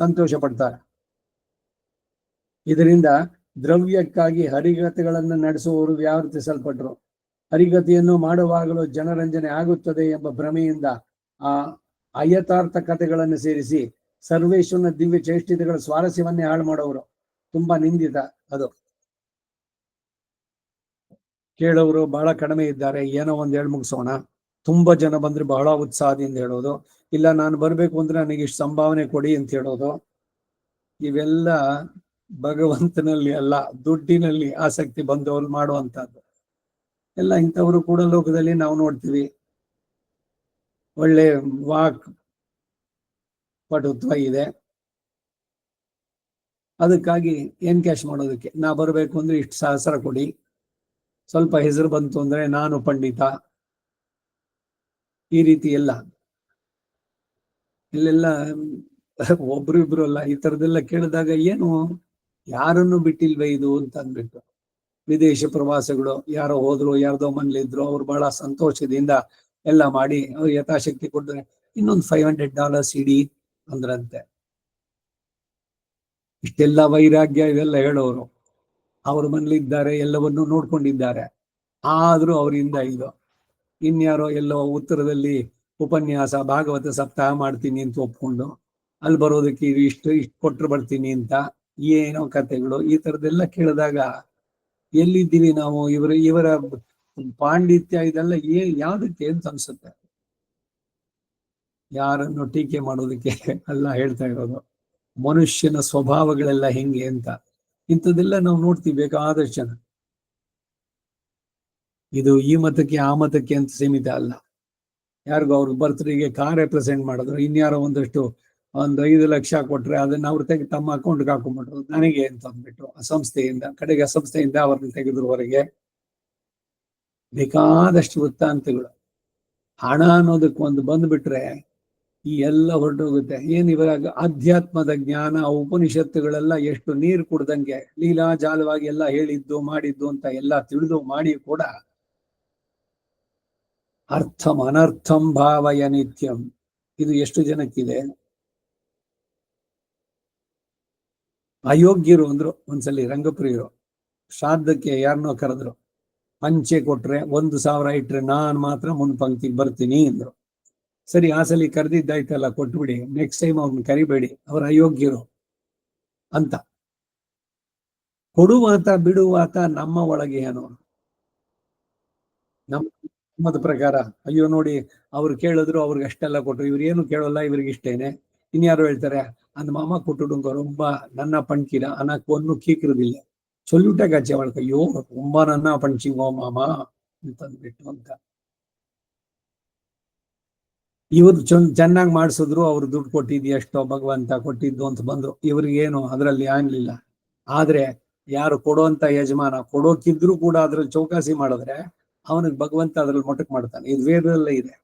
ಸಂತೋಷ ಪಡ್ತಾರೆ. ಇದರಿಂದ ದ್ರವ್ಯಕ್ಕಾಗಿ ಹರಿಗತೆಗಳನ್ನು ನಡೆಸುವವರು ವ್ಯಾವೃತಿಸಲ್ಪಟ್ರು. ಹರಿಗತೆಯನ್ನು ಮಾಡುವಾಗಲೂ ಜನರಂಜನೆ ಆಗುತ್ತದೆ ಎಂಬ ಭ್ರಮೆಯಿಂದ ಆ ಅಯಥಾರ್ಥ ಕಥೆಗಳನ್ನು ಸೇರಿಸಿ ಸರ್ವೇಶ್ವರನ ದಿವ್ಯ ಚೇಷ್ಟಿತಗಳ ಸ್ವಾರಸ್ಯವನ್ನೇ ಹಾಳು ಮಾಡೋರು. ತುಂಬಾ ನಿಂದಿತ ಅದು. ಕೇಳೋರು ಬಹಳ ಕಡಿಮೆ ಇದ್ದಾರೆ, ಏನೋ ಒಂದ್ ಹೇಳಿ ಮುಗಿಸೋಣ. ತುಂಬಾ ಜನ ಬಂದ್ರೆ ಬಹಳ ಉತ್ಸಾಹದಿಂದ ಹೇಳೋದು, ಇಲ್ಲ ನಾನು ಬರ್ಬೇಕು ಅಂದ್ರೆ ನನಗೆ ಇಷ್ಟು ಸಂಭಾವನೆ ಕೊಡಿ ಅಂತ ಹೇಳೋದು. ಇವೆಲ್ಲ ಭಗವಂತನಲ್ಲಿ ಅಲ್ಲ, ದುಡ್ಡಿನಲ್ಲಿ ಆಸಕ್ತಿ ಬಂದವರು ಮಾಡುವಂತಹದ್ದು. ಎಲ್ಲ ಇಂಥವರು ಕೂಡ ಲೋಕದಲ್ಲಿ ನಾವು ನೋಡ್ತೀವಿ. ಒಳ್ಳೆ ವಾಕ್ ಪಟುತ್ವ ಇದೆ, ಅದಕ್ಕಾಗಿ ಏನ್ ಕ್ಯಾಶ್ ಮಾಡೋದಕ್ಕೆ ನಾ ಬರ್ಬೇಕು ಅಂದ್ರೆ ಇಷ್ಟು ಸಹಸ್ರ ಕೊಡಿ, ಸ್ವಲ್ಪ ಹೆಸರು ಬಂತು ಅಂದ್ರೆ ನಾನು ಪಂಡಿತ, ಈ ರೀತಿ ಎಲ್ಲ ಇಲ್ಲೆಲ್ಲ ಒಬ್ರು ಇಬ್ರು ಅಲ್ಲ, ಈ ತರದೆಲ್ಲ ಕೇಳಿದಾಗ ಏನು ಯಾರನ್ನು ಬಿಟ್ಟಿಲ್ವೇ ಇದು ಅಂತ ಅಂದ್ಬಿಟ್ಟು. ವಿದೇಶ ಪ್ರವಾಸಗಳು ಯಾರೋ ಹೋದ್ರು, ಯಾರ್ದೋ ಮನೇಲಿದ್ರು, ಅವ್ರು ಬಹಳ ಸಂತೋಷದಿಂದ ಎಲ್ಲ ಮಾಡಿ ಅವ್ರು ಯಥಾಶಕ್ತಿ ಕೊಟ್ಟರೆ ಇನ್ನೊಂದು $500 ಇಡಿ ಅಂದ್ರಂತೆ. ಇಷ್ಟೆಲ್ಲ ವೈರಾಗ್ಯ ಇವೆಲ್ಲ ಹೇಳೋರು ಅವ್ರ ಮನೇಲಿದ್ದಾರೆ, ಎಲ್ಲವನ್ನೂ ನೋಡ್ಕೊಂಡಿದ್ದಾರೆ. ಆದ್ರೂ ಅವರಿಂದ ಇದು ಇನ್ಯಾರೋ ಎಲ್ಲೋ ಉತ್ತರದಲ್ಲಿ ಉಪನ್ಯಾಸ ಭಾಗವತ ಸಪ್ತಾಹ ಮಾಡ್ತೀನಿ ಅಂತ ಒಪ್ಕೊಂಡು ಅಲ್ಲಿ ಬರೋದಕ್ಕೆ ಇಷ್ಟು ಕೊಟ್ಟರು ಬರ್ತೀನಿ ಅಂತ ಏನೋ ಕಥೆಗಳು. ಈ ತರದೆಲ್ಲ ಕೇಳಿದಾಗ ಎಲ್ಲಿದ್ದೀವಿ ನಾವು? ಇವರ ಪಾಂಡಿತ್ಯ ಇದೆಲ್ಲ ಯಾವ್ದಕ್ಕೆ ಅಂತ ಅನ್ಸುತ್ತೆ. ಯಾರನ್ನು ಟೀಕೆ ಮಾಡೋದಕ್ಕೆ ಎಲ್ಲ ಹೇಳ್ತಾ ಇರೋದು. ಮನುಷ್ಯನ ಸ್ವಭಾವಗಳೆಲ್ಲ ಹೆಂಗೆ ಅಂತ ಇಂಥದ್ದೆಲ್ಲ ನಾವು ನೋಡ್ತೀವಿ ಬೇಕಾದಷ್ಟು ಜನ. ಇದು ಈ ಮತಕ್ಕೆ ಆ ಮತಕ್ಕೆ ಅಂತ ಸೀಮಿತ ಅಲ್ಲ. ಯಾರಿಗೂ ಅವ್ರ ಬರ್ತ್ಡೇಗೆ ಕಾರೇ ಪ್ರೆಸೆಂಟ್ ಮಾಡಿದ್ರು, ಇನ್ಯಾರೋ ಒಂದು 5 ಲಕ್ಷ ಕೊಟ್ರೆ ಅದನ್ನ ಅವ್ರು ತಮ್ಮ ಅಕೌಂಟ್ಗೆ ಹಾಕೊಂಡ್ಬಿಟ್ರು ನನಗೆ ಅಂತ ಅಂದ್ಬಿಟ್ಟು ಅಸಂಸ್ಥೆಯಿಂದ, ಕಡೆಗೆ ಅಸಂಸ್ಥೆಯಿಂದ ಅವ್ರನ್ನ ತೆಗೆದ್ರು ಹೊರಗೆ. ಬೇಕಾದಷ್ಟು ವೃತ್ತಾಂತಗಳು. ಹಣ ಅನ್ನೋದಕ್ಕೆ ಒಂದು ಬಂದ್ಬಿಟ್ರೆ ಈ ಎಲ್ಲ ಹೊರಟೋಗುತ್ತೆ. ಏನ್ ಇವಾಗ ಅಧ್ಯಾತ್ಮದ ಜ್ಞಾನ ಉಪನಿಷತ್ತುಗಳೆಲ್ಲ ಎಷ್ಟು ನೀರು ಕುಡ್ದಂಗೆ ಲೀಲಾಜಾಲವಾಗಿ ಎಲ್ಲ ಹೇಳಿದ್ದು ಮಾಡಿದ್ದು ಅಂತ ಎಲ್ಲ ತಿಳಿದು ಮಾಡಿ ಕೂಡ ಅರ್ಥಂ ಅನರ್ಥಂ ಭಾವಯ ನಿತ್ಯಂ, ಇದು ಎಷ್ಟು ಜನಕ್ಕಿದೆ? ಅಯೋಗ್ಯರು ಅಂದ್ರು ಒಂದ್ಸಲಿ ರಂಗಪ್ರಿಯರು. ಶ್ರಾದ್ದಕ್ಕೆ ಯಾರನ್ನೋ ಕರೆದ್ರು, ಪಂಚೆ ಕೊಟ್ರೆ 1,000 ಇಟ್ರೆ ನಾನ್ ಮಾತ್ರ ಮುಂದ್ ಪಂಕ್ತಿಗೆ ಬರ್ತೀನಿ ಅಂದ್ರು. ಸರಿ, ಆ ಸಲ ಕರೆದಿದ್ದಾಯ್ತಲ್ಲ ಕೊಟ್ಬಿಡಿ, ನೆಕ್ಸ್ಟ್ ಟೈಮ್ ಅವ್ರನ್ನ ಕರಿಬೇಡಿ, ಅವ್ರ ಅಯೋಗ್ಯರು ಅಂತ. ಕೊಡುವಾತ ಬಿಡುವಾತ ನಮ್ಮ ಒಳಗೆ ಏನು? ನಮ್ಮದ ಪ್ರಕಾರ ಅಯ್ಯೋ ನೋಡಿ ಅವ್ರು ಕೇಳಿದ್ರು, ಅವ್ರಿಗೆ ಅಷ್ಟೆಲ್ಲ ಕೊಟ್ರು, ಇವ್ರು ಏನು ಕೇಳೋಲ್ಲ, ಇವ್ರಿಗೆ ಇಷ್ಟೇನೆ. ಇನ್ಯಾರು ಹೇಳ್ತಾರೆ ಅಂದ್ ಮಾಮ ಕೊಟ್ಟು ರೊಂಬ ನನ್ನ ಪಣ್ಕಿರ ಅನ್ನಕ್ ಒಂದು ಕೀಕಿರೋದಿಲ್ಲ, ಸೊಲ್ಯೂಟಾಗಿ ಆಚೆ ಮಾಡ್ಕ, ಅಯ್ಯೋ ತುಂಬಾ ನನ್ನ ಪಂಚಿಂಗೋ ಮಾಮ ಅಂತಂದ್ಬಿಟ್ಟು ಅಂತ. ಇವ್ರು ಚೆನ್ನಾಗಿ ಮಾಡಿಸಿದ್ರು, ಅವ್ರು ದುಡ್ಡು ಕೊಟ್ಟಿದ್ದು ಎಷ್ಟೋ ಭಗವಂತ ಕೊಟ್ಟಿದ್ದು ಅಂತ ಬಂದ್ರು, ಇವ್ರಿಗೇನು ಅದರಲ್ಲಿ ಆಗ್ಲಿಲ್ಲ. ಆದ್ರೆ ಯಾರು ಕೊಡುವಂತ ಯಜಮಾನ ಕೊಡೋಕಿದ್ರು ಕೂಡ ಅದ್ರಲ್ಲಿ ಚೌಕಾಸಿ ಮಾಡಿದ್ರೆ ಅವನಿಗೆ ಭಗವಂತ ಅದ್ರಲ್ಲಿ ಮೊಟಕ್ ಮಾಡ್ತಾನೆ. ಇದು ವೇದದಲ್ಲೇ ಇದೆ.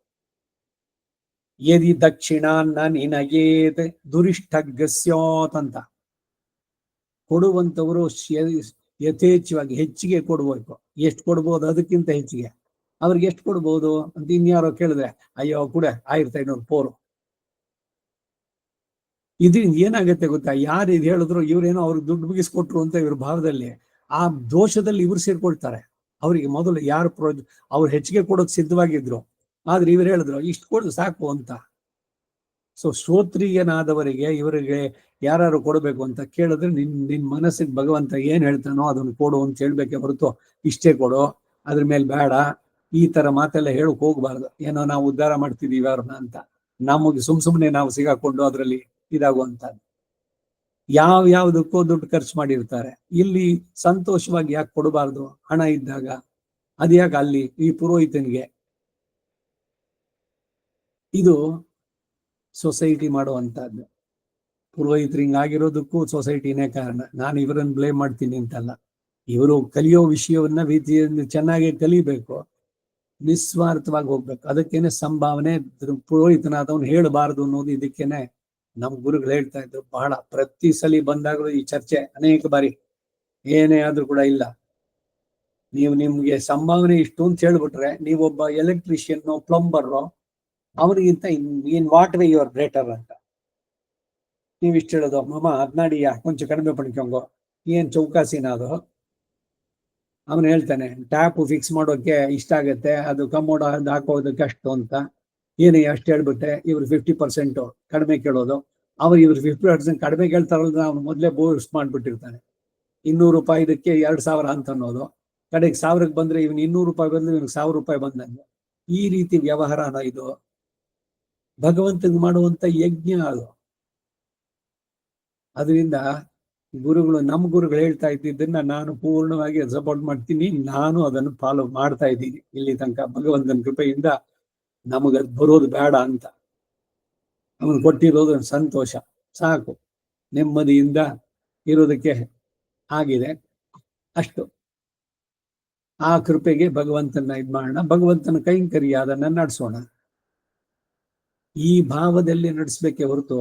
ಯದಿ ದಕ್ಷಿಣಾನ್ನ ನಿನಗೇತ್ ದುರಿಷ್ಠಗ್ಸ್ಯೋತ್ ಅಂತ. ಕೊಡುವಂತವರು ಯಥೇಚ್ಛವಾಗಿ ಹೆಚ್ಚಿಗೆ ಕೊಡ್ಬೇಕು. ಎಷ್ಟು ಕೊಡ್ಬೋದು ಅದಕ್ಕಿಂತ ಹೆಚ್ಚಿಗೆ. ಅವ್ರಿಗೆ ಎಷ್ಟು ಕೊಡ್ಬೋದು ಅಂತ ಇನ್ಯಾರೋ ಕೇಳಿದ್ರೆ, ಅಯ್ಯೋ ಕೂಡ 1500 ಪೋರು. ಇದರಿಂದ ಏನಾಗುತ್ತೆ ಗೊತ್ತಾ, ಯಾರು ಇದು ಹೇಳಿದ್ರು ಇವ್ರೇನೋ ಅವ್ರಿಗೆ ದುಡ್ಡು ಮುಗಿಸ್ಕೊಟ್ರು ಅಂತ ಇವ್ರ ಭಾವದಲ್ಲಿ, ಆ ದೋಷದಲ್ಲಿ ಇವ್ರು ಸೇರ್ಕೊಳ್ತಾರೆ. ಅವ್ರಿಗೆ ಮೊದಲು ಯಾರು ಅವ್ರು ಹೆಚ್ಚಿಗೆ ಕೊಡೋಕ್ ಸಿದ್ಧವಾಗಿದ್ರು, ಆದ್ರೆ ಇವ್ರು ಹೇಳಿದ್ರು ಇಷ್ಟು ಕೊಡು ಸಾಕು ಅಂತ. ಸೊ ಶ್ರೋತ್ರಿಯನಾದವರಿಗೆ ಇವರಿಗೆ ಯಾರು ಕೊಡಬೇಕು ಅಂತ ಕೇಳಿದ್ರೆ ನಿನ್ ಮನಸ್ಸಿಗೆ ಭಗವಂತ ಏನ್ ಹೇಳ್ತಾನೋ ಅದನ್ನು ಕೊಡು ಅಂತ ಹೇಳ್ಬೇಕೆ ಹೊರತು ಇಷ್ಟೇ ಕೊಡು ಅದ್ರ ಮೇಲೆ ಬೇಡ ಈ ತರ ಮಾತೆಲ್ಲ ಹೇಳಕ್ ಹೋಗ್ಬಾರ್ದು. ಏನೋ ನಾವು ಉದ್ಧಾರ ಮಾಡ್ತಿದೀವಿ ಅವ್ರನ್ನ ಅಂತ ನಮಗೆ ಸುಮ್ನೆ ನಾವು ಸಿಗಾಕೊಂಡು ಅದರಲ್ಲಿ ಇದಾಗುವಂತದ್ದು. ಯಾವ್ದಕ್ಕೋ ದುಡ್ಡು ಖರ್ಚು ಮಾಡಿರ್ತಾರೆ, ಇಲ್ಲಿ ಸಂತೋಷವಾಗಿ ಯಾಕೆ ಕೊಡಬಾರ್ದು? ಹಣ ಇದ್ದಾಗ ಅದ್ಯಾಕೆ ಅಲ್ಲಿ ಈ ಪುರೋಹಿತನಿಗೆ? ಇದು ಸೊಸೈಟಿ ಮಾಡುವಂತಹದ್ದು. ಪುರೋಹಿತರು ಹಿಂಗಾಗಿರೋದಕ್ಕೂ ಸೊಸೈಟಿನೇ ಕಾರಣ. ನಾನು ಇವರನ್ನು ಬ್ಲೇಮ್ ಮಾಡ್ತೀನಿ ಅಂತಲ್ಲ. ಇವರು ಕಲಿಯೋ ವಿಷಯವನ್ನ ರೀತಿಯನ್ನು ಚೆನ್ನಾಗಿ ಕಲಿಬೇಕು, ನಿಸ್ವಾರ್ಥವಾಗಿ ಹೋಗ್ಬೇಕು. ಅದಕ್ಕೇನೆ ಸಂಭಾವನೆ ಪುರೋಹಿತನಾದವನು ಹೇಳಬಾರದು ಅನ್ನೋದು ಇದಕ್ಕೇನೆ ನಮ್ಮ ಗುರುಗಳು ಹೇಳ್ತಾ ಇದ್ರು. ಬಹಳ ಪ್ರತಿ ಸಲ ಬಂದಾಗಲೂ ಈ ಚರ್ಚೆ ಅನೇಕ ಬಾರಿ. ಏನೇ ಆದ್ರೂ ಕೂಡ ಇಲ್ಲ, ನೀವು ನಿಮ್ಗೆ ಸಂಭಾವನೆ ಇಷ್ಟು ಅಂತ ಹೇಳ್ಬಿಟ್ರೆ ನೀವೊಬ್ಬ ಎಲೆಕ್ಟ್ರಿಷಿಯನ್ ಪ್ಲಂಬರ್ ಅವನಿಗಿಂತ in what way you are greater ಅಂತ ನೀವು ಇಷ್ಟು ಹೇಳೋದು. ಮಾಮ ಹದ್ನಾಡಿಯ ಕೊಂಚ ಕಡಿಮೆ ಪಡ್ಕೊಂಗೋ, ಏನ್ ಚೌಕಾಸಿನ ಅದು? ಅವನು ಹೇಳ್ತಾನೆ ಟ್ಯಾಪ್ ಫಿಕ್ಸ್ ಮಾಡೋಕೆ ಇಷ್ಟ ಆಗತ್ತೆ, ಅದು ಕಮೋಡ ಹಾಕೋದಕ್ಕೆ ಅಷ್ಟು ಅಂತ. ಏನೇ ಅಷ್ಟು ಹೇಳ್ಬಿಟ್ಟೆ ಇವ್ರು 50% ಕಡಿಮೆ ಕೇಳೋದು. ಇವ್ರು 50% ಕಡಿಮೆ ಕೇಳ್ತಾರಲ್ಲ, ಅವ್ನು ಮೊದಲೇ ಬೋರ್ಸ್ ಮಾಡ್ಬಿಟ್ಟಿರ್ತಾನೆ. 200 ರೂಪಾಯಿ ಇದಕ್ಕೆ 2000 ಅಂತ ಅನ್ನೋದು. ಕಡೆಗೆ 1000ಕ್ಕೆ ಬಂದ್ರೆ ಇವನು 200 ರೂಪಾಯಿ ಬಂದ್ರೆ ಇವ್ನಿಗೆ 1000 ರೂಪಾಯಿ ಬಂದಂಗೆ. ಈ ರೀತಿ ವ್ಯವಹಾರನ ಇದು ಭಗವಂತನಿಗೆ ಮಾಡುವಂತ ಯಜ್ಞ ಅದು. ಅದರಿಂದ ಗುರುಗಳು, ನಮ್ಮ ಗುರುಗಳು ಹೇಳ್ತಾ ಇದ್ದಿದ್ದನ್ನ ನಾನು ಪೂರ್ಣವಾಗಿ ಸಪೋರ್ಟ್ ಮಾಡ್ತೀನಿ. ನಾನು ಅದನ್ನು ಫಾಲೋ ಮಾಡ್ತಾ ಇದ್ದೀನಿ ಇಲ್ಲಿ ತನಕ. ಭಗವಂತನ ಕೃಪೆಯಿಂದ ನಮಗದು ಬರೋದು ಬೇಡ ಅಂತ, ಅವನು ಕೊಟ್ಟಿರೋದು ಸಂತೋಷ ಸಾಕು, ನೆಮ್ಮದಿಯಿಂದ ಇರೋದಕ್ಕೆ ಆಗಿದೆ ಅಷ್ಟು. ಆ ಕೃಪೆಗೆ ಭಗವಂತನ ಇದ್ ಮಾಡೋಣ, ಭಗವಂತನ ಕೈಂಕರ್ಯ ಅದನ್ನ ನಡೆಸೋಣ. ಈ ಭಾವದಲ್ಲಿ ನಡೆಸ್ಬೇಕೆ ಹೊರತು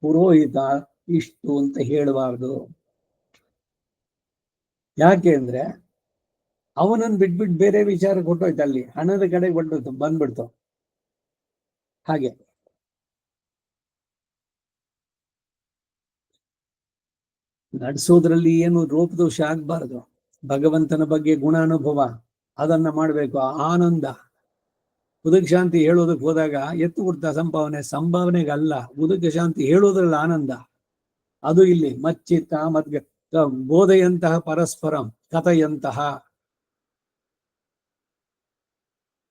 ಪುರೋಹಿತ ಇಷ್ಟು ಅಂತ ಹೇಳಬಾರ್ದು. ಯಾಕೆ ಅಂದ್ರೆ ಅವನನ್ನು ಬಿಟ್ಬಿಟ್ಟು ಬೇರೆ ವಿಚಾರ ಕೊಟ್ಟೋಯ್ತು, ಅಲ್ಲಿ ಹಣದ ಕಡೆಗೆ ಬಂದ್ಬಿಡ್ತು. ಹಾಗೆ ನಡೆಸೋದ್ರಲ್ಲಿ ಏನು ಲೋಪದೋಷ ಆಗ್ಬಾರ್ದು. ಭಗವಂತನ ಬಗ್ಗೆ ಗುಣಾನುಭವ ಅದನ್ನ ಮಾಡ್ಬೇಕು. ಆನಂದ, ಉದಕ ಶಾಂತಿ ಹೇಳೋದಕ್ಕೆ ಹೋದಾಗ ಎತ್ತು ಕೊಡ್ತಾ ಸಂಭಾವನೆಗಲ್ಲ, ಉದಕ ಶಾಂತಿ ಹೇಳೋದ್ರಲ್ಲಿ ಆನಂದ. ಅದು ಇಲ್ಲಿ ಮಚ್ಚಿತ್ತ ಮದ್ಗ ಬೋಧೆಯಂತಹ ಪರಸ್ಪರಂ ಕಥೆಯಂತಹ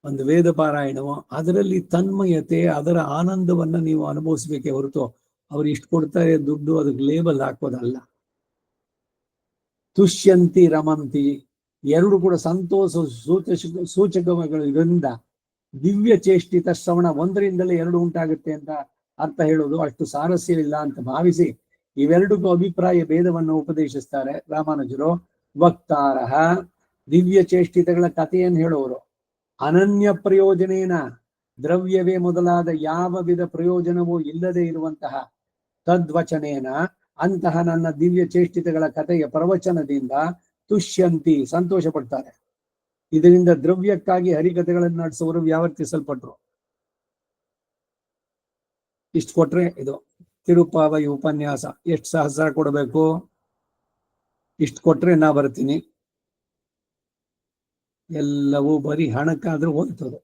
ಒಂದು ವೇದ ಪಾರಾಯಣವು, ಅದರಲ್ಲಿ ತನ್ಮಯತೆ, ಅದರ ಆನಂದವನ್ನ ನೀವು ಅನುಭವಿಸ್ಬೇಕೆ ಹೊರತು ಅವ್ರು ಇಷ್ಟು ಕೊಡ್ತಾರೆ ದುಡ್ಡು ಅದಕ್ಕೆ ಲೇಬಲ್ ಹಾಕೋದಲ್ಲ. ತುಷ್ಯಂತಿ ರಮಂತಿ ಎರಡು ಕೂಡ ಸಂತೋಷ ಸೂಚಕಗಳು. ಇದರಿಂದ ದಿವ್ಯ ಚೇಷ್ಟಿತ ಶ್ರವಣ, ಒಂದರಿಂದಲೇ ಎರಡು ಉಂಟಾಗುತ್ತೆ ಅಂತ ಅರ್ಥ ಹೇಳೋದು ಅಷ್ಟು ಸಾರಸ್ಯವಿಲ್ಲ ಅಂತ ಭಾವಿಸಿ ಇವೆರಡಕ್ಕೂ ಅಭಿಪ್ರಾಯ ಭೇದವನ್ನು ಉಪದೇಶಿಸ್ತಾರೆ ರಾಮಾನುಜರು. ವಕ್ತಾರಹ ದಿವ್ಯ ಚೇಷ್ಟಿತಗಳ ಕಥೆಯನ್ನು ಹೇಳುವರು. ಅನನ್ಯ ಪ್ರಯೋಜನೇನ ದ್ರವ್ಯವೇ ಮೊದಲಾದ ಯಾವ ವಿಧ ಪ್ರಯೋಜನವೂ ಇಲ್ಲದೆ ಇರುವಂತಹ ತದ್ವಚನೇನ, ಅಂತಹ ನನ್ನ ದಿವ್ಯ ಚೇಷ್ಟಿತಗಳ ಕಥೆಯ ಪ್ರವಚನದಿಂದ ತುಷ್ಯಂತಿ ಸಂತೋಷ ಪಡ್ತಾರೆ. ಇದರಿಂದ ದ್ರವ್ಯಕ್ಕಾಗಿ ಹರಿಕಥೆಗಳನ್ನು ನಡೆಸುವರು ವ್ಯಾವರ್ತಿಸಲ್ಪಟ್ರು. ಇಷ್ಟು ಕೊಟ್ರೆ ಇದು ತಿರುಪಾವೈ ಉಪನ್ಯಾಸ. ಎಷ್ಟು ಸಹಸ್ರ ಕೊಡಬೇಕು? ಇಷ್ಟು ಕೊಟ್ರೆ ನಾ ಬರ್ತೀನಿ. ಎಲ್ಲವೂ ಬರೀ ಹಣಕ್ಕಾದ್ರೂ ಹೋಗ್ತದೆ.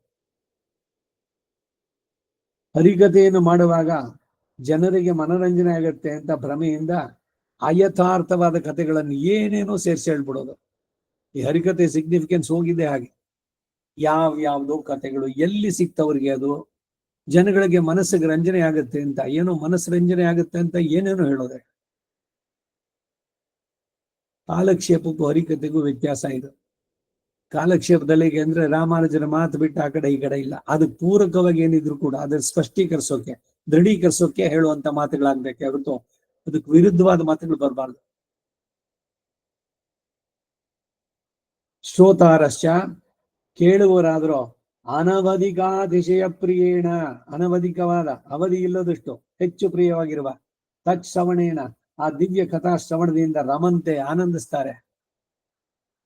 ಹರಿಕಥೆಯನ್ನು ಮಾಡುವಾಗ ಜನರಿಗೆ ಮನರಂಜನೆ ಆಗತ್ತೆ ಅಂತ ಭ್ರಮೆಯಿಂದ ಅಯಥಾರ್ಥವಾದ ಕಥೆಗಳನ್ನು ಏನೇನೋ ಸೇರಿಸಿ ಹೇಳ್ಬಿಡೋದು. ಈ ಹರಿಕಥೆ ಸಿಗ್ನಿಫಿಕೆನ್ಸ್ ಹೋಗಿದೆ ಹಾಗೆ. ಯಾವ್ಯಾವ್ದೋ ಕಥೆಗಳು ಎಲ್ಲಿ ಸಿಕ್ತವ್ರಿಗೆ ಅದು ಜನಗಳಿಗೆ ಮನಸ್ಸಿಗೆ ರಂಜನೆ ಆಗುತ್ತೆ ಅಂತ, ಏನೋ ಮನಸ್ಸು ರಂಜನೆ ಆಗುತ್ತೆ ಅಂತ ಏನೇನೋ ಹೇಳೋದೆ. ಕಾಲಕ್ಷೇಪಕ್ಕೂ ಹರಿಕತೆಗೂ ವ್ಯತ್ಯಾಸ ಇದೆ. ಕಾಲಕ್ಷೇಪದಲ್ಲಿ ಅಂದ್ರೆ ರಾಮಾನುಜನ ಮಾತು ಬಿಟ್ಟು ಆ ಕಡೆ ಈ ಕಡೆ ಇಲ್ಲ, ಅದಕ್ಕೆ ಪೂರಕವಾಗಿ ಏನಿದ್ರು ಕೂಡ ಅದನ್ನ ಸ್ಪಷ್ಟೀಕರಿಸೋಕೆ, ದೃಢೀಕರಿಸೋಕೆ ಹೇಳುವಂತ ಮಾತುಗಳಾಗ್ಬೇಕೆ ಹೊರತು ಅದಕ್ಕೆ ವಿರುದ್ಧವಾದ ಮಾತುಗಳು ಬರಬಾರ್ದು. ಶ್ರೋತಾರಶ್ಚ ಕೇಳುವರಾದ್ರೂ ಅನವಧಿಕಾತಿಶಯ ಪ್ರಿಯೇಣ, ಅನವಧಿಕವಾದ ಅವಧಿ ಇಲ್ಲದಷ್ಟು ಹೆಚ್ಚು ಪ್ರಿಯವಾಗಿರುವ ತತ್ ಶ್ರವಣೇನ, ಆ ದಿವ್ಯ ಕಥಾ ಶ್ರವಣದಿಂದ ರಮಂತೆ ಆನಂದಿಸ್ತಾರೆ.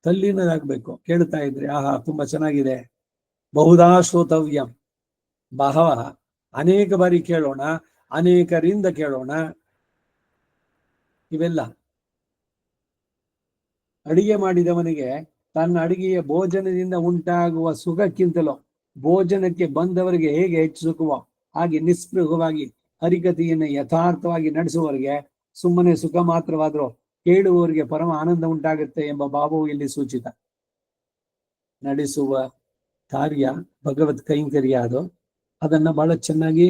ತಲ್ಲೀನರಾಗ್ಬೇಕು ಕೇಳ್ತಾ ಇದ್ರೆ, ಆಹಾ ತುಂಬಾ ಚೆನ್ನಾಗಿದೆ, ಬಹುದಾ ಶ್ರೋತವ್ಯಂ, ಬಹವ ಅನೇಕ ಬಾರಿ ಕೇಳೋಣ, ಅನೇಕರಿಂದ ಕೇಳೋಣ. ಇವೆಲ್ಲ ಅಡಿಗೆ ಮಾಡಿದವನಿಗೆ ತನ್ನ ಅಡಿಗೆಯ ಭೋಜನದಿಂದ ಉಂಟಾಗುವ ಸುಖಕ್ಕಿಂತಲೂ ಭೋಜನಕ್ಕೆ ಬಂದವರಿಗೆ ಹೇಗೆ ಹೆಚ್ಚು ಸುಖವೋ ಹಾಗೆ ನಿಸ್ಪೃಹವಾಗಿ ಹರಿಕತೆಯನ್ನು ಯಥಾರ್ಥವಾಗಿ ನಡೆಸುವವರಿಗೆ ಸುಮ್ಮನೆ ಸುಖ ಮಾತ್ರವಾದರೂ ಕೇಳುವವರಿಗೆ ಪರಮ ಆನಂದ ಉಂಟಾಗುತ್ತೆ ಎಂಬ ಭಾವವು ಇಲ್ಲಿ ಸೂಚಿತ. ನಡೆಸುವ ಕಾರ್ಯ ಭಗವತ್ ಕೈಂಕರ್ಯ, ಅದು ಅದನ್ನ ಬಹಳ ಚೆನ್ನಾಗಿ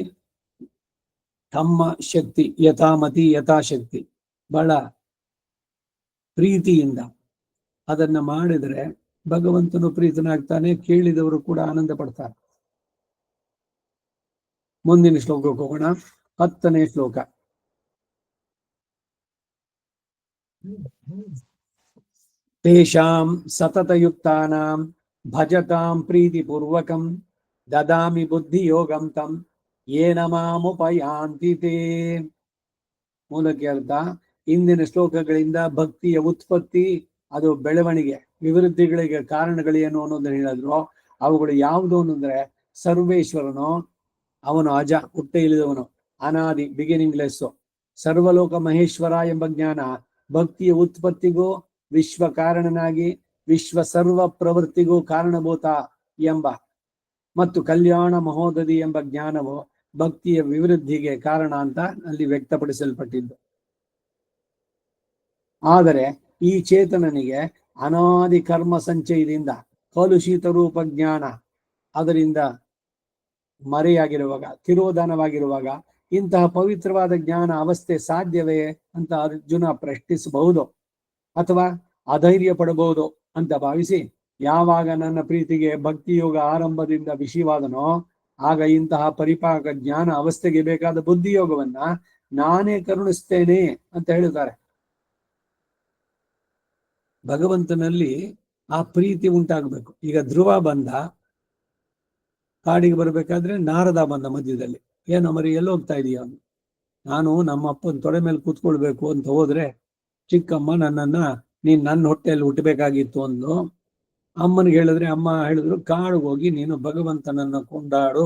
ತಮ್ಮ ಶಕ್ತಿ ಯಥಾಮತಿ ಯಥಾಶಕ್ತಿ ಬಹಳ ಪ್ರೀತಿಯಿಂದ ಅದನ್ನ ಮಾಡಿದ್ರೆ ಭಗವಂತನು ಪ್ರೀತನಾಗ್ತಾನೆ, ಕೇಳಿದವರು ಕೂಡ ಆನಂದ ಪಡ್ತಾರೆ. ಮುಂದಿನ ಶ್ಲೋಕಕ್ಕೆ ಹೋಗೋಣ. 10ನೇ ಶ್ಲೋಕ. ತೇಷಾಂ ಸತತಯುಕ್ತಾನಾಂ ಭಜತಾಂ ಪ್ರೀತಿಪೂರ್ವಕಂ ದದಾಮಿ ಬುದ್ಧಿಯೋಗಂ ತಂ ಯೇನ ಮಾಮುಪಯಾಂತಿ ತೇ. ಮೂಲಕ್ಕೆ ಅರ್ಥ, ಇಂದಿನ ಶ್ಲೋಕಗಳಿಂದ ಭಕ್ತಿಯ ಉತ್ಪತ್ತಿ, ಅದು ಬೆಳವಣಿಗೆ, ವಿವೃದ್ಧಿಗಳಿಗೆ ಕಾರಣಗಳೇನು ಅನ್ನೋದನ್ನ ಹೇಳಿದ್ರು. ಅವುಗಳು ಯಾವುದು ಅನ್ನಂದ್ರೆ, ಸರ್ವೇಶ್ವರನು ಅವನು ಅಜ, ಹುಟ್ಟೆ ಇಳಿದವನು, ಅನಾದಿ ಬಿಗಿನಿಂಗ್ಲೆಸ್ಸು, ಸರ್ವಲೋಕ ಮಹೇಶ್ವರ ಎಂಬ ಜ್ಞಾನ ಭಕ್ತಿಯ ಉತ್ಪತ್ತಿಗೂ ವಿಶ್ವ ಕಾರಣನಾಗಿ ವಿಶ್ವ ಸರ್ವ ಪ್ರವೃತ್ತಿಗೂ ಕಾರಣಭೂತ ಎಂಬ ಮತ್ತು ಕಲ್ಯಾಣ ಮಹೋದಧಿ ಎಂಬ ಜ್ಞಾನವು ಭಕ್ತಿಯ ವಿವೃದ್ಧಿಗೆ ಕಾರಣ ಅಂತ ಅಲ್ಲಿ ವ್ಯಕ್ತಪಡಿಸಲ್ಪಟ್ಟಿದ್ದು. ಆದರೆ ಈ ಚೇತನನಿಗೆ ಅನಾದಿ ಕರ್ಮ ಸಂಚಯದಿಂದ ಕಲುಷಿತ ರೂಪ ಜ್ಞಾನ ಅದರಿಂದ ಮರೆಯಾಗಿರುವಾಗ, ತಿರೋಧಾನವಾಗಿರುವಾಗ ಇಂತಹ ಪವಿತ್ರವಾದ ಜ್ಞಾನ ಅವಸ್ಥೆ ಸಾಧ್ಯವೇ ಅಂತ ಅರ್ಜುನ ಪ್ರಶ್ನಿಸಬಹುದು ಅಥವಾ ಅಧೈರ್ಯ ಪಡಬಹುದು ಅಂತ ಭಾವಿಸಿ, ಯಾವಾಗ ನನ್ನ ಪ್ರೀತಿಗೆ ಭಕ್ತಿಯೋಗ ಆರಂಭದಿಂದ ವಿಷಯವಾದನೋ ಆಗ ಇಂತಹ ಪರಿಪಾಕ ಜ್ಞಾನ ಅವಸ್ಥೆಗೆ ಬೇಕಾದ ಬುದ್ಧಿಯೋಗವನ್ನ ನಾನೇ ಕರುಣಿಸ್ತೇನೆ ಅಂತ ಹೇಳ್ತಾರೆ. ಭಗವಂತನಲ್ಲಿ ಆ ಪ್ರೀತಿ ಉಂಟಾಗಬೇಕು. ಈಗ ಧ್ರುವ ಬಂದ, ಕಾಡಿಗೆ ಬರ್ಬೇಕಾದ್ರೆ ನಾರದ ಬಂದ ಮಧ್ಯದಲ್ಲಿ, ಏನೋ ಮರಿ ಎಲ್ಲಿ ಹೋಗ್ತಾ ಇದೀಯ? ನಾನು ನಮ್ಮ ಅಪ್ಪನ ತೊಡೆ ಮೇಲೆ ಕೂತ್ಕೊಳ್ಬೇಕು ಅಂತ ಹೋದ್ರೆ ಚಿಕ್ಕಮ್ಮ ನನ್ನನ್ನ ನೀನ್ ನನ್ನ ಹೊಟ್ಟೆಯಲ್ಲಿ ಹುಟ್ಟಬೇಕಾಗಿತ್ತು ಅಂದು. ಅಮ್ಮನಿಗೆ ಹೇಳಿದ್ರೆ, ಅಮ್ಮ ಹೇಳಿದ್ರು ಕಾಡಿಗೆ ಹೋಗಿ ನೀನು ಭಗವಂತನನ್ನ ಕೊಂಡಾಡು,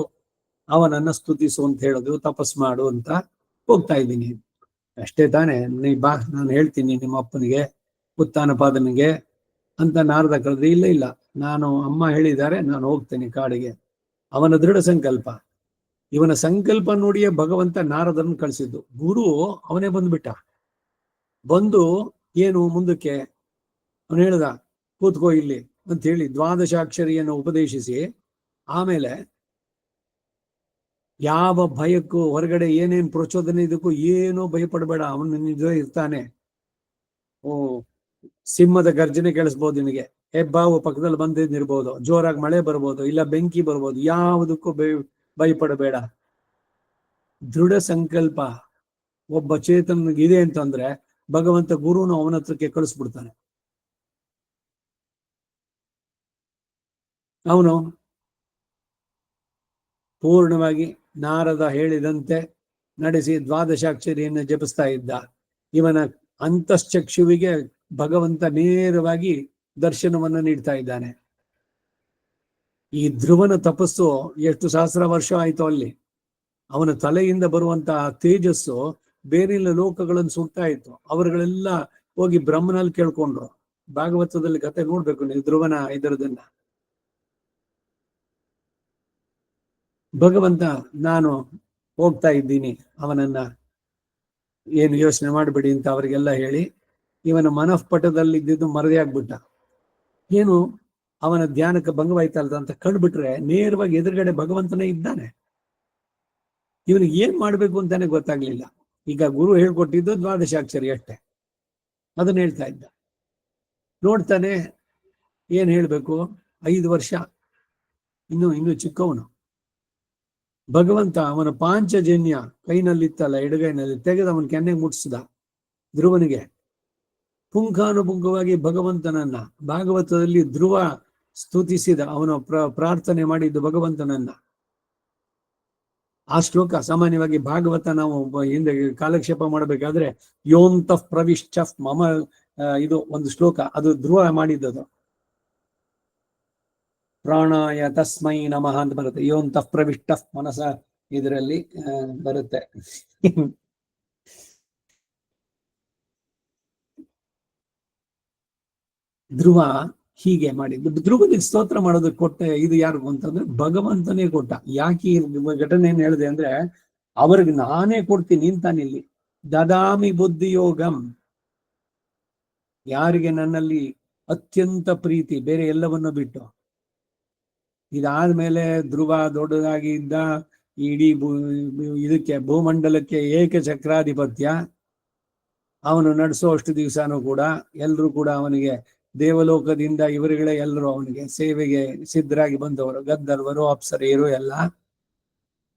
ಅವನನ್ನ ಸ್ತುತಿಸು ಅಂತ ಹೇಳಿದ್ರು, ತಪಸ್ ಮಾಡು ಅಂತ. ಹೋಗ್ತಾ ಇದ್ದೀನಿ ಅಷ್ಟೇ ತಾನೆ, ನೀ ಬಾ ನಾನು ಹೇಳ್ತೀನಿ ನಿಮ್ಮ ಅಪ್ಪನಿಗೆ ಉತ್ಥಾನಪಾದನಿಗೆ ಅಂತ ನಾರದ ಕರೆದ್ರೆ, ಇಲ್ಲ ಇಲ್ಲ ನಾನು ಅಮ್ಮ ಹೇಳಿದ್ದಾರೆ, ನಾನು ಹೋಗ್ತೇನೆ ಕಾಡಿಗೆ. ಅವನ ದೃಢ ಸಂಕಲ್ಪ, ಇವನ ಸಂಕಲ್ಪ ನೋಡಿಯೇ ಭಗವಂತ ನಾರದನ್ನು ಕಳಿಸಿದ್ದು. ಗುರು ಅವನೇ ಬಂದ್ಬಿಟ್ಟ. ಬಂದು ಏನು ಮುಂದಕ್ಕೆ ಅವನು ಹೇಳ್ದ, ಕೂತ್ಕೋ ಇಲ್ಲಿ ಅಂತ ಹೇಳಿ ದ್ವಾದಶಾಕ್ಷರಿಯನ್ನು ಉಪದೇಶಿಸಿ, ಆಮೇಲೆ ಯಾವ ಭಯಕ್ಕೂ ಹೊರಗಡೆ ಏನೇನ್ ಪ್ರಚೋದನೆ ಇದಕ್ಕೂ ಏನೂ ಭಯಪಡಬೇಡ, ಅವನು ನಿಜ ಇರ್ತಾನೆ. ಸಿಂಹದ ಗರ್ಜನೆ ಕೇಳಿಸ್ಬೋದು ನಿನಗೆ, ಹೆಬ್ಬಾವು ಪಕ್ಕದಲ್ಲಿ ಬಂದಿರ್ಬೋದು, ಜೋರಾಗಿ ಮಳೆ ಬರ್ಬೋದು, ಇಲ್ಲ ಬೆಂಕಿ ಬರ್ಬೋದು, ಯಾವುದಕ್ಕೂ ಭಯಪಡಬೇಡ. ದೃಢ ಸಂಕಲ್ಪ ಒಬ್ಬ ಚೇತನಿಗಿದೆ ಅಂತಂದ್ರೆ ಭಗವಂತ ಗುರುನು ಅವನ ಹತ್ರಕ್ಕೆ ಕಳಿಸ್ಬಿಡ್ತಾನೆ. ಅವನು ಪೂರ್ಣವಾಗಿ ನಾರದ ಹೇಳಿದಂತೆ ನಡೆಸಿ ದ್ವಾದಶಾಕ್ಷರಿಯನ್ನು ಜಪಿಸ್ತಾ ಇದ್ದ. ಇವನ ಅಂತಶ್ಚಕ್ಷುವಿಗೆ ಭಗವಂತ ನೇರವಾಗಿ ದರ್ಶನವನ್ನ ನೀಡ್ತಾ ಇದ್ದಾನೆ. ಈ ಧ್ರುವನ ತಪಸ್ಸು ಎಷ್ಟು ಸಹಸ್ರ ವರ್ಷ ಆಯ್ತು ಅಲ್ಲಿ. ಅವನ ತಲೆಯಿಂದ ಬರುವಂತಹ ತೇಜಸ್ಸು ಬೇರೆಲ್ಲ ಲೋಕಗಳನ್ನು ಸುಡ್ತಾ ಇತ್ತು. ಅವರುಗಳೆಲ್ಲ ಹೋಗಿ ಬ್ರಹ್ಮನಲ್ಲಿ ಕೇಳ್ಕೊಂಡ್ರು. ಭಾಗವತದಲ್ಲಿ ಕತೆ ನೋಡ್ಬೇಕು ನೀವು ಧ್ರುವನ ಇದರದನ್ನ. ಭಗವಂತ ನಾನು ಹೋಗ್ತಾ ಇದ್ದೀನಿ, ಅವನನ್ನ ಏನು ಯೋಚನೆ ಮಾಡಬೇಡಿ ಅಂತ ಅವರಿಗೆಲ್ಲ ಹೇಳಿ, ಇವನ ಮನಃಪಟದಲ್ಲಿದ್ದು ಮರದೇ ಆಗ್ಬಿಟ್ಟ. ಏನು ಅವನ ಧ್ಯಾನಕ್ಕೆ ಭಂಗವಾಯ್ತಲ್ದ ಅಂತ ಕಂಡುಬಿಟ್ರೆ ನೇರವಾಗಿ ಎದುರುಗಡೆ ಭಗವಂತನೇ ಇದ್ದಾನೆ. ಇವನಿಗೆ ಏನ್ ಮಾಡ್ಬೇಕು ಅಂತಾನೆ ಗೊತ್ತಾಗ್ಲಿಲ್ಲ. ಈಗ ಗುರು ಹೇಳ್ಕೊಟ್ಟಿದ್ದು ದ್ವಾದಶಾಕ್ಷರಿ ಅಷ್ಟೇ, ಅದನ್ನ ಹೇಳ್ತಾ ಇದ್ದ. ನೋಡ್ತಾನೆ, ಏನ್ ಹೇಳ್ಬೇಕು, 5 ವರ್ಷ, ಇನ್ನು ಚಿಕ್ಕವನು. ಭಗವಂತ ಅವನ ಪಾಂಚಜನ್ಯ ಕೈನಲ್ಲಿತ್ತಲ್ಲ, ಎಡಗೈನಲ್ಲಿ ತೆಗೆದು ಅವನ ಕೆನ್ನೆಗೆ ಮುಟ್ಟಿಸಿದ ಧ್ರುವನಿಗೆ. ಪುಂಖಾನುಪುಂಖವಾಗಿ ಭಗವಂತನನ್ನ ಭಾಗವತದಲ್ಲಿ ಧ್ರುವ ಸ್ತುತಿಸಿದ, ಅವನು ಪ್ರಾರ್ಥನೆ ಮಾಡಿದ್ದು ಭಗವಂತನನ್ನ. ಆ ಶ್ಲೋಕ ಸಾಮಾನ್ಯವಾಗಿ ಭಾಗವತ ನಾವು ಹಿಂದೆ ಕಾಲಕ್ಷೇಪ ಮಾಡಬೇಕಾದ್ರೆ ಯೋಂತಃ ಪ್ರವಿಶ್ಚ ಮಮ, ಇದು ಒಂದು ಶ್ಲೋಕ, ಅದು ಧ್ರುವ ಮಾಡಿದ್ದದು. ಪ್ರಾಣಾಯ ತಸ್ಮೈ ನಮಃ ಅಂತ ಬರುತ್ತೆ, ಯೋಂತಃ ಪ್ರವಿಷ್ಟ ಮನಸ, ಇದರಲ್ಲಿ ಬರುತ್ತೆ. ಧ್ರುವ ಹೀಗೆ ಮಾಡಿದ್ದು. ಧ್ರುವನಿಗೆ ಸ್ತೋತ್ರ ಮಾಡೋದಕ್ಕೆ ಕೊಟ್ಟ ಇದು ಯಾರು ಅಂತಂದ್ರೆ ಭಗವಂತನೇ ಕೊಟ್ಟ. ಯಾಕೆ ಈ ಘಟನೆಯನ್ನು ಹೇಳಿದೆ ಅಂದ್ರೆ, ಅವ್ರಿಗೆ ನಾನೇ ಕೊಡ್ತೀನಿ ಅಂತಾನಿಲ್ಲಿ. ದದಾಮಿ ಬುದ್ಧಿಯೋಗಂ, ಯಾರಿಗೆ ನನ್ನಲ್ಲಿ ಅತ್ಯಂತ ಪ್ರೀತಿ, ಬೇರೆ ಎಲ್ಲವನ್ನು ಬಿಟ್ಟು. ಇದಾದ್ಮೇಲೆ ಧ್ರುವ ದೊಡ್ಡದಾಗಿ ಇದ್ದ, ಇಡೀ ಇದಕ್ಕೆ ಭೂಮಂಡಲಕ್ಕೆ ಏಕಚಕ್ರಾಧಿಪತ್ಯ ಅವನು ನಡೆಸೋ ಅಷ್ಟು ದಿವಸನೂ ಕೂಡ ಎಲ್ಲರೂ ಕೂಡ ಅವನಿಗೆ ದೇವಲೋಕದಿಂದ ಇವರುಗಳೇ ಎಲ್ಲರೂ ಅವನಿಗೆ ಸೇವೆಗೆ ಸಿದ್ಧರಾಗಿ ಬಂದವರು, ಗಂಧರ್ವರು, ಅಪ್ಸರೆಯರು ಎಲ್ಲ.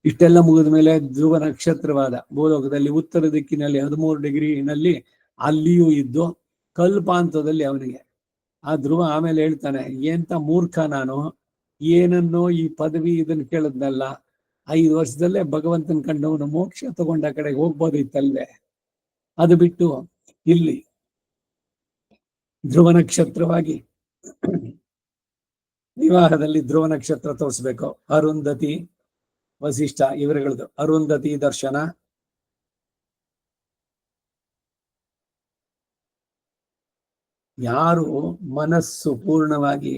ಇಷ್ಟೆಲ್ಲ ಮುಗಿದ ಮೇಲೆ ಧ್ರುವ ನಕ್ಷತ್ರವಾದ ಭೂಲೋಕದಲ್ಲಿ ಉತ್ತರ ದಿಕ್ಕಿನಲ್ಲಿ 13 ಡಿಗ್ರಿನಲ್ಲಿ ಅಲ್ಲಿಯೂ ಇದ್ದು ಕಲ್ಪಾಂತದಲ್ಲಿ ಅವನಿಗೆ ಆ ಧ್ರುವ ಆಮೇಲೆ ಹೇಳ್ತಾನೆ, ಎಂತ ಮೂರ್ಖ ನಾನು, ಏನನ್ನೋ ಈ ಪದವಿ ಇದನ್ನು ಕೇಳದ್ನಲ್ಲ, 5 ವರ್ಷದಲ್ಲೇ ಭಗವಂತನ ಕಂಡವನು ಮೋಕ್ಷ ತಗೊಂಡ ಕಡೆಗೆ ಹೋಗ್ಬೋದಿತ್ತಲ್ವೇ, ಅದು ಬಿಟ್ಟು ಇಲ್ಲಿ ಧ್ರುವ ನಕ್ಷತ್ರವಾಗಿ ವಿವಾಹದಲ್ಲಿ ಧ್ರುವ ನಕ್ಷತ್ರ ತೋರಿಸ್ಬೇಕು. ಅರುಂಧತಿ ವಸಿಷ್ಠ ಇವರುಗಳದ್ದು ಅರುಂಧತಿ ದರ್ಶನ, ಯಾರು ಮನಸ್ಸು ಪೂರ್ಣವಾಗಿ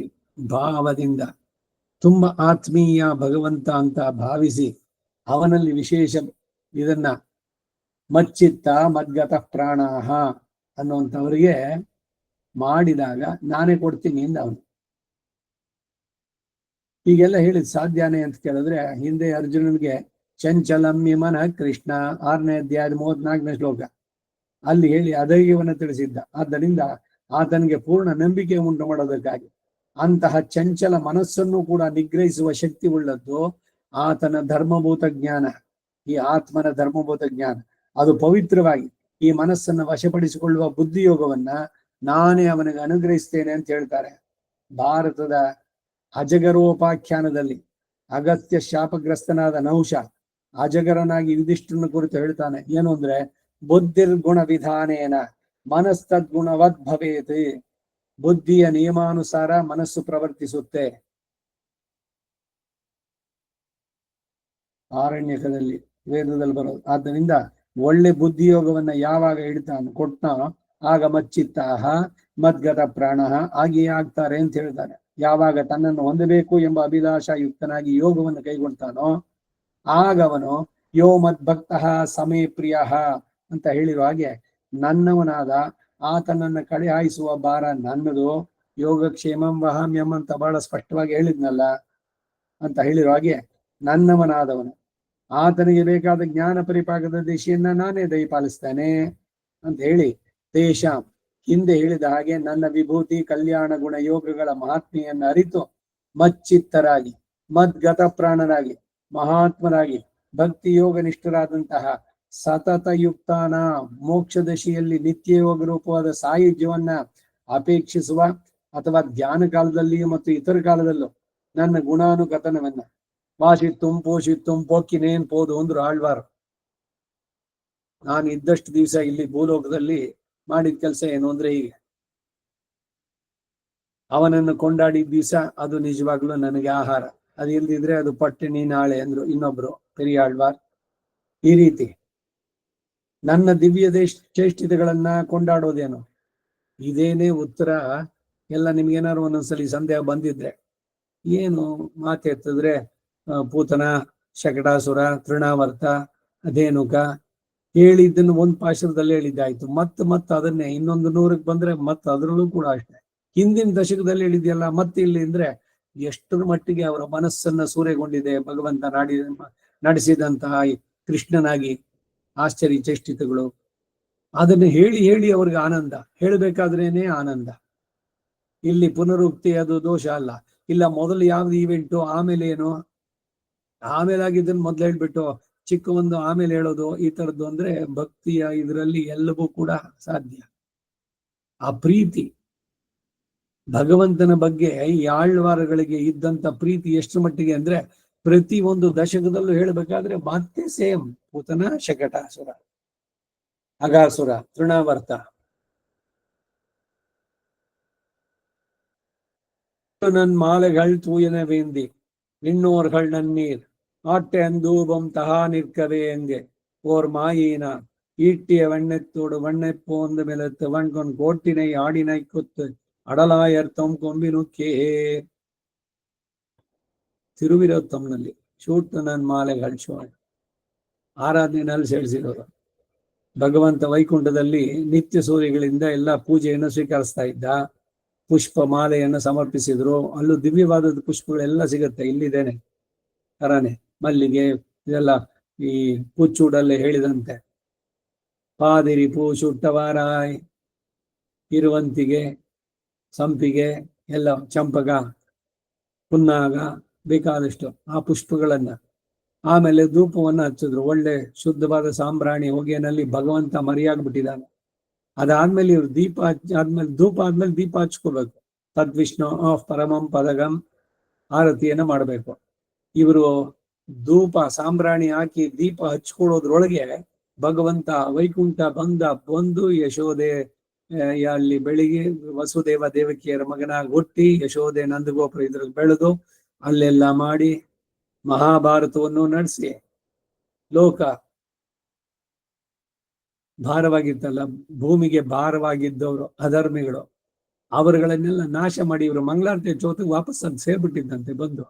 ಭಾವದಿಂದ ತುಂಬಾ ಆತ್ಮೀಯ ಭಗವಂತ ಅಂತ ಭಾವಿಸಿ ಅವನಲ್ಲಿ ವಿಶೇಷ ಇದನ್ನ ಮಚ್ಚಿತ್ತ ಮದ್ಗತ ಪ್ರಾಣಾಹ ಅನ್ನುವಂಥವ್ರಿಗೆ ಮಾಡಿದಾಗ ನಾನೇ ಕೊಡ್ತೀನಿ ಇಂದ ಅವನು. ಹೀಗೆಲ್ಲ ಹೇಳಿದ್ ಸಾಧ್ಯನೇ ಅಂತ ಕೇಳಿದ್ರೆ, ಹಿಂದೆ ಅರ್ಜುನನಿಗೆ ಚಂಚಲಮ್ಯ ಮನ ಕೃಷ್ಣ 6ನೇ ಅಧ್ಯಾಯದ 34ನೇ ಶ್ಲೋಕ ಅಲ್ಲಿ ಹೇಳಿ ಅಧೈರ್ಯವನ್ನು ತಿಳಿಸಿದ್ದ. ಆದ್ದರಿಂದ ಆತನಿಗೆ ಪೂರ್ಣ ನಂಬಿಕೆ ಉಂಟು ಮಾಡೋದಕ್ಕಾಗಿ ಅಂತಹ ಚಂಚಲ ಮನಸ್ಸನ್ನು ಕೂಡ ನಿಗ್ರಹಿಸುವ ಶಕ್ತಿ ಉಳ್ಳದ್ದು ಆತನ ಧರ್ಮಭೂತ ಜ್ಞಾನ, ಈ ಆತ್ಮನ ಧರ್ಮಭೂತ ಜ್ಞಾನ. ಅದು ಪವಿತ್ರವಾಗಿ ಈ ಮನಸ್ಸನ್ನು ವಶಪಡಿಸಿಕೊಳ್ಳುವ ಬುದ್ಧಿಯೋಗವನ್ನ ನಾನೇ ಅವನಿಗೆ ಅನುಗ್ರಹಿಸ್ತೇನೆ ಅಂತ ಹೇಳ್ತಾರೆ. ಭಾರತದ ಅಜಗರೋಪಾಖ್ಯಾನದಲ್ಲಿ ಅಗತ್ಯ ಶಾಪಗ್ರಸ್ತನಾದ ನಹುಷ ಅಜಗರನಾಗಿ ಯುಧಿಷ್ಠಿರನ ಕುರಿತು ಹೇಳ್ತಾನೆ. ಏನು ಅಂದ್ರೆ, ಬುದ್ಧಿರ್ಗುಣ ವಿಧಾನೇನ ಮನಸ್ತದ್ಗುಣವದ್ ಭವೇತ್, ಬುದ್ಧಿಯ ನಿಯಮಾನುಸಾರ ಮನಸ್ಸು ಪ್ರವರ್ತಿಸುತ್ತೆ. ಆರಣ್ಯಕದಲ್ಲಿ ವೇದದಲ್ಲಿ ಬರೋದು. ಆದ್ದರಿಂದ ಒಳ್ಳೆ ಬುದ್ಧಿಯೋಗವನ್ನ ಯಾವಾಗ ಕೊಟ್ಟ ಆಗ ಮಚ್ಚಿತ್ತಾಹ ಮದ್ಗತ ಪ್ರಾಣಃ ಆಗಿಯೇ ಆಗ್ತಾರೆ ಅಂತ ಹೇಳ್ತಾರೆ. ಯಾವಾಗ ತನ್ನನ್ನು ಹೊಂದಬೇಕು ಎಂಬ ಅಭಿಲಾಷಯುಕ್ತನಾಗಿ ಯೋಗವನ್ನು ಕೈಗೊಳ್ತಾನೋ ಆಗ ಅವನು ಯೋ ಮದ್ಭಕ್ತಃ ಸಮೇ ಪ್ರಿಯಃ ಅಂತ ಹೇಳಿರುವ ಹಾಗೆ ನನ್ನವನಾದ ಆತನನ್ನ ಕಡೆ ಹಾಯಿಸುವ ಭಾರ ನನ್ನದು. ಯೋಗಕ್ಷೇಮಂ ವಹಾಮ್ಯಂ ಅಂತ ಬಹಳ ಸ್ಪಷ್ಟವಾಗಿ ಹೇಳಿದ್ನಲ್ಲ ಅಂತ ಹೇಳಿರುವ ಹಾಗೆ ನನ್ನವನಾದವನು ಆತನಿಗೆ ಬೇಕಾದ ಜ್ಞಾನ ಪರಿಪಾಕದ ದಿಶೆಯನ್ನ ನಾನೇ ದಯಪಾಲಿಸ್ತೇನೆ ಅಂತ ಹೇಳಿ ತೇಷಾಂ ಹಿಂದೆ ಹೇಳಿದ ಹಾಗೆ ನನ್ನ ವಿಭೂತಿ ಕಲ್ಯಾಣ ಗುಣ ಯೋಗಗಳ ಮಹಾತ್ಮೆಯನ್ನು ಅರಿತು ಮಚ್ಚಿತ್ತರಾಗಿ ಮದ್ಗತ ಪ್ರಾಣರಾಗಿ ಮಹಾತ್ಮರಾಗಿ ಭಕ್ತಿ ಯೋಗ ನಿಷ್ಠರಾದಂತಹ ಸತತಯುಕ್ತಾನ ಮೋಕ್ಷ ದಶೆಯಲ್ಲಿ ನಿತ್ಯ ಯೋಗ ರೂಪವಾದ ಸಾಯುಜ್ಯವನ್ನ ಅಪೇಕ್ಷಿಸುವ ಅಥವಾ ಧ್ಯಾನ ಕಾಲದಲ್ಲಿಯೂ ಮತ್ತು ಇತರ ಕಾಲದಲ್ಲೂ ನನ್ನ ಗುಣಾನುಕಥನವನ್ನ ವಾಸಿತ್ತುಂ ಪೋಷಿತ್ತುಂ ಪೊಕ್ಕಿನೇನ್ ಪೋದು ಅಂದ್ರು ಆಳ್ವಾರ್. ನಾನು ಇದ್ದಷ್ಟು ದಿವಸ ಇಲ್ಲಿ ಭೂಲೋಕದಲ್ಲಿ ಮಾಡಿದ ಕೆಲಸ ಏನು ಅಂದ್ರೆ, ಹೀಗೆ ಅವನನ್ನು ಕೊಂಡಾಡಿದ ದಿವಸ ಅದು ನಿಜವಾಗ್ಲೂ ನನಗೆ ಆಹಾರ, ಅದು ಇಲ್ದಿದ್ರೆ ಅದು ಪಟ್ಟಿಣಿ ನಾಳೆ ಅಂದ್ರು ಇನ್ನೊಬ್ರು ಪೆರಿಯಾಳ್ವಾರ್. ಈ ರೀತಿ ನನ್ನ ದಿವ್ಯ ಚೇಷ್ಟಿತಗಳನ್ನ ಕೊಂಡಾಡೋದೇನು, ಇದೇನೇ ಉತ್ತರ. ಎಲ್ಲ ನಿಮ್ಗೇನಾದ್ರು ಒಂದೊಂದ್ಸಲಿ ಸಂದೇಹ ಬಂದಿದ್ರೆ ಏನು ಮಾತೆತ್ತಿದ್ರೆ ಪೂತನ, ಶಕಟಾಸುರ, ತೃಣಾವರ್ತ, ಅಧೇನುಕ ಹೇಳಿದ್ದನ್ನು ಒಂದು ಪಾಶದಲ್ಲಿ ಹೇಳಿದ್ದಾಯ್ತು. ಮತ್ತೆ ಅದನ್ನೇ ಇನ್ನೊಂದು 100ಕ್ಕೆ ಬಂದ್ರೆ ಮತ್ತೆ ಅದರಲ್ಲೂ ಕೂಡ ಅಷ್ಟೇ. ಹಿಂದಿನ ದಶಕದಲ್ಲಿ ಹೇಳಿದ್ಯಲ್ಲ ಮತ್ತೆ ಇಲ್ಲಿ ಅಂದ್ರೆ ಎಷ್ಟರ ಮಟ್ಟಿಗೆ ಅವರ ಮನಸ್ಸನ್ನ ಸೂರೆಗೊಂಡಿದೆ ಭಗವಂತ ನಡೆಸಿದಂತಹ ಕೃಷ್ಣನಾಗಿ ಆಶ್ಚರ್ಯ ಚೇಷ್ಟಿತಗಳು. ಅದನ್ನು ಹೇಳಿ ಅವ್ರಿಗೆ ಆನಂದ, ಹೇಳಬೇಕಾದ್ರೇನೆ ಆನಂದ. ಇಲ್ಲಿ ಪುನರುಕ್ತಿ ಅದು ದೋಷ ಅಲ್ಲ. ಇಲ್ಲ ಮೊದಲು ಯಾವ್ದು ಇವೆಂಟು ಆಮೇಲೆ ಏನು, ಆಮೇಲೆ ಆಗಿದ್ದನ್ನು ಮೊದ್ಲು ಹೇಳ್ಬಿಟ್ಟು ಚಿಕ್ಕ ಒಂದು ಆಮೇಲೆ ಹೇಳೋದು ಈ ತರದ್ದು ಅಂದ್ರೆ ಭಕ್ತಿಯ ಇದರಲ್ಲಿ ಎಲ್ಲವೂ ಕೂಡ ಸಾಧ್ಯ. ಆ ಪ್ರೀತಿ ಭಗವಂತನ ಬಗ್ಗೆ ಈ ಆಳ್ವಾರಗಳಿಗೆ ಇದ್ದಂತ ಪ್ರೀತಿ ಎಷ್ಟು ಮಟ್ಟಿಗೆ ಅಂದ್ರೆ ಪ್ರತಿ ಒಂದು ದಶಕದಲ್ಲೂ ಹೇಳ್ಬೇಕಾದ್ರೆ ಮತ್ತೆ ಸೇಮ್ ಪೂತನ, ಶಕಟಾಸುರ, ಅಗಾಸುರ, ತೃಣಾವರ್ತ, நன் மாலைகள் தூயன வேந்தி நின்னோர்கள் நன்னீர் ஆட்டை அந்தூபம் தகா நிற்கவே எங்கே ஓர் மாயினா ஈட்டிய வண்ணத்தோடு வண்ணை போந்து மெலத்து வன்கொன் கோட்டினை ஆடினை கொத்து ಅಡಲಾಯರ್ಥಂ ಕೊಂಬಿನುಕ್ಕೇ. ತಿರುವಿರೋತ್ತಂನಲ್ಲಿ ಶೂಟ್ ನನ್ನ ಮಾಲೆಗಳು ಶೋಣ್ ಆರಾಧನೆಯಲ್ಲಿ ಸೇರಿಸಿರೋರು. ಭಗವಂತ ವೈಕುಂಠದಲ್ಲಿ ನಿತ್ಯ ಸೂರ್ಯಗಳಿಂದ ಎಲ್ಲ ಪೂಜೆಯನ್ನು ಸ್ವೀಕರಿಸ್ತಾ ಇದ್ದ. ಪುಷ್ಪ ಮಾಲೆಯನ್ನು ಸಮರ್ಪಿಸಿದ್ರು. ಅಲ್ಲೂ ದಿವ್ಯವಾದ ಪುಷ್ಪಗಳೆಲ್ಲ ಸಿಗುತ್ತೆ. ಇಲ್ಲಿದ್ದೇನೆ ಅರಾನೆ ಮಲ್ಲಿಗೆ ಇದೆಲ್ಲ ಈ ಪುಚ್ಚೂಡಲ್ಲೇ ಹೇಳಿದಂತೆ ಪಾದಿರಿ ಪೂ ಸುಟ್ಟವಾರಾಯ್, ಇರುವಂತಿಗೆ, ಸಂಪಿಗೆ ಎಲ್ಲ, ಚಂಪಕ, ಪುನ್ನಾಗ, ಬೇಕಾದಷ್ಟು ಆ ಪುಷ್ಪಗಳನ್ನ. ಆಮೇಲೆ ಧೂಪವನ್ನು ಹಚ್ಚಿದ್ರು. ಒಳ್ಳೆ ಶುದ್ಧವಾದ ಸಾಂಬ್ರಾಣಿ ಹೊಗೆನಲ್ಲಿ ಭಗವಂತ ಮರಿಯಾಗ್ಬಿಟ್ಟಿದ್ದಾನೆ. ಅದಾದ್ಮೇಲೆ ಇವ್ರು ದೀಪ ಆದ್ಮೇಲೆ ಧೂಪ ಆದ್ಮೇಲೆ ದೀಪ ಹಚ್ಕೋಬೇಕು. ತದ್ವಿಷ್ಣು ಆಫ್ ಪರಮಂ ಪದಗಂ ಆರತಿಯನ್ನು ಮಾಡಬೇಕು. ಇವರು ಧೂಪ ಸಾಂಬ್ರಾಣಿ ಹಾಕಿ ದೀಪ ಹಚ್ಕೊಳ್ಳೋದ್ರೊಳಗೆ ಭಗವಂತ ವೈಕುಂಠ ಬಂದು ಯಶೋದೆ ಅಲ್ಲಿ ಬೆಳಿಗ್ಗೆ ವಸುದೇವ ದೇವಕಿಯರ ಮಗನಾಗಿ ಹುಟ್ಟಿ ಯಶೋದೆ ನಂದಗೋಪುರ ಇದ್ರಲ್ಲಿ ಬೆಳೆದು ಅಲ್ಲೆಲ್ಲ ಮಾಡಿ ಮಹಾಭಾರತವನ್ನು ನಡೆಸಿ ಲೋಕ ಭಾರವಾಗಿತ್ತಲ್ಲ, ಭೂಮಿಗೆ ಭಾರವಾಗಿದ್ದವರು ಅಧರ್ಮಿಗಳು, ಅವರುಗಳನ್ನೆಲ್ಲ ನಾಶ ಮಾಡಿ ಇವರು ಮಂಗಳಾರತಿ ಚೌತಿಗೆ ವಾಪಸ್ ಅದು ಸೇರ್ಬಿಟ್ಟಿದ್ದಂತೆ ಬಂದು.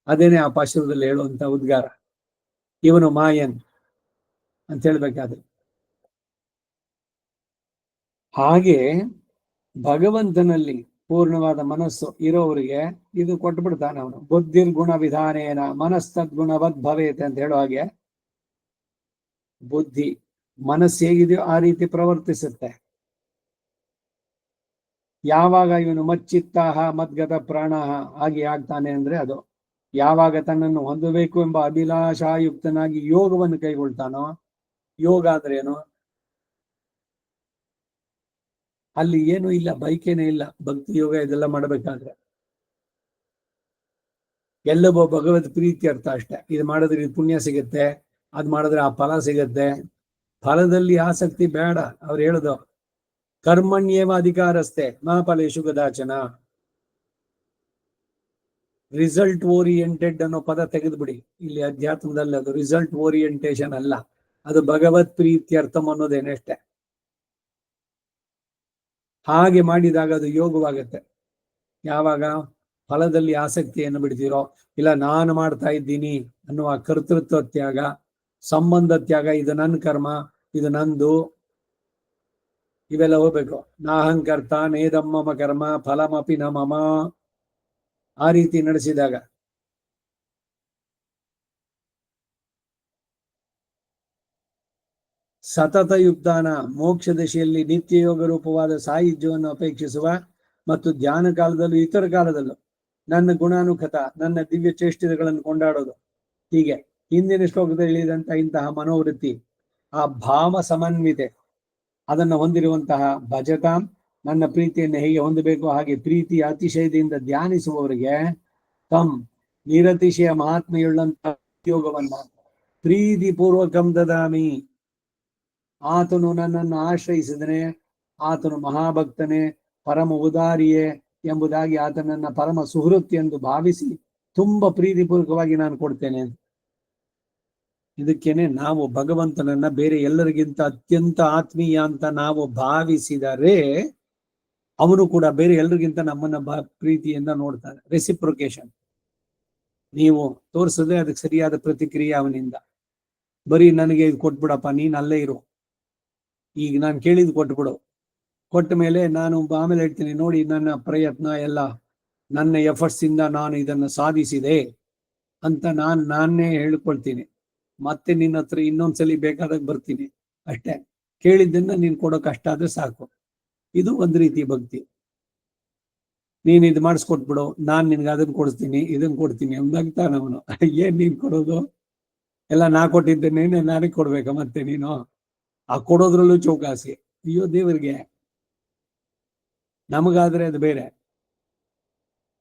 ಅದೇನೆ ಆ ಪಾಶುರದಲ್ಲಿ ಹೇಳುವಂತ ಉದ್ಗಾರ. ಇವನು ಮಾಯನ್ ಅಂತ ಹೇಳ್ಬೇಕಾದ್ರೆ. ಹಾಗೆ ಭಗವಂತನಲ್ಲಿ ಪೂರ್ಣವಾದ ಮನಸ್ಸು ಇರೋವರಿಗೆ ಇದು ಕೊಟ್ಬಿಡ್ತಾನೆ ಅವನು. ಬುದ್ಧಿರ್ಗುಣ ವಿಧಾನೇನ ಮನಸ್ತದ್ಗುಣವದ್ ಭವೇತ್ ಅಂತ ಹೇಳೋ ಹಾಗೆ ಬುದ್ಧಿ ಮನಸ್ಸು ಹೇಗಿದೆಯೋ ಆ ರೀತಿ ಪ್ರವರ್ತಿಸುತ್ತೆ. ಯಾವಾಗ ಇವನು ಮಚ್ಚಿತ್ತಾಹ ಮದ್ಗತ ಪ್ರಾಣಃ ಹಾಗೆ ಆಗ್ತಾನೆ ಅಂದ್ರೆ ಅದು ಯಾವಾಗ ತನ್ನನ್ನು ಹೊಂದಬೇಕು ಎಂಬ ಅಭಿಲಾಷಾಯುಕ್ತನಾಗಿ ಯೋಗವನ್ನು ಕೈಗೊಳ್ತಾನೋ. ಯೋಗ ಅಂದ್ರೆ ಏನು? ಅಲ್ಲಿ ಏನು ಇಲ್ಲ, ಬೈಕೇನೇ ಇಲ್ಲ. ಭಕ್ತಿ ಯೋಗ ಇದೆಲ್ಲ ಮಾಡಬೇಕಾದ್ರೆ ಎಲ್ಲವೋ ಭಗವದ್ ಪ್ರೀತಿ ಅರ್ಥ ಅಷ್ಟೇ. ಇದು ಮಾಡಿದ್ರೆ ಇದು ಪುಣ್ಯ ಸಿಗುತ್ತೆ, ಅದ್ ಮಾಡಿದ್ರೆ ಆ ಫಲ ಸಿಗತ್ತೆ. ಫಲದಲ್ಲಿ ಆಸಕ್ತಿ ಬೇಡ. ಅವ್ರು ಹೇಳುದು ಕರ್ಮಣ್ಯೇವ ಅಧಿಕಾರಸ್ಥೆ ಮಾ ಫಲೇಷು ಕದಾಚನ. ರಿಸಲ್ಟ್ ಓರಿಯೆಂಟೆಡ್ ಅನ್ನೋ ಪದ ತೆಗೆದ್ಬಿಡಿ. ಇಲ್ಲಿ ಅಧ್ಯಾತ್ಮದಲ್ಲಿ ಅದು ರಿಸಲ್ಟ್ ಓರಿಯೆಂಟೇಶನ್ ಅಲ್ಲ, ಅದು ಭಗವತ್ ಪ್ರೀತ್ಯರ್ಥಂ ಅನ್ನೋದೇನಷ್ಟೇ. ಹಾಗೆ ಮಾಡಿದಾಗ ಅದು ಯೋಗವಾಗತ್ತೆ. ಯಾವಾಗ ಫಲದಲ್ಲಿ ಆಸಕ್ತಿಯನ್ನು ಬಿಡ್ತೀರೋ, ಇಲ್ಲ ನಾನು ಮಾಡ್ತಾ ಇದ್ದೀನಿ ಅನ್ನುವ ಕರ್ತೃತ್ವ ತ್ಯಾಗ, ಸಂಬಂಧ ತ್ಯಾಗ, ಇದು ನನ್ನ ಕರ್ಮ, ಇದು ನಂದು, ಇವೆಲ್ಲ ಹೋಗ್ಬೇಕು. ನಾಹಂಕರ್ತ ನೇದಮ್ಮಮ ಕರ್ಮ ಫಲಮಪಿ ನ ಮಮ, ಆ ರೀತಿ ನಡೆಸಿದಾಗ ಸತತ ಯುಕ್ತಾನ ಮೋಕ್ಷ ದಶೆಯಲ್ಲಿ ನಿತ್ಯ ಯೋಗ ರೂಪವಾದ ಸಾಹಿತ್ಯವನ್ನು ಅಪೇಕ್ಷಿಸುವ ಮತ್ತು ಧ್ಯಾನ ಕಾಲದಲ್ಲೂ ಇತರ ಕಾಲದಲ್ಲೂ ನನ್ನ ಗುಣಾನುಖತ, ನನ್ನ ದಿವ್ಯ ಚೇಷ್ಟಿತಗಳನ್ನು ಕೊಂಡಾಡೋದು. ಹೀಗೆ ಹಿಂದಿನ ಶ್ಲೋಕದಲ್ಲಿ ಹೇಳಿದಂತ ಇಂತಹ ಮನೋವೃತ್ತಿ, ಆ ಭಾವ ಸಮನ್ವಿತೆ ಅದನ್ನು ಹೊಂದಿರುವಂತಹ ಭಜತಾಂ, ನನ್ನ ಪ್ರೀತಿಯನ್ನು ಹೇಗೆ ಹೊಂದಬೇಕು ಹಾಗೆ ಪ್ರೀತಿಯ ಅತಿಶಯದಿಂದ ಧ್ಯಾನಿಸುವವರಿಗೆ ತಮ್ ನಿರತಿಶಯ ಮಹಾತ್ಮೆಯುಳ್ಳಂತಹ ಯೋಗವನ್ನ ಪ್ರೀತಿ ಪೂರ್ವಕಂ ದದಾಮಿ. ಆತನು ನನ್ನನ್ನು ಆಶ್ರಯಿಸಿದನೆ, ಆತನು ಮಹಾಭಕ್ತನೇ, ಪರಮ ಉದಾರಿಯೇ ಎಂಬುದಾಗಿ ಆತನನ್ನ ಪರಮ ಸುಹೃತ್ ಎಂದು ಭಾವಿಸಿ ತುಂಬಾ ಪ್ರೀತಿಪೂರ್ವಕವಾಗಿ ನಾನು ಕೊಡ್ತೇನೆ. ಇದಕ್ಕೇನೆ ನಾವು ಭಗವಂತನನ್ನ ಬೇರೆ ಎಲ್ಲರಿಗಿಂತ ಅತ್ಯಂತ ಆತ್ಮೀಯ ಅಂತ ನಾವು ಭಾವಿಸಿದರೆ ಅವನು ಕೂಡ ಬೇರೆ ಎಲ್ಲರಿಗಿಂತ ನಮ್ಮನ್ನ ಪ್ರೀತಿಯಿಂದ ನೋಡ್ತಾನೆ. ರೆಸಿಪ್ರೊಕೇಶನ್. ನೀವು ತೋರಿಸದೆ ಅದಕ್ಕೆ ಸರಿಯಾದ ಪ್ರತಿಕ್ರಿಯೆ ಅವನಿಂದ. ಬರೀ ನನಗೆ ಇದು ಕೊಟ್ಬಿಡಪ್ಪ, ನೀನ್ ಅಲ್ಲೇ ಇರು, ಈಗ ನಾನು ಕೇಳಿದ್ ಕೊಟ್ಬಿಡು, ಕೊಟ್ಟ ಮೇಲೆ ನಾನು ಆಮೇಲೆ ಹೇಳ್ತೀನಿ ನೋಡಿ ನನ್ನ ಪ್ರಯತ್ನ ಎಲ್ಲ ನನ್ನ ಎಫರ್ಟ್ಸ್ ಇಂದ ನಾನು ಇದನ್ನು ಸಾಧಿಸಿದೆ ಅಂತ ನಾನೇ ಹೇಳ್ಕೊಳ್ತೀನಿ. ಮತ್ತೆ ನಿನ್ನ ಹತ್ರ ಇನ್ನೊಂದ್ಸಲಿ ಬೇಕಾದಾಗ ಬರ್ತೀನಿ ಅಷ್ಟೇ. ಕೇಳಿದ್ದನ್ನ ನೀನ್ ಕೊಡೋ ಕಷ್ಟ ಆದ್ರೆ ಸಾಕು. ಇದು ಒಂದ್ ರೀತಿ ಭಕ್ತಿ. ನೀನ್ ಇದು ಮಾಡಿಸ್ಕೊಟ್ಬಿಡು, ನಾನ್ ನಿನ್ಗೆ ಅದನ್ನ ಕೊಡ್ತೀನಿ ಇದನ್ನ ಕೊಡ್ತೀನಿ ಅಂದಾಗ್ತಾನ ಅವನು. ಏನ್ ನೀನ್ ಕೊಡೋದು? ಎಲ್ಲ ನಾ ಕೊಟ್ಟಿದ್ದೇನೆ, ನನಗೆ ಕೊಡ್ಬೇಕ ಮತ್ತೆ ನೀನು? ಆ ಕೊಡೋದ್ರಲ್ಲೂ ಚೌಕಾಸಿ. ಅಯ್ಯೋ ದೇವರಿಗೆ. ನಮಗಾದ್ರೆ ಅದು ಬೇರೆ,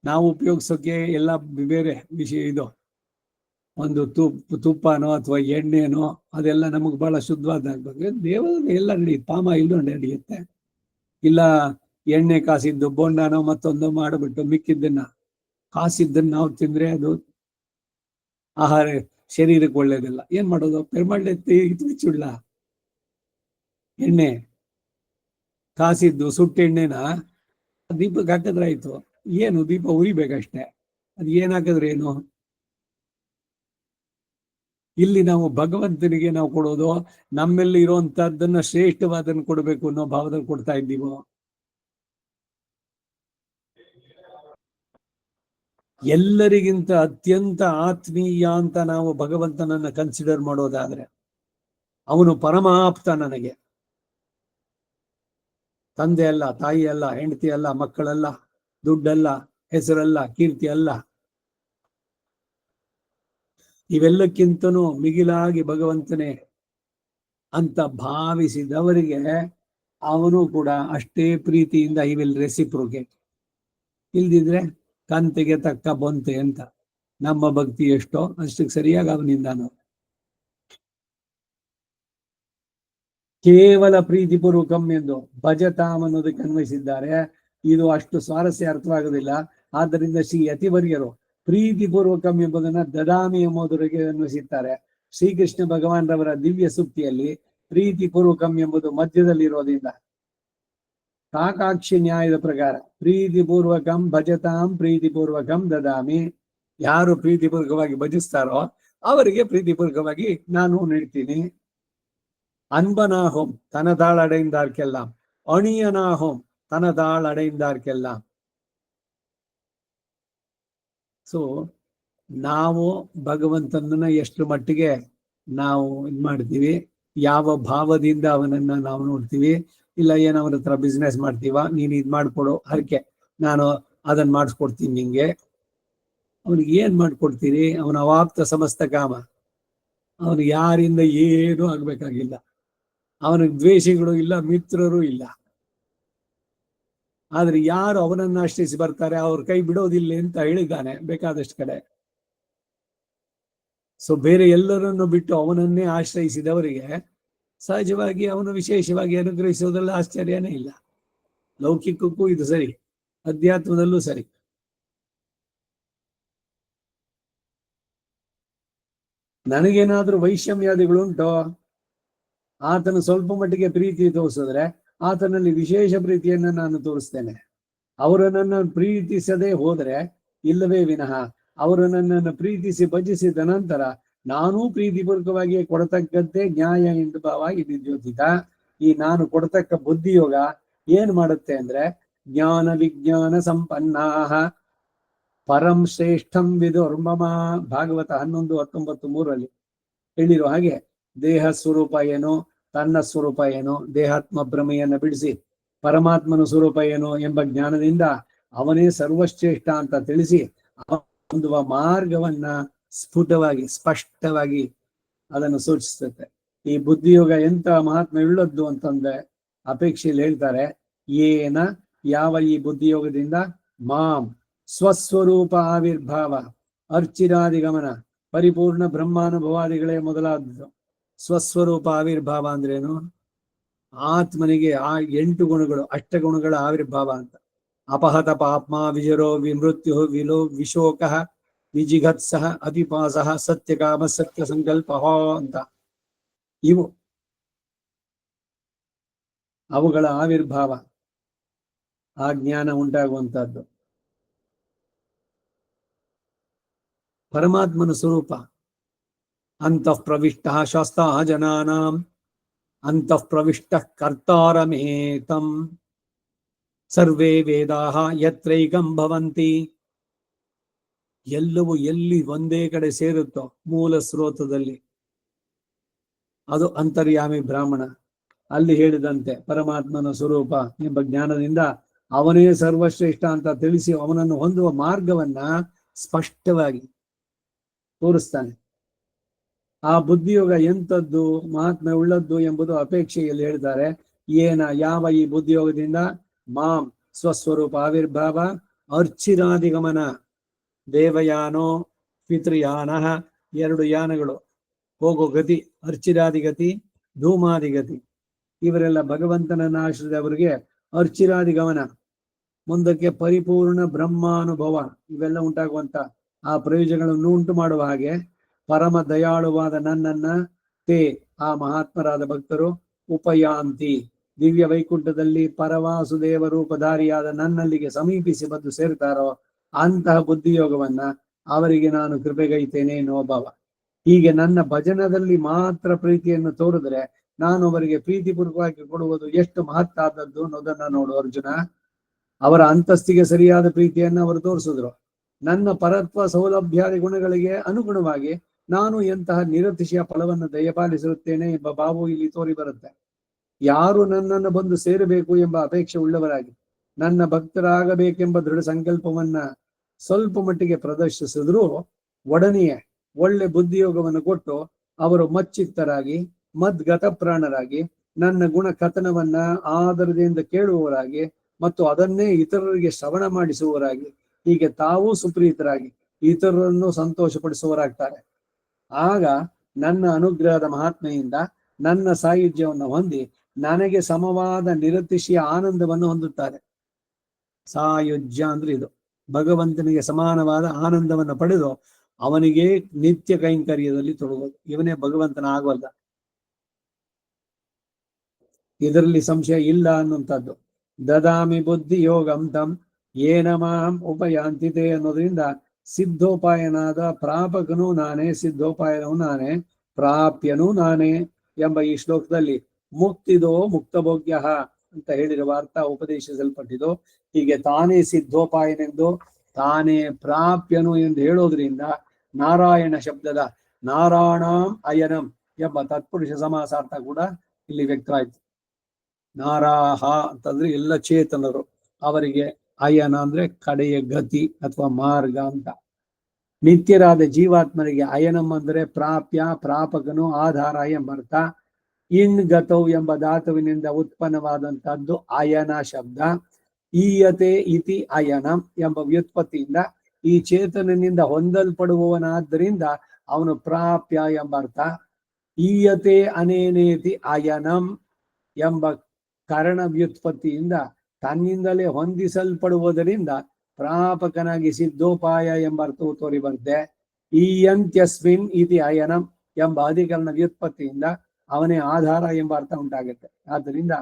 ನಾವು ಉಪಯೋಗಿಸೋಕೆ ಎಲ್ಲ ಬೇರೆ ವಿಷಯ. ಇದು ಒಂದು ತುಪ್ಪನೋ ಅಥವಾ ಎಣ್ಣೆನೋ ಅದೆಲ್ಲ ನಮಗೆ ಬಹಳ ಶುದ್ಧವಾದಾಗಬೇಕು. ದೇವರು ಎಲ್ಲ ನಡೆಯುತ್ತೆ, ಪಾಮ ಇಲ್ಲೂ ನಡೆಯುತ್ತೆ. ಇಲ್ಲ ಎಣ್ಣೆ ಕಾಸಿದ್ದು ಬೋಂಡನೋ ಮತ್ತೊಂದು ಮಾಡಿಬಿಟ್ಟು ಮಿಕ್ಕಿದ್ದನ್ನ ಕಾಸಿದ್ದನ್ನ ನಾವು ತಿಂದ್ರೆ ಅದು ಆಹಾರ ಶರೀರಕ್ಕೆ ಒಳ್ಳೇದಿಲ್ಲ. ಏನ್ ಮಾಡೋದು? ಪೆರ್ಮಳ್ಳೆ ಬಿಚ್ಚುಡ್ಲ ಎಣ್ಣೆ ಕಾಸಿದ್ದು ಸುಟ್ಟ ಎಣ್ಣೆನ ದೀಪಕ್ಕೆ ಹಾಕಿದ್ರೆ ಆಯ್ತು. ಏನು ದೀಪ ಉರಿಬೇಕಷ್ಟೆ, ಅದು ಏನ್ ಹಾಕಿದ್ರೆ ಏನು? ಇಲ್ಲಿ ನಾವು ಭಗವಂತನಿಗೆ ನಾವು ಕೊಡೋದು ನಮ್ಮಲ್ಲಿ ಇರುವಂತಹದ್ದನ್ನ ಶ್ರೇಷ್ಠವಾದನ್ನು ಕೊಡಬೇಕು ಅನ್ನೋ ಭಾವದಲ್ಲಿ ಕೊಡ್ತಾ ಇದ್ದೀವೋ? ಎಲ್ಲರಿಗಿಂತ ಅತ್ಯಂತ ಆತ್ಮೀಯ ಅಂತ ನಾವು ಭಗವಂತನನ್ನ ಕನ್ಸಿಡರ್ ಮಾಡೋದಾದ್ರೆ ಅವನು ಪರಮ ಆಪ್ತ. ನನಗೆ ತಂದೆ ಅಲ್ಲ, ತಾಯಿ ಅಲ್ಲ, ಹೆಂಡತಿ ಅಲ್ಲ, ಮಕ್ಕಳಲ್ಲ, ದುಡ್ಡಲ್ಲ, ಹೆಸರಲ್ಲ, ಕೀರ್ತಿ ಅಲ್ಲ. ಇವೆಲ್ಲಕ್ಕಿಂತನೂ ಮಿಗಿಲಾಗಿ ಭಗವಂತನೇ ಅಂತ ಭಾವಿಸಿದವರಿಗೆ ಅವನು ಕೂಡ ಅಷ್ಟೇ ಪ್ರೀತಿಯಿಂದ ಐ ವಿಲ್ ರೆಸಿಪ್ರೋಕೇಟ್. ಇಲ್ದಿದ್ರೆ ಕಂತೆಗೆ ತಕ್ಕ ಬೊಂತೆ ಅಂತ. ನಮ್ಮ ಭಕ್ತಿ ಎಷ್ಟೋ ಅಷ್ಟಕ್ಕೆ ಸರಿಯಾಗಿ ಅವನಿಂದ ನಾವು ಕೇವಲ ಪ್ರೀತಿಪೂರ್ವಕಂ ಎಂದು ಭಜತಾಮ್ ಅನ್ನೋದಕ್ಕೆ ಅನ್ವಯಿಸಿದ್ದಾರೆ. ಇದು ಅಷ್ಟು ಸ್ವಾರಸ್ಯ ಅರ್ಥವಾಗುವುದಿಲ್ಲ. ಆದ್ದರಿಂದ ಶ್ರೀ ಯತಿವರ್ಯರು ಪ್ರೀತಿಪೂರ್ವಕಂ ಎಂಬುದನ್ನ ದದಾಮಿ ಎಂಬುದರಿಗೆ ಅನ್ವಯಿಸುತ್ತಾರೆ. ಶ್ರೀಕೃಷ್ಣ ಭಗವಾನ್ ರವರ ದಿವ್ಯ ಸೂಕ್ತಿಯಲ್ಲಿ ಪ್ರೀತಿಪೂರ್ವಕಂ ಎಂಬುದು ಮಧ್ಯದಲ್ಲಿರೋದ್ರಿಂದ ಕಾಕಾಕ್ಷಿ ನ್ಯಾಯದ ಪ್ರಕಾರ ಪ್ರೀತಿಪೂರ್ವಕಂ ಭಜತಾಂ ಪ್ರೀತಿಪೂರ್ವಕಂ ದದಾಮಿ. ಯಾರು ಪ್ರೀತಿಪೂರ್ವಕವಾಗಿ ಭಜಿಸ್ತಾರೋ ಅವರಿಗೆ ಪ್ರೀತಿಪೂರ್ವಕವಾಗಿ ನಾನು ನೀಡ್ತೀನಿ. அன்பனாகும் தனதால் அடைந்தார்க்கெல்லாம், அணியனாகும் தனதால் அடைந்தார்க்கெல்லாம். ಸೊ ನಾವು ಭಗವಂತನನ್ನ ಎಷ್ಟು ಮಟ್ಟಿಗೆ ನಾವು ಇದು ಮಾಡ್ತೀವಿ, ಯಾವ ಭಾವದಿಂದ ಅವನನ್ನ ನಾವು ನೋಡ್ತೀವಿ. ಇಲ್ಲ ಏನವನ ಹತ್ರ ಬಿಸ್ನೆಸ್ ಮಾಡ್ತೀವ, ನೀನ್ ಇದ್ ಮಾಡ್ಕೊಡು ಹರಕೆ, ನಾನು ಅದನ್ನ ಮಾಡಿಸ್ಕೊಡ್ತೀನಿ ನಿಂಗೆ. ಅವನಿಗೆ ಏನ್ ಮಾಡ್ಕೊಡ್ತೀರಿ? ಅವನ ಅವಾಪ್ತ ಸಮಸ್ತ ಕಾಮ. ಅವನು ಯಾರಿಂದ ಏನೂ ಆಗ್ಬೇಕಾಗಿಲ್ಲ. ಅವನಿಗೆ ದ್ವೇಷಿಗಳು ಇಲ್ಲ, ಮಿತ್ರರು ಇಲ್ಲ. ಆದ್ರೆ ಯಾರು ಅವನನ್ನು ಆಶ್ರಯಿಸಿ ಬರ್ತಾರೆ ಅವ್ರ ಕೈ ಬಿಡೋದಿಲ್ಲ ಅಂತ ಹೇಳಿದ್ದಾನೆ ಬೇಕಾದಷ್ಟು ಕಡೆ. ಸೊ ಬೇರೆ ಎಲ್ಲರನ್ನು ಬಿಟ್ಟು ಅವನನ್ನೇ ಆಶ್ರಯಿಸಿದವರಿಗೆ ಸಹಜವಾಗಿ ಅವನು ವಿಶೇಷವಾಗಿ ಅನುಗ್ರಹಿಸೋದ್ರಲ್ಲಿ ಆಶ್ಚರ್ಯನೇ ಇಲ್ಲ. ಲೌಕಿಕಕ್ಕೂ ಇದು ಸರಿ, ಅಧ್ಯಾತ್ಮದಲ್ಲೂ ಸರಿ. ನನಗೇನಾದ್ರೂ ವೈಷಮ್ಯಾದಿಗಳುಂಟೋ, ಆತನು ಸ್ವಲ್ಪ ಮಟ್ಟಿಗೆ ಪ್ರೀತಿ ತೋರಿಸಿದ್ರೆ ಆತನಲ್ಲಿ ವಿಶೇಷ ಪ್ರೀತಿಯನ್ನ ನಾನು ತೋರಿಸ್ತೇನೆ. ಅವರು ನನ್ನನ್ನು ಪ್ರೀತಿಸದೆ ಹೋದ್ರೆ ಇಲ್ಲವೇ ವಿನಃ ಅವರು ನನ್ನನ್ನು ಪ್ರೀತಿಸಿ ಭಜಿಸಿದ ನಂತರ ನಾನೂ ಪ್ರೀತಿಪೂರ್ವಕವಾಗಿ ಕೊಡತಕ್ಕಂತೆ ನ್ಯಾಯ ಎಂದು ಭಾವ ಇದು ಜ್ಯೋತಿತ. ಈ ನಾನು ಕೊಡತಕ್ಕ ಬುದ್ಧಿಯೋಗ ಏನ್ ಮಾಡುತ್ತೆ ಅಂದ್ರೆ ಜ್ಞಾನ ವಿಜ್ಞಾನ ಸಂಪನ್ನಾಹ ಪರಂ ಶ್ರೇಷ್ಠಂ ವಿದುರ್ಮಮ. ಭಾಗವತ 11:19-3 ಹೇಳಿರೋ ಹಾಗೆ ದೇಹ ಸ್ವರೂಪ ಏನು, ತನ್ನ ಸ್ವರೂಪ ಏನು, ದೇಹಾತ್ಮ ಭ್ರಮೆಯನ್ನು ಬಿಡಿಸಿ ಪರಮಾತ್ಮನ ಸ್ವರೂಪ ಏನು ಎಂಬ ಜ್ಞಾನದಿಂದ ಅವನೇ ಸರ್ವಶ್ರೇಷ್ಠ ಅಂತ ತಿಳಿಸಿ ಹೊಂದುವ ಮಾರ್ಗವನ್ನ ಸ್ಫುಟವಾಗಿ ಸ್ಪಷ್ಟವಾಗಿ ಅದನ್ನು ಸೂಚಿಸುತ್ತೆ. ಈ ಬುದ್ಧಿಯೋಗ ಎಂತ ಮಹಾತ್ಮ ಉಳ್ಳದ್ದು ಅಂತಂದ್ರೆ ಅಪೇಕ್ಷೆಯಲ್ಲಿ ಹೇಳ್ತಾರೆ, ಏನ ಯಾವ ಈ ಬುದ್ಧಿಯೋಗದಿಂದ ಮಾಂ ಸ್ವಸ್ವರೂಪ ಆವಿರ್ಭಾವ ಅರ್ಚಿರಾದಿಗಮನ ಪರಿಪೂರ್ಣ ಬ್ರಹ್ಮಾನುಭವಾದಿಗಳೇ ಮೊದಲಾದದ್ದು. ಸ್ವಸ್ವರೂಪ ಆವಿರ್ಭಾವ ಅಂದ್ರೇನು? ಆತ್ಮನಿಗೆ ಆ 8 ಗುಣಗಳು, ಅಷ್ಟಗುಣಗಳ ಆವಿರ್ಭಾವ ಅಂತ. ಅಪಹತ ಪಾಪ್ಮ ವಿಜರೋ ವಿಮೃತ್ಯು ವಿಲೋ ವಿಶೋಕ ವಿಜಿಘತ್ಸಹ ಅಪಿಪಾಸಃ ಸತ್ಯಕಾಮ ಸತ್ಯ ಸಂಕಲ್ಪ ಅಂತ ಇವು ಅವುಗಳ ಆವಿರ್ಭಾವ, ಆ ಜ್ಞಾನ ಉಂಟಾಗುವಂತಹದ್ದು. ಪರಮಾತ್ಮನ ಸ್ವರೂಪ ಅಂತಃ ಪ್ರವಿಷ್ಟ ಶಾಸ್ತಾ ಜನಾನಾಂ ಅಂತಃ ಪ್ರವಿಷ್ಟ ಕರ್ತಾರಮೇತಂ ಸರ್ವೇ ವೇದಾಃ ಯತ್ರೈಕಂ ಭವಂತಿ. ಎಲ್ಲವೂ ಎಲ್ಲಿ ಒಂದೇ ಕಡೆ ಸೇರುತ್ತೋ ಮೂಲ ಸ್ರೋತದಲ್ಲಿ ಅದು ಅಂತರ್ಯಾಮಿ ಬ್ರಾಹ್ಮಣ. ಅಲ್ಲಿ ಹೇಳಿದಂತೆ ಪರಮಾತ್ಮನ ಸ್ವರೂಪ ಎಂಬ ಜ್ಞಾನದಿಂದ ಅವನೇ ಸರ್ವಶ್ರೇಷ್ಠ ಅಂತ ತಿಳಿಸಿ ಅವನನ್ನು ಹೊಂದುವ ಮಾರ್ಗವನ್ನ ಸ್ಪಷ್ಟವಾಗಿ ತೋರಿಸ್ತಾನೆ. ಆ ಬುದ್ಧಿಯೋಗ ಎಂಥದ್ದು, ಮಹಾತ್ಮೆ ಉಳ್ಳದ್ದು ಎಂಬುದು ಅಪೇಕ್ಷೆಯಲ್ಲಿ ಹೇಳಿದ್ದಾರೆ. ಯಾವ ಈ ಬುದ್ಧಿಯೋಗದಿಂದ ಮಾಂ ಸ್ವಸ್ವರೂಪ ಆವಿರ್ಭಾವ ಅರ್ಚಿರಾದಿಗಮನ, ದೇವಯಾನೋ ಪಿತೃಯಾನ, 2 ಯಾನಗಳು ಹೋಗೋ ಗತಿ, ಅರ್ಚಿರಾದಿಗತಿ ಧೂಮಾದಿಗತಿ. ಇವರೆಲ್ಲ ಭಗವಂತನನ್ನ ಆಶ್ರಯದವರಿಗೆ ಅರ್ಚಿರಾದಿಗಮನ, ಮುಂದಕ್ಕೆ ಪರಿಪೂರ್ಣ ಬ್ರಹ್ಮಾನುಭವ ಇವೆಲ್ಲ ಉಂಟಾಗುವಂತ ಆ ಪ್ರಯೋಜನಗಳನ್ನು ಉಂಟು ಮಾಡುವ ಹಾಗೆ ಪರಮ ದಯಾಳುವಾದ ನನ್ನನ್ನ ತೇ ಆ ಮಹಾತ್ಮರಾದ ಭಕ್ತರು ಉಪಯಾಂತಿ ದಿವ್ಯ ವೈಕುಂಠದಲ್ಲಿ ಪರವಾಸುದೇವ ರೂಪಧಾರಿಯಾದ ನನ್ನಲ್ಲಿಗೆ ಸಮೀಪಿಸಿ ಬಂದು ಸೇರ್ತಾರೋ ಅಂತಹ ಬುದ್ಧಿಯೋಗವನ್ನ ಅವರಿಗೆ ನಾನು ಕೃಪೆಗೈತೇನೆ ಎನ್ನುವ ಭಾವ. ಹೀಗೆ ನನ್ನ ಭಜನದಲ್ಲಿ ಮಾತ್ರ ಪ್ರೀತಿಯನ್ನು ತೋರಿದ್ರೆ ನಾನು ಅವರಿಗೆ ಪ್ರೀತಿಪೂರ್ವಕವಾಗಿ ಕೊಡುವುದು ಎಷ್ಟು ಮಹತ್ತಾದದ್ದು ಅನ್ನೋದನ್ನ ನೋಡು ಅರ್ಜುನ. ಅವರ ಅಂತಸ್ತಿಗೆ ಸರಿಯಾದ ಪ್ರೀತಿಯನ್ನು ಅವರು ತೋರಿಸಿದ್ರು. ನನ್ನ ಪರತ್ವ ಸೌಲಭ್ಯಾದಿ ಗುಣಗಳಿಗೆ ಅನುಗುಣವಾಗಿ ನಾನು ಎಂತಹ ನಿರತಿಶಯ ಫಲವನ್ನು ದಯಪಾಲಿಸಿರುತ್ತೇನೆ ಎಂಬ ಭಾವವು ಇಲ್ಲಿ ತೋರಿ ಬರುತ್ತೆ. ಯಾರು ನನ್ನನ್ನು ಬಂದು ಸೇರಬೇಕು ಎಂಬ ಅಪೇಕ್ಷೆ ಉಳ್ಳವರಾಗಿ ನನ್ನ ಭಕ್ತರಾಗಬೇಕೆಂಬ ದೃಢ ಸಂಕಲ್ಪವನ್ನ ಸ್ವಲ್ಪ ಮಟ್ಟಿಗೆ ಪ್ರದರ್ಶಿಸಿದ್ರು ಒಡನೆಯೇ ಒಳ್ಳೆ ಬುದ್ಧಿಯೋಗವನ್ನು ಕೊಟ್ಟು ಅವರು ಮಚ್ಚಿತ್ತರಾಗಿ ಮದ್ಗತ ಪ್ರಾಣರಾಗಿ ನನ್ನ ಗುಣ ಕಥನವನ್ನ ಆದರದಿಂದ ಕೇಳುವವರಾಗಿ ಮತ್ತು ಅದನ್ನೇ ಇತರರಿಗೆ ಶ್ರವಣ ಮಾಡಿಸುವವರಾಗಿ ಹೀಗೆ ತಾವೂ ಸುಪ್ರೀತರಾಗಿ ಇತರರನ್ನು ಸಂತೋಷಪಡಿಸುವವರಾಗ್ತಾರೆ. ಆಗ ನನ್ನ ಅನುಗ್ರಹದ ಮಹಾತ್ಮೆಯಿಂದ ನನ್ನ ಸಾಯುಜ್ಯವನ್ನು ಹೊಂದಿ ನನಗೆ ಸಮವಾದ ನಿರತಿಶಯ ಆನಂದವನ್ನು ಹೊಂದುತ್ತಾರೆ. ಸಾಯುಜ್ಯ ಅಂದ್ರೆ ಇದು, ಭಗವಂತನಿಗೆ ಸಮಾನವಾದ ಆನಂದವನ್ನು ಪಡೆದು ಅವನಿಗೆ ನಿತ್ಯ ಕೈಂಕರ್ಯದಲ್ಲಿ ತೊಡಗೋದು. ಇವನೇ ಭಗವಂತನ ಆಗೋಲ್ಲ, ಇದರಲ್ಲಿ ಸಂಶಯ ಇಲ್ಲ ಅನ್ನುವಂಥದ್ದು. ದದಾಮಿ ಬುದ್ಧಿ ಯೋಗಂ ತಂ ಏನ ಮಾಂ ಉಪಯಾಂತಿತೆ ಅನ್ನೋದ್ರಿಂದ ಸಿದ್ಧೋಪಾಯನಾದ ಪ್ರಾಪಕನೂ ನಾನೇ, ಸಿದ್ಧೋಪಾಯನೂ ನಾನೇ, ಪ್ರಾಪ್ಯನೂ ನಾನೇ ಎಂಬ ಈ ಶ್ಲೋಕದಲ್ಲಿ ಮುಕ್ತಿದೋ ಮುಕ್ತಭೋಗ್ಯ ಅಂತ ಹೇಳಿರುವ ಅರ್ಥ ಉಪದೇಶಿಸಲ್ಪಟ್ಟಿದ್ದು. ಹೀಗೆ ತಾನೇ ಸಿದ್ಧೋಪಾಯನೆಂದು ತಾನೇ ಪ್ರಾಪ್ಯನು ಎಂದು ಹೇಳೋದ್ರಿಂದ ನಾರಾಯಣ ಶಬ್ದದ ನಾರಾಯಣಾಂ ಅಯನಂ ಎಂಬ ತತ್ಪುರುಷ ಸಮಾಸಾರ್ಥ ಕೂಡ ಇಲ್ಲಿ ವ್ಯಕ್ತವಾಯಿತು. ನಾರಾಹ ಅಂತಂದ್ರೆ ಎಲ್ಲ ಚೇತನರು, ಅವರಿಗೆ ಅಯನ ಅಂದ್ರೆ ಕಡೆಯ ಗತಿ ಅಥವಾ ಮಾರ್ಗ ಅಂತ. ನಿತ್ಯರಾದ ಜೀವಾತ್ಮರಿಗೆ ಅಯನಂ ಅಂದ್ರೆ ಪ್ರಾಪ್ಯ, ಪ್ರಾಪಕನು, ಆಧಾರ ಎಂಬರ್ಥ. ಇನ್ ಗತೌ ಎಂಬ ಧಾತುವಿನಿಂದ ಉತ್ಪನ್ನವಾದಂತಹದ್ದು ಅಯನ ಶಬ್ದ. ಈಯತೆ ಇತಿ ಅಯನಂ ಎಂಬ ವ್ಯುತ್ಪತ್ತಿಯಿಂದ ಈ ಚೇತನನಿಂದ ಹೊಂದಲ್ಪಡುವವನಾದ್ದರಿಂದ ಅವನು ಪ್ರಾಪ್ಯ ಎಂಬರ್ಥ. ಈಯತೆ ಅನೇನೇತಿ ಅಯನಂ ಎಂಬ ಕರಣ ವ್ಯುತ್ಪತ್ತಿಯಿಂದ ತನ್ನಿಂದಲೇ ಹೊಂದಿಸಲ್ಪಡುವುದರಿಂದ ಪ್ರಾಪಕನಾಗಿ ಸಿದ್ಧೋಪಾಯ ಎಂಬ ಅರ್ಥವು ತೋರಿ ಬರುತ್ತೆ. ಈಯಂತ್ಯಸ್ಮಿನ್ ಇತಿ ಅಯನಂ ಎಂಬ ಅಧಿಕರಣ ವ್ಯುತ್ಪತ್ತಿಯಿಂದ ಅವನೇ ಆಧಾರ ಎಂಬ ಅರ್ಥ ಉಂಟಾಗುತ್ತೆ. ಆದ್ದರಿಂದ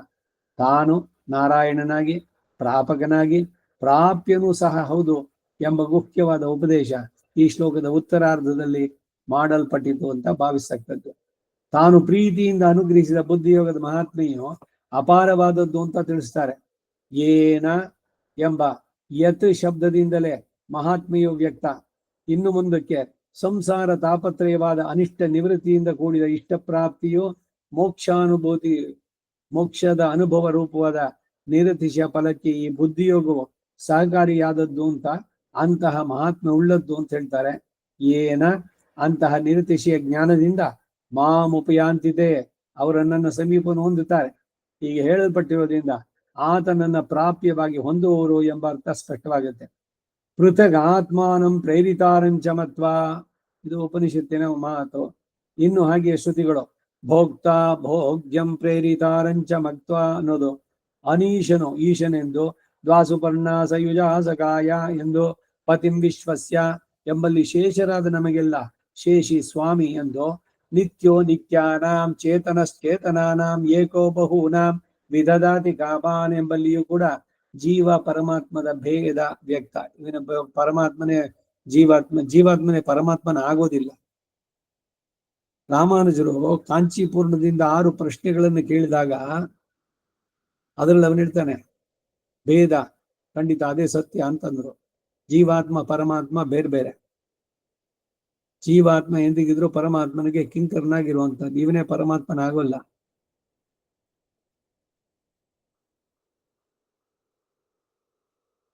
ತಾನು ನಾರಾಯಣನಾಗಿ ಪ್ರಾಪಕನಾಗಿ ಪ್ರಾಪ್ಯನೂ ಸಹ ಹೌದು ಎಂಬ ಮುಖ್ಯವಾದ ಉಪದೇಶ ಈ ಶ್ಲೋಕದ ಉತ್ತರಾರ್ಧದಲ್ಲಿ ಮಾಡಲ್ಪಟ್ಟಿತು ಅಂತ ಭಾವಿಸ್ತಕ್ಕದ್ದು. ತಾನು ಪ್ರೀತಿಯಿಂದ ಅನುಗ್ರಹಿಸಿದ ಬುದ್ಧಿಯೋಗದ ಮಹಾತ್ಮೆಯು ಅಪಾರವಾದದ್ದು ಅಂತ ತಿಳಿಸ್ತಾರೆ. ಏನ ಎಂಬ ಯತ್ ಶಬ್ದದಿಂದಲೇ ಮಹಾತ್ಮೆಯು ವ್ಯಕ್ತ. ಇನ್ನು ಮುಂದಕ್ಕೆ ಸಂಸಾರ ತಾಪತ್ರಯವಾದ ಅನಿಷ್ಟ ನಿವೃತ್ತಿಯಿಂದ ಕೂಡಿದ ಇಷ್ಟ ಪ್ರಾಪ್ತಿಯು ಮೋಕ್ಷಾನುಭೂತಿ, ಮೋಕ್ಷದ ಅನುಭವ ರೂಪವಾದ ನಿರತಿಶಯ ಫಲಕ್ಕೆ ಈ ಬುದ್ಧಿಯೋಗವು ಸಹಕಾರಿಯಾದದ್ದು ಅಂತ, ಅಂತಹ ಮಹಾತ್ಮೆ ಉಳ್ಳದ್ದು ಅಂತ ಹೇಳ್ತಾರೆ. ಏನ ಅಂತಹ ನಿರತಿಶಯ ಜ್ಞಾನದಿಂದ ಮಾಂ ಉಪಯಾಂತಿದೆ, ಅವರನ್ನ ಸಮೀಪವನ್ನು ಹೊಂದುತ್ತಾರೆ. ಹೀಗೆ ಹೇಳಲ್ಪಟ್ಟಿರೋದ್ರಿಂದ ಆತನನ್ನ ಪ್ರಾಪ್ಯವಾಗಿ ಹೊಂದುವವರು ಎಂಬ ಅರ್ಥ ಸ್ಪಷ್ಟವಾಗುತ್ತೆ. ಪೃಥಗ್ ಆತ್ಮಾನಂ ಪ್ರೇರಿತಾರಂಚ ಮತ್ವ, ಇದು ಉಪನಿಷತ್ತಿನ ಮಾತು. ಇನ್ನು ಹಾಗೆ ಶ್ರುತಿಗಳು ಭೋಕ್ತ ಭೋಗ್ಯಂ ಪ್ರೇರಿತಾರಂಚ ಮತ್ವ ಅನ್ನೋದು ಅನೀಶನು ಈಶನೆಂದು, ದ್ವಾಸುಪರ್ಣ ಸಯುಜ ಸಕಾಯ ಎಂದು, ಪತಿಂ ವಿಶ್ವಸ್ಯ ಎಂಬಲ್ಲಿ ಶೇಷರಾದ ನಮಗೆಲ್ಲ ಶೇಷಿ ಸ್ವಾಮಿ ಎಂದು, ನಿತ್ಯೋ ನಿತ್ಯಾನಾಂ ಚೇತನಶ್ಚೇತನಾನಾಂ ಏಕೋ ಬಹೂನಾಂ ವಿದದಾತಿ ಕಾಪಾನ್ ಎಂಬಲ್ಲಿಯೂ ಕೂಡ ಜೀವ ಪರಮಾತ್ಮದ ಭೇದ ವ್ಯಕ್ತ. ಇವನ ಪರಮಾತ್ಮನೇ ಜೀವಾತ್ಮನೇ ಪರಮಾತ್ಮನ ಆಗೋದಿಲ್ಲ. ರಾಮಾನುಜರು ಕಾಂಚೀಪೂರ್ಣದಿಂದ 6 ಪ್ರಶ್ನೆಗಳನ್ನು ಕೇಳಿದಾಗ ಅದರಲ್ಲಿ ಅವನಿರ್ತಾನೆ ಭೇದ ಖಂಡಿತ ಅದೇ ಸತ್ಯ ಅಂತಂದ್ರು. ಜೀವಾತ್ಮ ಪರಮಾತ್ಮ ಬೇರೆ ಬೇರೆ. ಜೀವಾತ್ಮ ಎಂದಿಗಿದ್ರು ಪರಮಾತ್ಮನಿಗೆ ಕಿಂಕರನಾಗಿರುವಂಥದ್ದು, ಇವನೇ ಪರಮಾತ್ಮನಾಗೋಲ್ಲ.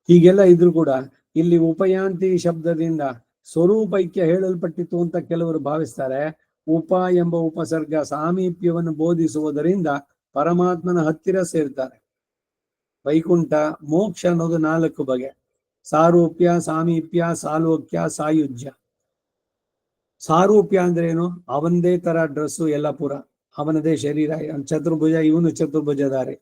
ಹೀಗೆಲ್ಲ ಇದ್ರೂ ಕೂಡ ಇಲ್ಲಿ ಉಪಯಾಂತಿ ಶಬ್ದದಿಂದ ಸ್ವರೂಪೈಕ್ಯ ಹೇಳಲ್ಪಟ್ಟಿತು ಅಂತ ಕೆಲವರು ಭಾವಿಸ್ತಾರೆ. ಉಪ ಎಂಬ ಉಪಸರ್ಗ ಸಾಮೀಪ್ಯವನ್ನು ಬೋಧಿಸುವುದರಿಂದ ಪರಮಾತ್ಮನ ಹತ್ತಿರ ಸೇರ್ತಾರೆ. ವೈಕುಂಠ ಮೋಕ್ಷ ಅನ್ನೋದು 4 ಬಗೆ: ಸಾರೂಪ್ಯ, ಸಾಮೀಪ್ಯ, ಸಾಲೋಕ್ಯ, ಸಾಯುಜ್ಯ. ಸಾರೂಪ್ಯ ಅಂದ್ರೆ ಏನು? ಅವನದೇ ತರ ಡ್ರೆಸ್ಸು ಎಲ್ಲ ಪೂರ, ಅವನದೇ ಶರೀರ, ಚತುರ್ಭುಜ, ಇವನು ಚತುರ್ಭುಜಧಾರಿ,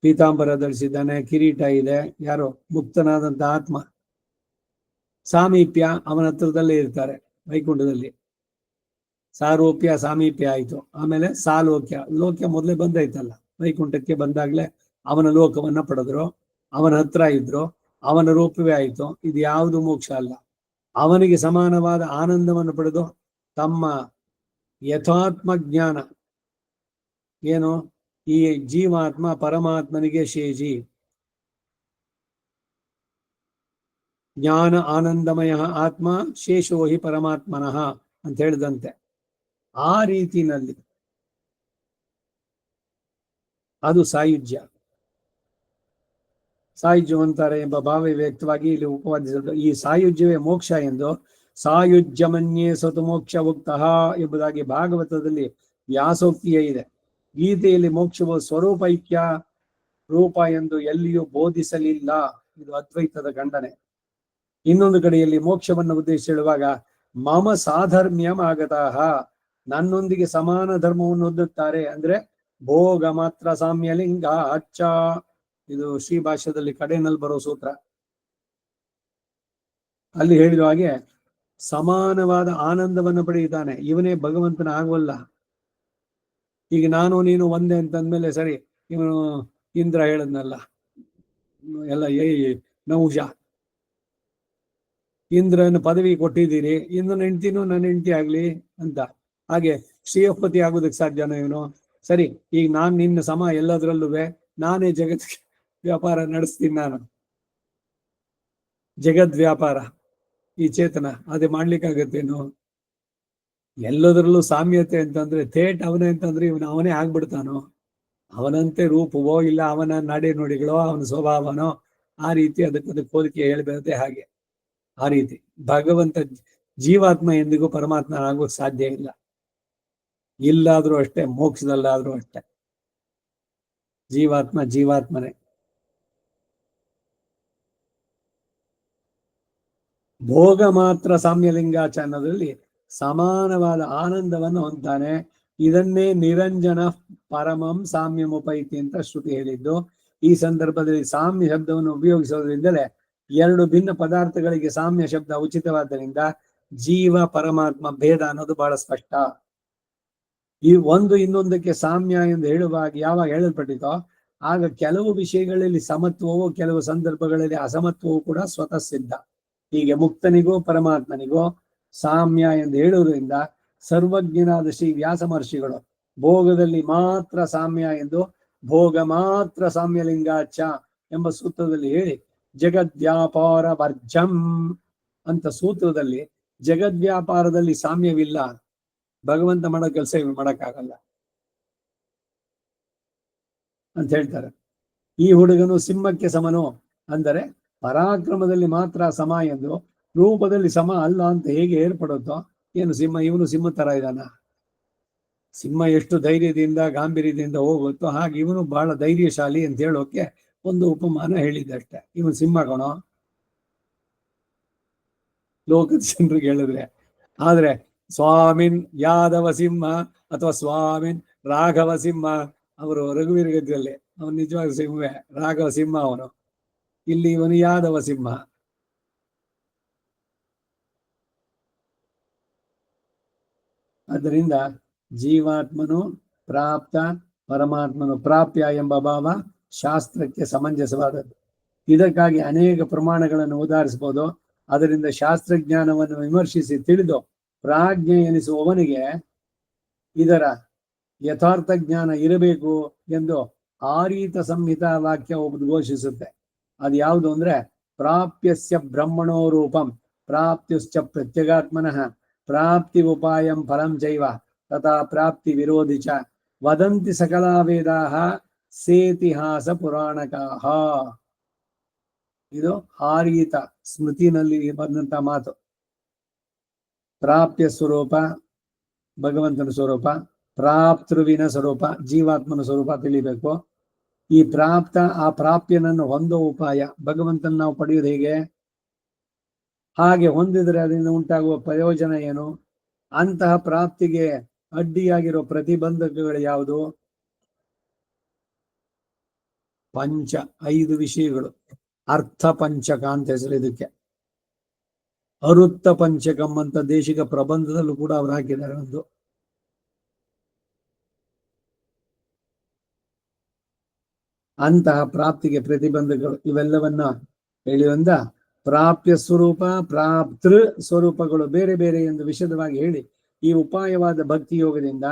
ಪೀತಾಂಬರ ಧರಿಸಿದ್ದಾನೆ, ಕಿರೀಟ ಇದೆ, ಯಾರೋ ಮುಕ್ತನಾದಂತ ಆತ್ಮ. ಸಾಮೀಪ್ಯ, ಅವನ ಹತ್ರದಲ್ಲೇ ಇರ್ತಾರೆ ವೈಕುಂಠದಲ್ಲಿ. ಸಾರೂಪ್ಯ ಸಾಮೀಪ್ಯ ಆಯ್ತು. ಆಮೇಲೆ ಸಾಲೋಕ್ಯ, ಲೋಕ್ಯ ಮೊದಲೇ ಬಂದೈತಲ್ಲ, ವೈಕುಂಠಕ್ಕೆ ಬಂದಾಗ್ಲೇ ಅವನ ಲೋಕವನ್ನ ಪಡೆದ್ರು, ಅವನ ಹತ್ರ ಇದ್ರು, ಅವನ ರೂಪವೇ ಆಯ್ತು. ಇದು ಯಾವುದು ಮೋಕ್ಷ ಅಲ್ಲ. ಅವನಿಗೆ ಸಮಾನವಾದ ಆನಂದವನ್ನು ಪಡೆದು ತಮ್ಮ ಯಥಾತ್ಮ ಜ್ಞಾನ ಏನು, ಈ ಜೀವಾತ್ಮ ಪರಮಾತ್ಮನಿಗೆ ಶೇಷಿ, ಜ್ಞಾನ ಆನಂದಮಯ ಆತ್ಮ ಶೇಷೋ ಹಿ ಪರಮಾತ್ಮನಃ ಅಂತ ಹೇಳಿದಂತೆ, ಆ ರೀತಿನಲ್ಲಿ ಅದು ಸಾಯುಜ್ಯ. ಸಾಯುಜ್ಯವಂತಾರೆ ಎಂಬ ಭಾವ ವ್ಯಕ್ತವಾಗಿ ಇಲ್ಲಿ ಉಪವಾದಿಸಿದರು. ಈ ಸಾಯುಜ್ಯವೇ ಮೋಕ್ಷ ಎಂದು ಸಾಯುಜ್ಯಮನ್ಯೇ ಸತು ಮೋಕ್ಷ ಉಕ್ತಃ ಎಂಬುದಾಗಿ ಭಾಗವತದಲ್ಲಿ ವ್ಯಾಸೋಕ್ತಿಯೇ ಇದೆ. ಗೀತೆಯಲ್ಲಿ ಮೋಕ್ಷವು ಸ್ವರೂಪೈಕ್ಯ ರೂಪ ಎಂದು ಎಲ್ಲಿಯೂ ಬೋಧಿಸಲಿಲ್ಲ. ಇದು ಅದ್ವೈತದ ಖಂಡನೆ. ಇನ್ನೊಂದು ಕಡೆಯಲ್ಲಿ ಮೋಕ್ಷವನ್ನು ಉದ್ದೇಶಿಸಿ ಹೇಳುವಾಗ ಮಮ ಸಾಧರ್ಮ್ಯಂ ಆಗತಃ, ನನ್ನೊಂದಿಗೆ ಸಮಾನ ಧರ್ಮವನ್ನು ಹೊಂದುತ್ತಾರೆ ಅಂದ್ರೆ ಭೋಗ ಮಾತ್ರ ಸಾಮ್ಯಲಿಂಗ ಅಚ್ಚ. ಇದು ಶ್ರೀ ಭಾಷ್ಯದಲ್ಲಿ ಕಡೆಯಲ್ಲಿ ಬರೋ ಸೂತ್ರ. ಅಲ್ಲಿ ಹೇಳಿದ ಹಾಗೆ ಸಮಾನವಾದ ಆನಂದವನ್ನು ಪಡೆಯುತ್ತಾನೆ. ಇವನೇ ಭಗವಂತನ ಆಗೋಲ್ಲ. ಈಗ ನಾನು ನೀನು ಒಂದೇ ಅಂತಂದ್ಮೇಲೆ ಸರಿ, ಇವನು ಇಂದ್ರ ಹೇಳದ್ನಲ್ಲ ಎಲ್ಲ ನಹುಷ, ಇಂದ್ರನ ಪದವಿ ಕೊಟ್ಟಿದ್ದೀರಿ, ಇಂದ್ರನ ಹೆಂಡ್ತಿನೂ ನನ್ನ ಹೆಂಡತಿ ಆಗ್ಲಿ ಅಂತ. ಹಾಗೆ ಶ್ರೀಯಪತಿ ಆಗೋದಕ್ಕೆ ಸಾಧ್ಯನೋ ಇವನು? ಸರಿ, ಈಗ ನಾನ್ ನಿನ್ನ ಸಮ ಎಲ್ಲದರಲ್ಲೂ, ನಾನೇ ಜಗತ್ ವ್ಯಾಪಾರ ನಡೆಸ್ತೀನಿ, ನಾನು ಜಗದ್ ವ್ಯಾಪಾರ, ಈ ಚೇತನ ಅದೇ ಮಾಡ್ಲಿಕ್ಕಾಗತ್ತೇನು? ಎಲ್ಲದರಲ್ಲೂ ಸಾಮ್ಯತೆ ಅಂತಂದ್ರೆ ಥೇಟ್ ಅವನೇ ಅಂತಂದ್ರೆ ಇವನು ಅವನೇ ಆಗ್ಬಿಡ್ತಾನೋ? ಅವನಂತೆ ರೂಪವೋ ಇಲ್ಲ ಅವನ ನಡೆ ನುಡಿಗಳೋ ಅವನ ಸ್ವಭಾವನೋ ಆ ರೀತಿ ಅದಕ್ಕೆ ಹೋಲಿಕೆ ಹೇಳ್ಬೇಕಂತೆ. ಹಾಗೆ ಆ ರೀತಿ ಭಗವಂತ ಜೀವಾತ್ಮ ಎಂದಿಗೂ ಪರಮಾತ್ಮ ಆಗೋಕ್ ಸಾಧ್ಯ ಇಲ್ಲ. ಇಲ್ಲಾದ್ರೂ ಅಷ್ಟೇ, ಮೋಕ್ಷದಲ್ಲಾದ್ರೂ ಅಷ್ಟೇ, ಜೀವಾತ್ಮ ಜೀವಾತ್ಮನೇ. ಭೋಗ ಮಾತ್ರ ಸಾಮ್ಯಲಿಂಗಾಚ ಅನ್ನೋದ್ರಲ್ಲಿ ಸಮಾನವಾದ ಆನಂದವನ್ನು ಹೊಂದ್ತಾನೆ. ಇದನ್ನೇ ನಿರಂಜನ ಪರಮಂ ಸಾಮ್ಯಮುಪೈತಿ ಅಂತ ಶ್ರುತಿ ಹೇಳಿದ್ದು. ಈ ಸಂದರ್ಭದಲ್ಲಿ ಸಾಮ್ಯ ಶಬ್ದವನ್ನು ಉಪಯೋಗಿಸೋದ್ರಿಂದಲೇ 2 ಭಿನ್ನ ಪದಾರ್ಥಗಳಿಗೆ ಸಾಮ್ಯ ಶಬ್ದ ಉಚಿತವಾದ್ದರಿಂದ ಜೀವ ಪರಮಾತ್ಮ ಭೇದ ಅನ್ನೋದು ಬಹಳ ಸ್ಪಷ್ಟ. ಈ ಒಂದು ಇನ್ನೊಂದಕ್ಕೆ ಸಾಮ್ಯ ಎಂದು ಹೇಳುವಾಗ ಯಾವಾಗ ಹೇಳಲ್ಪಟ್ಟಿತೋ ಆಗ ಕೆಲವು ವಿಷಯಗಳಲ್ಲಿ ಸಮತ್ವವು, ಕೆಲವು ಸಂದರ್ಭಗಳಲ್ಲಿ ಅಸಮತ್ವವು ಕೂಡ ಸ್ವತಃ ಸಿದ್ಧ. ಹೀಗೆ ಮುಕ್ತನಿಗೂ ಪರಮಾತ್ಮನಿಗೂ ಸಾಮ್ಯ ಎಂದು ಹೇಳುವುದರಿಂದ ಸರ್ವಜ್ಞನಾದ ಶ್ರೀ ವ್ಯಾಸ ಮಹರ್ಷಿಗಳು ಭೋಗದಲ್ಲಿ ಮಾತ್ರ ಸಾಮ್ಯ ಎಂದು ಭೋಗ ಮಾತ್ರ ಸಾಮ್ಯಲಿಂಗಾಚ ಎಂಬ ಸೂತ್ರದಲ್ಲಿ ಹೇಳಿ ಜಗದ್ವ್ಯಾಪಾರ ವರ್ಜಂ ಅಂತ ಸೂತ್ರದಲ್ಲಿ ಜಗದ್ವ್ಯಾಪಾರದಲ್ಲಿ ಸಾಮ್ಯವಿಲ್ಲ, ಭಗವಂತ ಮಾಡೋ ಕೆಲಸ ಮಾಡಕ್ಕಾಗಲ್ಲ ಅಂತ ಹೇಳ್ತಾರೆ. ಈ ಹುಡುಗನು ಸಿಂಹಕ್ಕೆ ಸಮನು ಅಂದರೆ ಪರಾಕ್ರಮದಲ್ಲಿ ಮಾತ್ರ ಸಮ ಎಂದು, ರೂಪದಲ್ಲಿ ಸಮ ಅಲ್ಲ ಅಂತ ಹೇಗೆ ಏರ್ಪಡುತ್ತೋ ಏನು ಸಿಂಹ, ಇವನು ಸಿಂಹ ತರ ಇದ್ದಾನ? ಸಿಂಹ ಎಷ್ಟು ಧೈರ್ಯದಿಂದ ಗಾಂಭೀರ್ಯದಿಂದ ಹೋಗುತ್ತೋ ಹಾಗೆ ಇವನು ಬಹಳ ಧೈರ್ಯಶಾಲಿ ಅಂತ ಹೇಳೋಕೆ ಒಂದು ಉಪಮಾನ ಹೇಳಿದ್ದಷ್ಟೆ. ಇವನು ಸಿಂಹ ಕಣೋ ಲೋಕದ ಜನರಿಗೆ ಹೇಳಿದ್ರೆ. ಆದ್ರೆ ಸ್ವಾಮಿನ್ ಯಾದವ ಸಿಂಹ ಅಥವಾ ಸ್ವಾಮಿನ್ ರಾಘವ ಸಿಂಹ, ಅವರು ರಘುವೀರ ಗದ್ದಲ್ಲಿ ಅವನು ನಿಜವಾಗ ಸಿಂಹವೇ, ರಾಘವ ಸಿಂಹ ಅವನು. ಇಲ್ಲಿ ಇವನು ಯಾದವ ಸಿಂಹ. ಆದ್ದರಿಂದ ಜೀವಾತ್ಮನು ಪ್ರಾಪ್ತ, ಪರಮಾತ್ಮನು ಪ್ರಾಪ್ಯ ಎಂಬ ಭಾವ ಶಾಸ್ತ್ರಕ್ಕೆ ಸಮಂಜಸವಾದದ್ದು. ಇದಕ್ಕಾಗಿ ಅನೇಕ ಪ್ರಮಾಣಗಳನ್ನು ಉದಾಹರಿಸಬಹುದು. ಅದರಿಂದ ಶಾಸ್ತ್ರಜ್ಞಾನವನ್ನು ವಿಮರ್ಶಿಸಿ ತಿಳಿದು ಪ್ರಾಜ್ಞೆ ಎನಿಸುವವನಿಗೆ ಇದರ ಯಥಾರ್ಥ ಜ್ಞಾನ ಇರಬೇಕು ಎಂದು ಆರೀತ ಸಂಹಿತಾ ವಾಕ್ಯ ಉದ್ಘೋಷಿಸುತ್ತೆ. ಅದು ಯಾವುದು ಅಂದ್ರೆ ಪ್ರಾಪ್ಯಸ್ಯ ಬ್ರಹ್ಮಣೋ ರೂಪಂ ಪ್ರಾಪ್ತಿಶ್ಚ ಪ್ರತ್ಯಗಾತ್ಮನಃ ಪ್ರಾಪ್ತಿ ಉಪಾಯಂ ಫಲಂ ಚೈವ ತಥಾ ಪ್ರಾಪ್ತಿ ವಿರೋಧಿ ಚ ವದಂತಿ ಸಕಲಾ ವೇದಾಃ ಸೇತಿಹಾಸ ಪುರಾಣಕಾಃ. ಇದು ಆರ್ಯಿತ ಸ್ಮೃತಿನಲ್ಲಿ ಬಂದಂತ ಮಾತು. ಪ್ರಾಪ್ಯ ಸ್ವರೂಪ ಭಗವಂತನ ಸ್ವರೂಪ, ಪ್ರಾಪ್ತೃವಿನ ಸ್ವರೂಪ ಜೀವಾತ್ಮನ ಸ್ವರೂಪ ತಿಳಿಬೇಕು. ಈ ಆ ಪ್ರಾಪ್ಯನನ್ನು ಹೊಂದೋ ಉಪಾಯ ಭಗವಂತನ ನಾವು ಪಡೆಯುವುದು ಹೇಗೆ, ಹಾಗೆ ಹೊಂದಿದ್ರೆ ಅದರಿಂದ ಉಂಟಾಗುವ ಪ್ರಯೋಜನ ಏನು, ಅಂತಹ ಪ್ರಾಪ್ತಿಗೆ ಅಡ್ಡಿಯಾಗಿರೋ ಪ್ರತಿಬಂಧಕಗಳು ಯಾವುದು? 5 ವಿಷಯಗಳು. ಅರ್ಥ ಪಂಚಕ ಅಂತ ಹೆಸರು ಇದಕ್ಕೆ. ಅರುತ್ತ ಪಂಚಕಂ ಅಂತ ದೇಶಿಕ ಪ್ರಬಂಧದಲ್ಲೂ ಕೂಡ ಅವ್ರು ಹಾಕಿದ್ದಾರೆ ಒಂದು. ಅಂತಹ ಪ್ರಾಪ್ತಿಗೆ ಪ್ರತಿಬಂಧಗಳು ಇವೆಲ್ಲವನ್ನ ಹೇಳಿವಂದ ಪ್ರಾಪ್ಯ ಸ್ವರೂಪ, ಪ್ರಾಪ್ತೃ ಸ್ವರೂಪಗಳು ಬೇರೆ ಬೇರೆ ಎಂದು ವಿಶದವಾಗಿ ಹೇಳಿ ಈ ಉಪಾಯವಾದ ಭಕ್ತಿ ಯೋಗದಿಂದ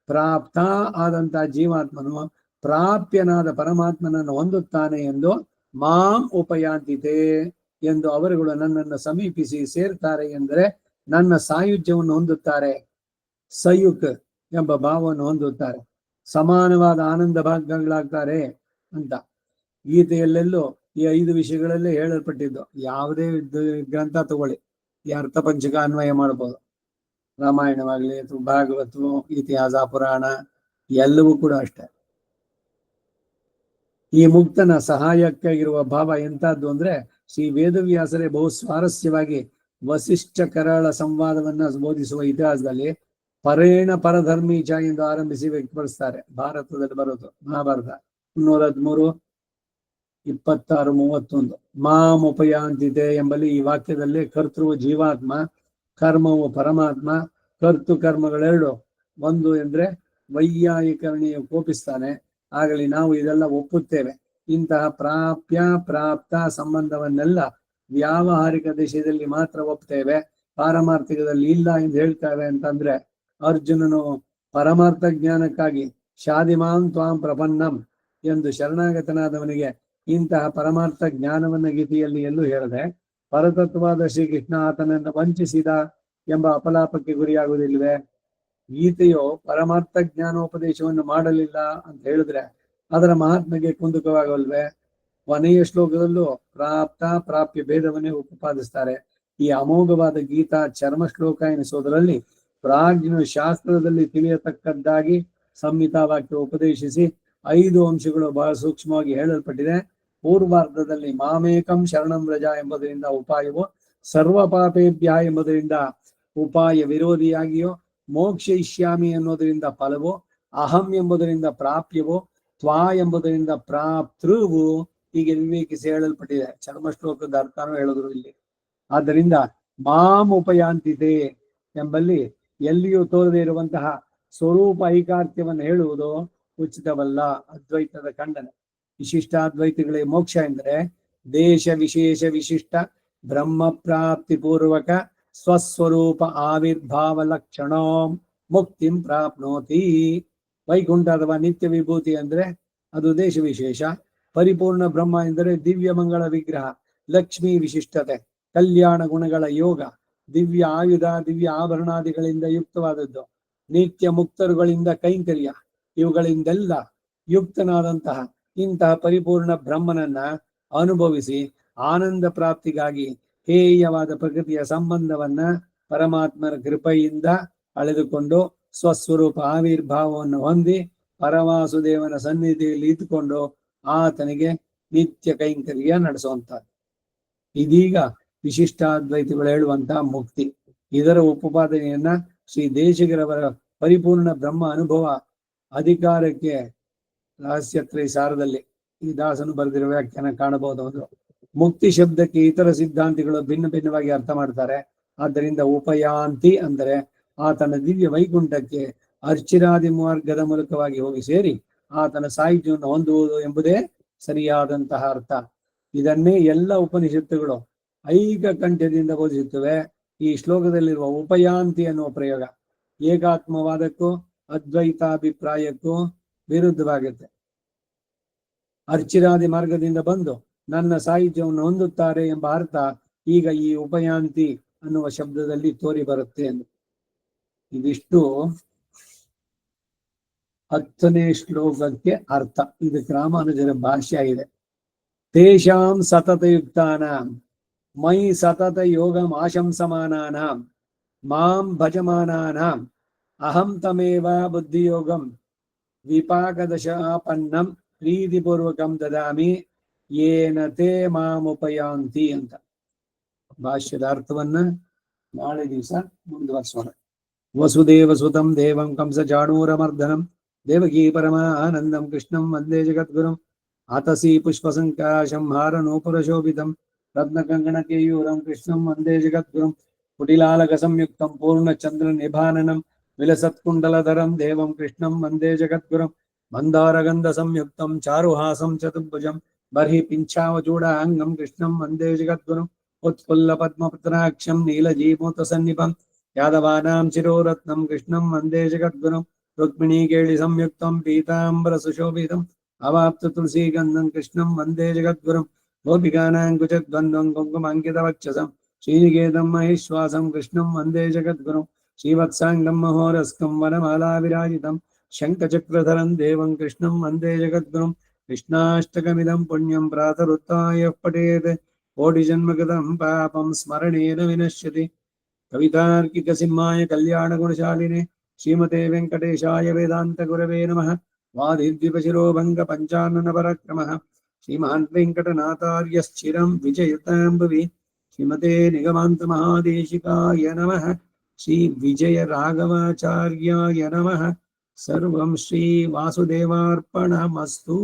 ಪ್ರಾಪ್ತ ಆದಂತಹ ಜೀವಾತ್ಮನು ಪ್ರಾಪ್ಯನಾದ ಪರಮಾತ್ಮನನ್ನು ಹೊಂದುತ್ತಾನೆ ಎಂದು ಮಾಂ ಉಪಯಾಂತಿತೆ ಎಂದು ಅವರುಗಳು ನನ್ನನ್ನು ಸಮೀಪಿಸಿ ಸೇರ್ತಾರೆ ಎಂದರೆ ನನ್ನ ಸಾಯುಜ್ಯವನ್ನು ಹೊಂದುತ್ತಾರೆ, ಸಯುಕ್ ಎಂಬ ಭಾವವನ್ನು ಹೊಂದುತ್ತಾರೆ, ಸಮಾನವಾದ ಆನಂದ ಭಾಗಗಳಾಗ್ತಾರೆ ಅಂತ ಗೀತೆಯಲ್ಲೆಲ್ಲೂ ಈ 5 ವಿಷಯಗಳಲ್ಲೇ ಹೇಳಲ್ಪಟ್ಟಿದ್ದು. ಯಾವುದೇ ಗ್ರಂಥ ತಗೊಳ್ಳಿ, ಈ ಅರ್ಥ ಪಂಚಕ ಅನ್ವಯ ಮಾಡಬಹುದು. ರಾಮಾಯಣವಾಗ್ಲಿ ಅಥವಾ ಭಾಗವತ, ಇತಿಹಾಸ, ಪುರಾಣ ಎಲ್ಲವೂ ಕೂಡ ಅಷ್ಟೇ. ಈ ಮುಕ್ತನ ಸಹಾಯಕ್ಕಾಗಿರುವ ಭಾವ ಎಂತದ್ದು ಅಂದ್ರೆ ಶ್ರೀ ವೇದವ್ಯಾಸರೇ ಬಹು ಸ್ವಾರಸ್ಯವಾಗಿ ವಸಿಷ್ಠ ಕರಾಳ ಸಂವಾದವನ್ನ ಬೋಧಿಸುವ ಇತಿಹಾಸದಲ್ಲಿ ಪರೇಣ ಪರಧರ್ಮೀಚ ಎಂದು ಆರಂಭಿಸಿ ವ್ಯಕ್ತಪಡಿಸ್ತಾರೆ. ಭಾರತದಲ್ಲಿ ಬರೋದು ಮಹಾಭಾರತ 313, 26, 31. ಮಾಂ ಉಪಯಾಂತಿತೆ ಎಂಬಲ್ಲಿ ಈ ವಾಕ್ಯದಲ್ಲಿ ಕರ್ತೃವು ಜೀವಾತ್ಮ, ಕರ್ಮವು ಪರಮಾತ್ಮ. ಕರ್ತು ಕರ್ಮಗಳೆರಡು ಒಂದು ಎಂದ್ರೆ ವೈಯಾಯಿಕರಣಿಯು ಕೋಪಿಸ್ತಾನೆ, ಆಗಲಿ ನಾವು ಇದೆಲ್ಲ ಒಪ್ಪುತ್ತೇವೆ. ಇಂತಹ ಪ್ರಾಪ್ಯ ಪ್ರಾಪ್ತ ಸಂಬಂಧವನ್ನೆಲ್ಲ ವ್ಯಾವಹಾರಿಕ ದೇಶದಲ್ಲಿ ಮಾತ್ರ ಒಪ್ತೇವೆ, ಪಾರಮಾರ್ಥಿಕದಲ್ಲಿ ಇಲ್ಲ ಎಂದು ಹೇಳ್ತೇವೆ ಅಂತಂದ್ರೆ ಅರ್ಜುನನು ಪರಮಾರ್ಥ ಜ್ಞಾನಕ್ಕಾಗಿ ಶಾದಿಮಾಂ ತ್ವಾಂ ಪ್ರಪನ್ನಂ ಎಂದು ಶರಣಾಗತನಾದವನಿಗೆ ಇಂತಹ ಪರಮಾರ್ಥ ಜ್ಞಾನವನ್ನ ಗೀತೆಯಲ್ಲಿ ಎಲ್ಲೂ ಹೇಳದೆ ಪರತತ್ವವಾದ ಶ್ರೀಕೃಷ್ಣ ಆತನನ್ನು ವಂಚಿಸಿದ ಎಂಬ ಅಪಲಾಪಕ್ಕೆ ಗುರಿಯಾಗುವುದಿಲ್ವೇ? ಗೀತೆಯು ಪರಮಾರ್ಥ ಜ್ಞಾನೋಪದೇಶವನ್ನು ಮಾಡಲಿಲ್ಲ ಅಂತ ಹೇಳಿದ್ರೆ ಅದರ ಮಹಾತ್ಮೆಗೆ ಕುಂದುಕವಾಗಲ್ವೇ? ಕೊನೆಯ ಶ್ಲೋಕದಲ್ಲೂ ಪ್ರಾಪ್ತ ಪ್ರಾಪ್ಯ ಭೇದವನ್ನೇ ಉಪಪಾದಿಸ್ತಾರೆ. ಈ ಅಮೋಘವಾದ ಗೀತಾ ಚರ್ಮ ಶ್ಲೋಕ ಎನಿಸೋದರಲ್ಲಿ ಪ್ರಾಜ್ಞನು ಶಾಸ್ತ್ರದಲ್ಲಿ ತಿಳಿಯತಕ್ಕದ್ದಾಗಿ ಸಂಹಿತಾ ವಾಕ್ಯ ಉಪದೇಶಿಸಿ 5 ಅಂಶಗಳು ಬಹಳ ಸೂಕ್ಷ್ಮವಾಗಿ ಹೇಳಲ್ಪಟ್ಟಿದೆ. ಪೂರ್ವಾರ್ಧದಲ್ಲಿ ಮಾಮೇಕಂ ಶರಣಂ ವ್ರಜ ಎಂಬುದರಿಂದ ಉಪಾಯವು, ಸರ್ವ ಪಾಪೇಭ್ಯ ಎಂಬುದರಿಂದ ಉಪಾಯ ವಿರೋಧಿಯಾಗಿಯೋ, ಮೋಕ್ಷಯಿಷ್ಯಾಮಿ ಅನ್ನೋದರಿಂದ ಫಲವು, ಅಹಂ ಎಂಬುದರಿಂದ ಪ್ರಾಪ್ಯವು, ತ್ವಾ ಎಂಬುದರಿಂದ ಪ್ರಾಪ್ತೃವು ಹೀಗೆ ವಿವೇಕಿಸಿ ಹೇಳಲ್ಪಟ್ಟಿದೆ. ಚರ್ಮ ಶ್ಲೋಕದ ಅರ್ಥನೂ ಹೇಳಿದ್ರು ಇಲ್ಲಿ. ಆದ್ದರಿಂದ ಮಾಂ ಉಪಯಾಂತಿತೆ ಎಂಬಲ್ಲಿ ಎಲ್ಲಿಯೂ ತೋರದೇ ಇರುವಂತಹ ಸ್ವರೂಪ ಐಕಾರ್ತ್ಯವನ್ನು ಹೇಳುವುದು ಉಚಿತವಲ್ಲ. ಅದ್ವೈತದ ಖಂಡನೆ. ವಿಶಿಷ್ಟಾದ್ವೈತಿಗಳಿಗೆ ಮೋಕ್ಷ ಎಂದರೆ ದೇಶ ವಿಶೇಷ ವಿಶಿಷ್ಟ ಬ್ರಹ್ಮ ಪ್ರಾಪ್ತಿ ಪೂರ್ವಕ ಸ್ವಸ್ವರೂಪ ಆವಿರ್ಭಾವ ಲಕ್ಷಣೋ ಮುಕ್ತಿಂ ಪ್ರಾಪ್ನೋತಿ. ವೈಕುಂಠ ಅಥವಾ ನಿತ್ಯ ವಿಭೂತಿ ಅಂದ್ರೆ ಅದು ದೇಶ ವಿಶೇಷ. ಪರಿಪೂರ್ಣ ಬ್ರಹ್ಮ ಎಂದರೆ ದಿವ್ಯ ಮಂಗಳ ವಿಗ್ರಹ, ಲಕ್ಷ್ಮೀ ವಿಶಿಷ್ಟತೆ, ಕಲ್ಯಾಣ ಗುಣಗಳ ಯೋಗ, ದಿವ್ಯ ಆಯುಧ, ದಿವ್ಯ ಆಭರಣಾದಿಗಳಿಂದ ಯುಕ್ತವಾದದ್ದು, ನಿತ್ಯ ಮುಕ್ತರುಗಳಿಂದ ಕೈಂಕರ್ಯ, ಇವುಗಳಿಂದೆಲ್ಲ ಯುಕ್ತನಾದಂತಹ ಇಂತಹ ಪರಿಪೂರ್ಣ ಬ್ರಹ್ಮನನ್ನ ಅನುಭವಿಸಿ ಆನಂದ ಪ್ರಾಪ್ತಿಗಾಗಿ ಹೇಯವಾದ ಪ್ರಕೃತಿಯ ಸಂಬಂಧವನ್ನ ಪರಮಾತ್ಮನ ಕೃಪೆಯಿಂದ ಅಳೆದುಕೊಂಡು ಸ್ವಸ್ವರೂಪ ಆವಿರ್ಭಾವವನ್ನು ಹೊಂದಿ ಪರವಾಸುದೇವನ ಸನ್ನಿಧಿಯಲ್ಲಿ ಇದ್ದುಕೊಂಡು ಆತನಿಗೆ ನಿತ್ಯ ಕೈಂಕರ್ಯ ನಡೆಸುವಂತಹದ್ದು. ಇದೀಗ ವಿಶಿಷ್ಟಾದ್ವೈತಿಗಳು ಹೇಳುವಂತಹ ಮುಕ್ತಿ. ಇದರ ಉಪಪಾದನೆಯನ್ನ ಶ್ರೀ ದೇಶಿಗರವರ ಪರಿಪೂರ್ಣ ಬ್ರಹ್ಮ ಅನುಭವ ಅಧಿಕಾರಕ್ಕೆ ರಹಸ್ಯತ್ರಯ ಸಾರದಲ್ಲಿ ಈ ದಾಸನು ಬರೆದಿರುವ ವ್ಯಾಖ್ಯಾನ ಕಾಣಬಹುದು. ಮುಕ್ತಿ ಶಬ್ದಕ್ಕೆ ಇತರ ಸಿದ್ಧಾಂತಿಗಳು ಭಿನ್ನ ಭಿನ್ನವಾಗಿ ಅರ್ಥ ಮಾಡ್ತಾರೆ. ಆದ್ದರಿಂದ ಉಪಯಾಂತಿ ಅಂದರೆ ಆತನ ದಿವ್ಯ ವೈಕುಂಠಕ್ಕೆ ಅರ್ಚಿರಾದಿ ಮಾರ್ಗದ ಮೂಲಕವಾಗಿ ಹೋಗಿ ಸೇರಿ ಆತನ ಸಾಹಿತ್ಯವನ್ನು ಹೊಂದುವುದು ಎಂಬುದೇ ಸರಿಯಾದಂತಹ ಅರ್ಥ. ಇದನ್ನೇ ಎಲ್ಲ ಉಪನಿಷತ್ತುಗಳು ಐಕ ಕಂಠ್ಯದಿಂದ ಬೋಧಿಸುತ್ತವೆ. ಈ ಶ್ಲೋಕದಲ್ಲಿರುವ ಉಪಯಾಂತಿ ಅನ್ನುವ ಪ್ರಯೋಗ ಏಕಾತ್ಮವಾದಕ್ಕೂ ಅದ್ವೈತಾಭಿಪ್ರಾಯಕ್ಕೂ ವಿರುದ್ಧವಾಗುತ್ತೆ. ಅರ್ಚಿರಾದಿ ಮಾರ್ಗದಿಂದ ಬಂದು ನನ್ನ ಸಾಹಿತ್ಯವನ್ನು ಹೊಂದುತ್ತಾರೆ ಎಂಬ ಅರ್ಥ ಈಗ ಈ ಉಪಯಾಂತಿ ಅನ್ನುವ ಶಬ್ದದಲ್ಲಿ ತೋರಿ ಬರುತ್ತೆ ಎಂದು. ಇದಿಷ್ಟು 10ನೇ ಶ್ಲೋಕಕ್ಕೆ ಅರ್ಥ. ಇದಕ್ಕೆ ರಾಮಾನುಜರ ಭಾಷ್ಯ ಇದೆ. ತೇಷಾಂ ಸತತಯುಕ್ತಾನಾಂ ಮಯಿ ಸತತ ಯೋಗಂ ಆಶಂಸಮಾನಾನಾಂ ಮಾಂ ಭಜಮಾನಾನಾಂ ಅಹಂ ತಮೇವ ಬುದ್ಧಿಯೋಗಂ ವಿಪಾಕದಶಾಪನ್ನಂ ಪ್ರೀತಿಪೂರ್ವಕಂ ದದಾಮಿ ಯೇನ ತೇ ಮಾಮುಪಯಾಂತಿ ಅಂತ. ಭಾಷ್ಯದ ಅರ್ಥವನ್ನ ನಾಳೆ ದಿವಸ ಮುಂದುವರಿಸೋಣ. ವಸುದೇವ ಸುತಂ ದೇವಂ ಕಂಸ ಚಾಣೂರಮರ್ದನಂ ದೇವಕೀ ಪರಮಾನಂದಂ ಕೃಷ್ಣಂ ವಂದೇ ಜಗದ್ಗುರುಂ ಆತಸಿ ಪುಷ್ಪಸಂಕಾಶಂ ಹಾರನೂಪುರಶೋಭಿತಂ ರತ್ನಕಂಕಣಕೇಯೂರಂ ಕೃಷ್ಣಂ ವಂದೇ ಜಗದ್ಗುರುಂ ಕುಟಿಲಾಲಕ ಸಂಯುಕ್ತಂ ಪೂರ್ಣಚಂದ್ರ ನಿಭಾನನಂ ವಿಲಸತ್ಕುಂಡಲಧರಂ ದೇವಂ ಕೃಷ್ಣಂ ವಂದೇ ಜಗದ್ಗುರುಂ ಮಂದಾರಗಂಧ ಸಂಯುಕ್ತಂ ಚಾರುಹಾಸಂ ಚತುರ್ಭುಜಂ ಬರ್ಹಿ ಪಿಂಚಾವಚೂಡಾಂಗಂ ಕೃಷ್ಣಂ ವಂದೇ ಜಗದ್ಗುರುಂ ಉತ್ಫುಲ್ಲ ಪದ್ಮಪತ್ರಾಕ್ಷಂ ನೀಲಜೀಮೂತ ಸನ್ನಿಪಂ ಯಾದವಾನಾಂ ಶಿರೋರತ್ನಂ ಕೃಷ್ಣಂ ವಂದೇ ಜಗದ್ಗುರುಂ ರುಕ್ಮಿಣೀ ಕೇಳಿ ಸಂಯುಕ್ತಂ ಪೀತಾಂಬರ ಸುಶೋಭಿತಂ ಅವಾಪ್ತ ತುಳಸೀಗಂಧಂ ಕೃಷ್ಣಂ ವಂದೇ ಜಗದ್ಗುರುಂ ಗೋಪಿಕಾನಾಂ ಕುಚದ್ವಂದ್ವಂ ಕುಂಕುಮಾಂಕಿತವಕ್ಷಸಂ ಶ್ರೀನಿಕೇತಂ ಮಹೇಶ್ವಾಸಂ ಕೃಷ್ಣಂ ವಂದೇ ಜಗದ್ಗುರುಂ ಶ್ರೀವತ್ಸಾಂಗಂ ಮಹೋರಸ್ಕಂ ವನಮಾಲಾ ವಿರಾಜಿತಂ ಶಂಖಚಕ್ರಧರಂ ದೇವಂ ಕೃಷ್ಣಂ ವಂದೇ ಜಗದ್ಗುರುಂ ಕೃಷ್ಣಾಷ್ಟಕಮಿದಂ ಪುಣ್ಯಂ ಪ್ರಾತರುತ್ತಾಯ ಪಠೇತ್ ಕೋಟಿ ಜನ್ಮಗತಂ ಪಾಪಂ ಸ್ಮರಣೇನ ವಿನಶ್ಯತಿ. ಕವಿತಾರ್ಕಿಕ ಸಿಂಹಾಯ ಕಲ್ಯಾಣ ಗುಣಶಾಲಿನೇ ಶ್ರೀಮತೆ ವೆಂಕಟೇಶಾಯ ವೇದಾಂತ ಗುರವೇ ನಮಃ. ವಾದಿದ್ವಿಪಶಿರೋಭಂಗ ಪಂಚಾನನ ಪರಾಕ್ರಮಃ ಶ್ರೀಮಹಾನ್ ವೆಂಕಟನಾಥಾರ್ಯಶ್ಚಿರಂ ವಿಜಯತಾಂ ಭುವಿ. ಶ್ರೀಮತೆ ನಿಗಮಾಂತ ಮಹಾದೇಶಿಕಾಯ ನಮಃ. ಶ್ರೀ ವಿಜಯ ರಾಘವಾಚಾರ್ಯಾಯ ನಮಃ. ಸರ್ವಂ ಶ್ರೀ ವಾಸುದೇವಾರ್ಪಣಮಸ್ತು.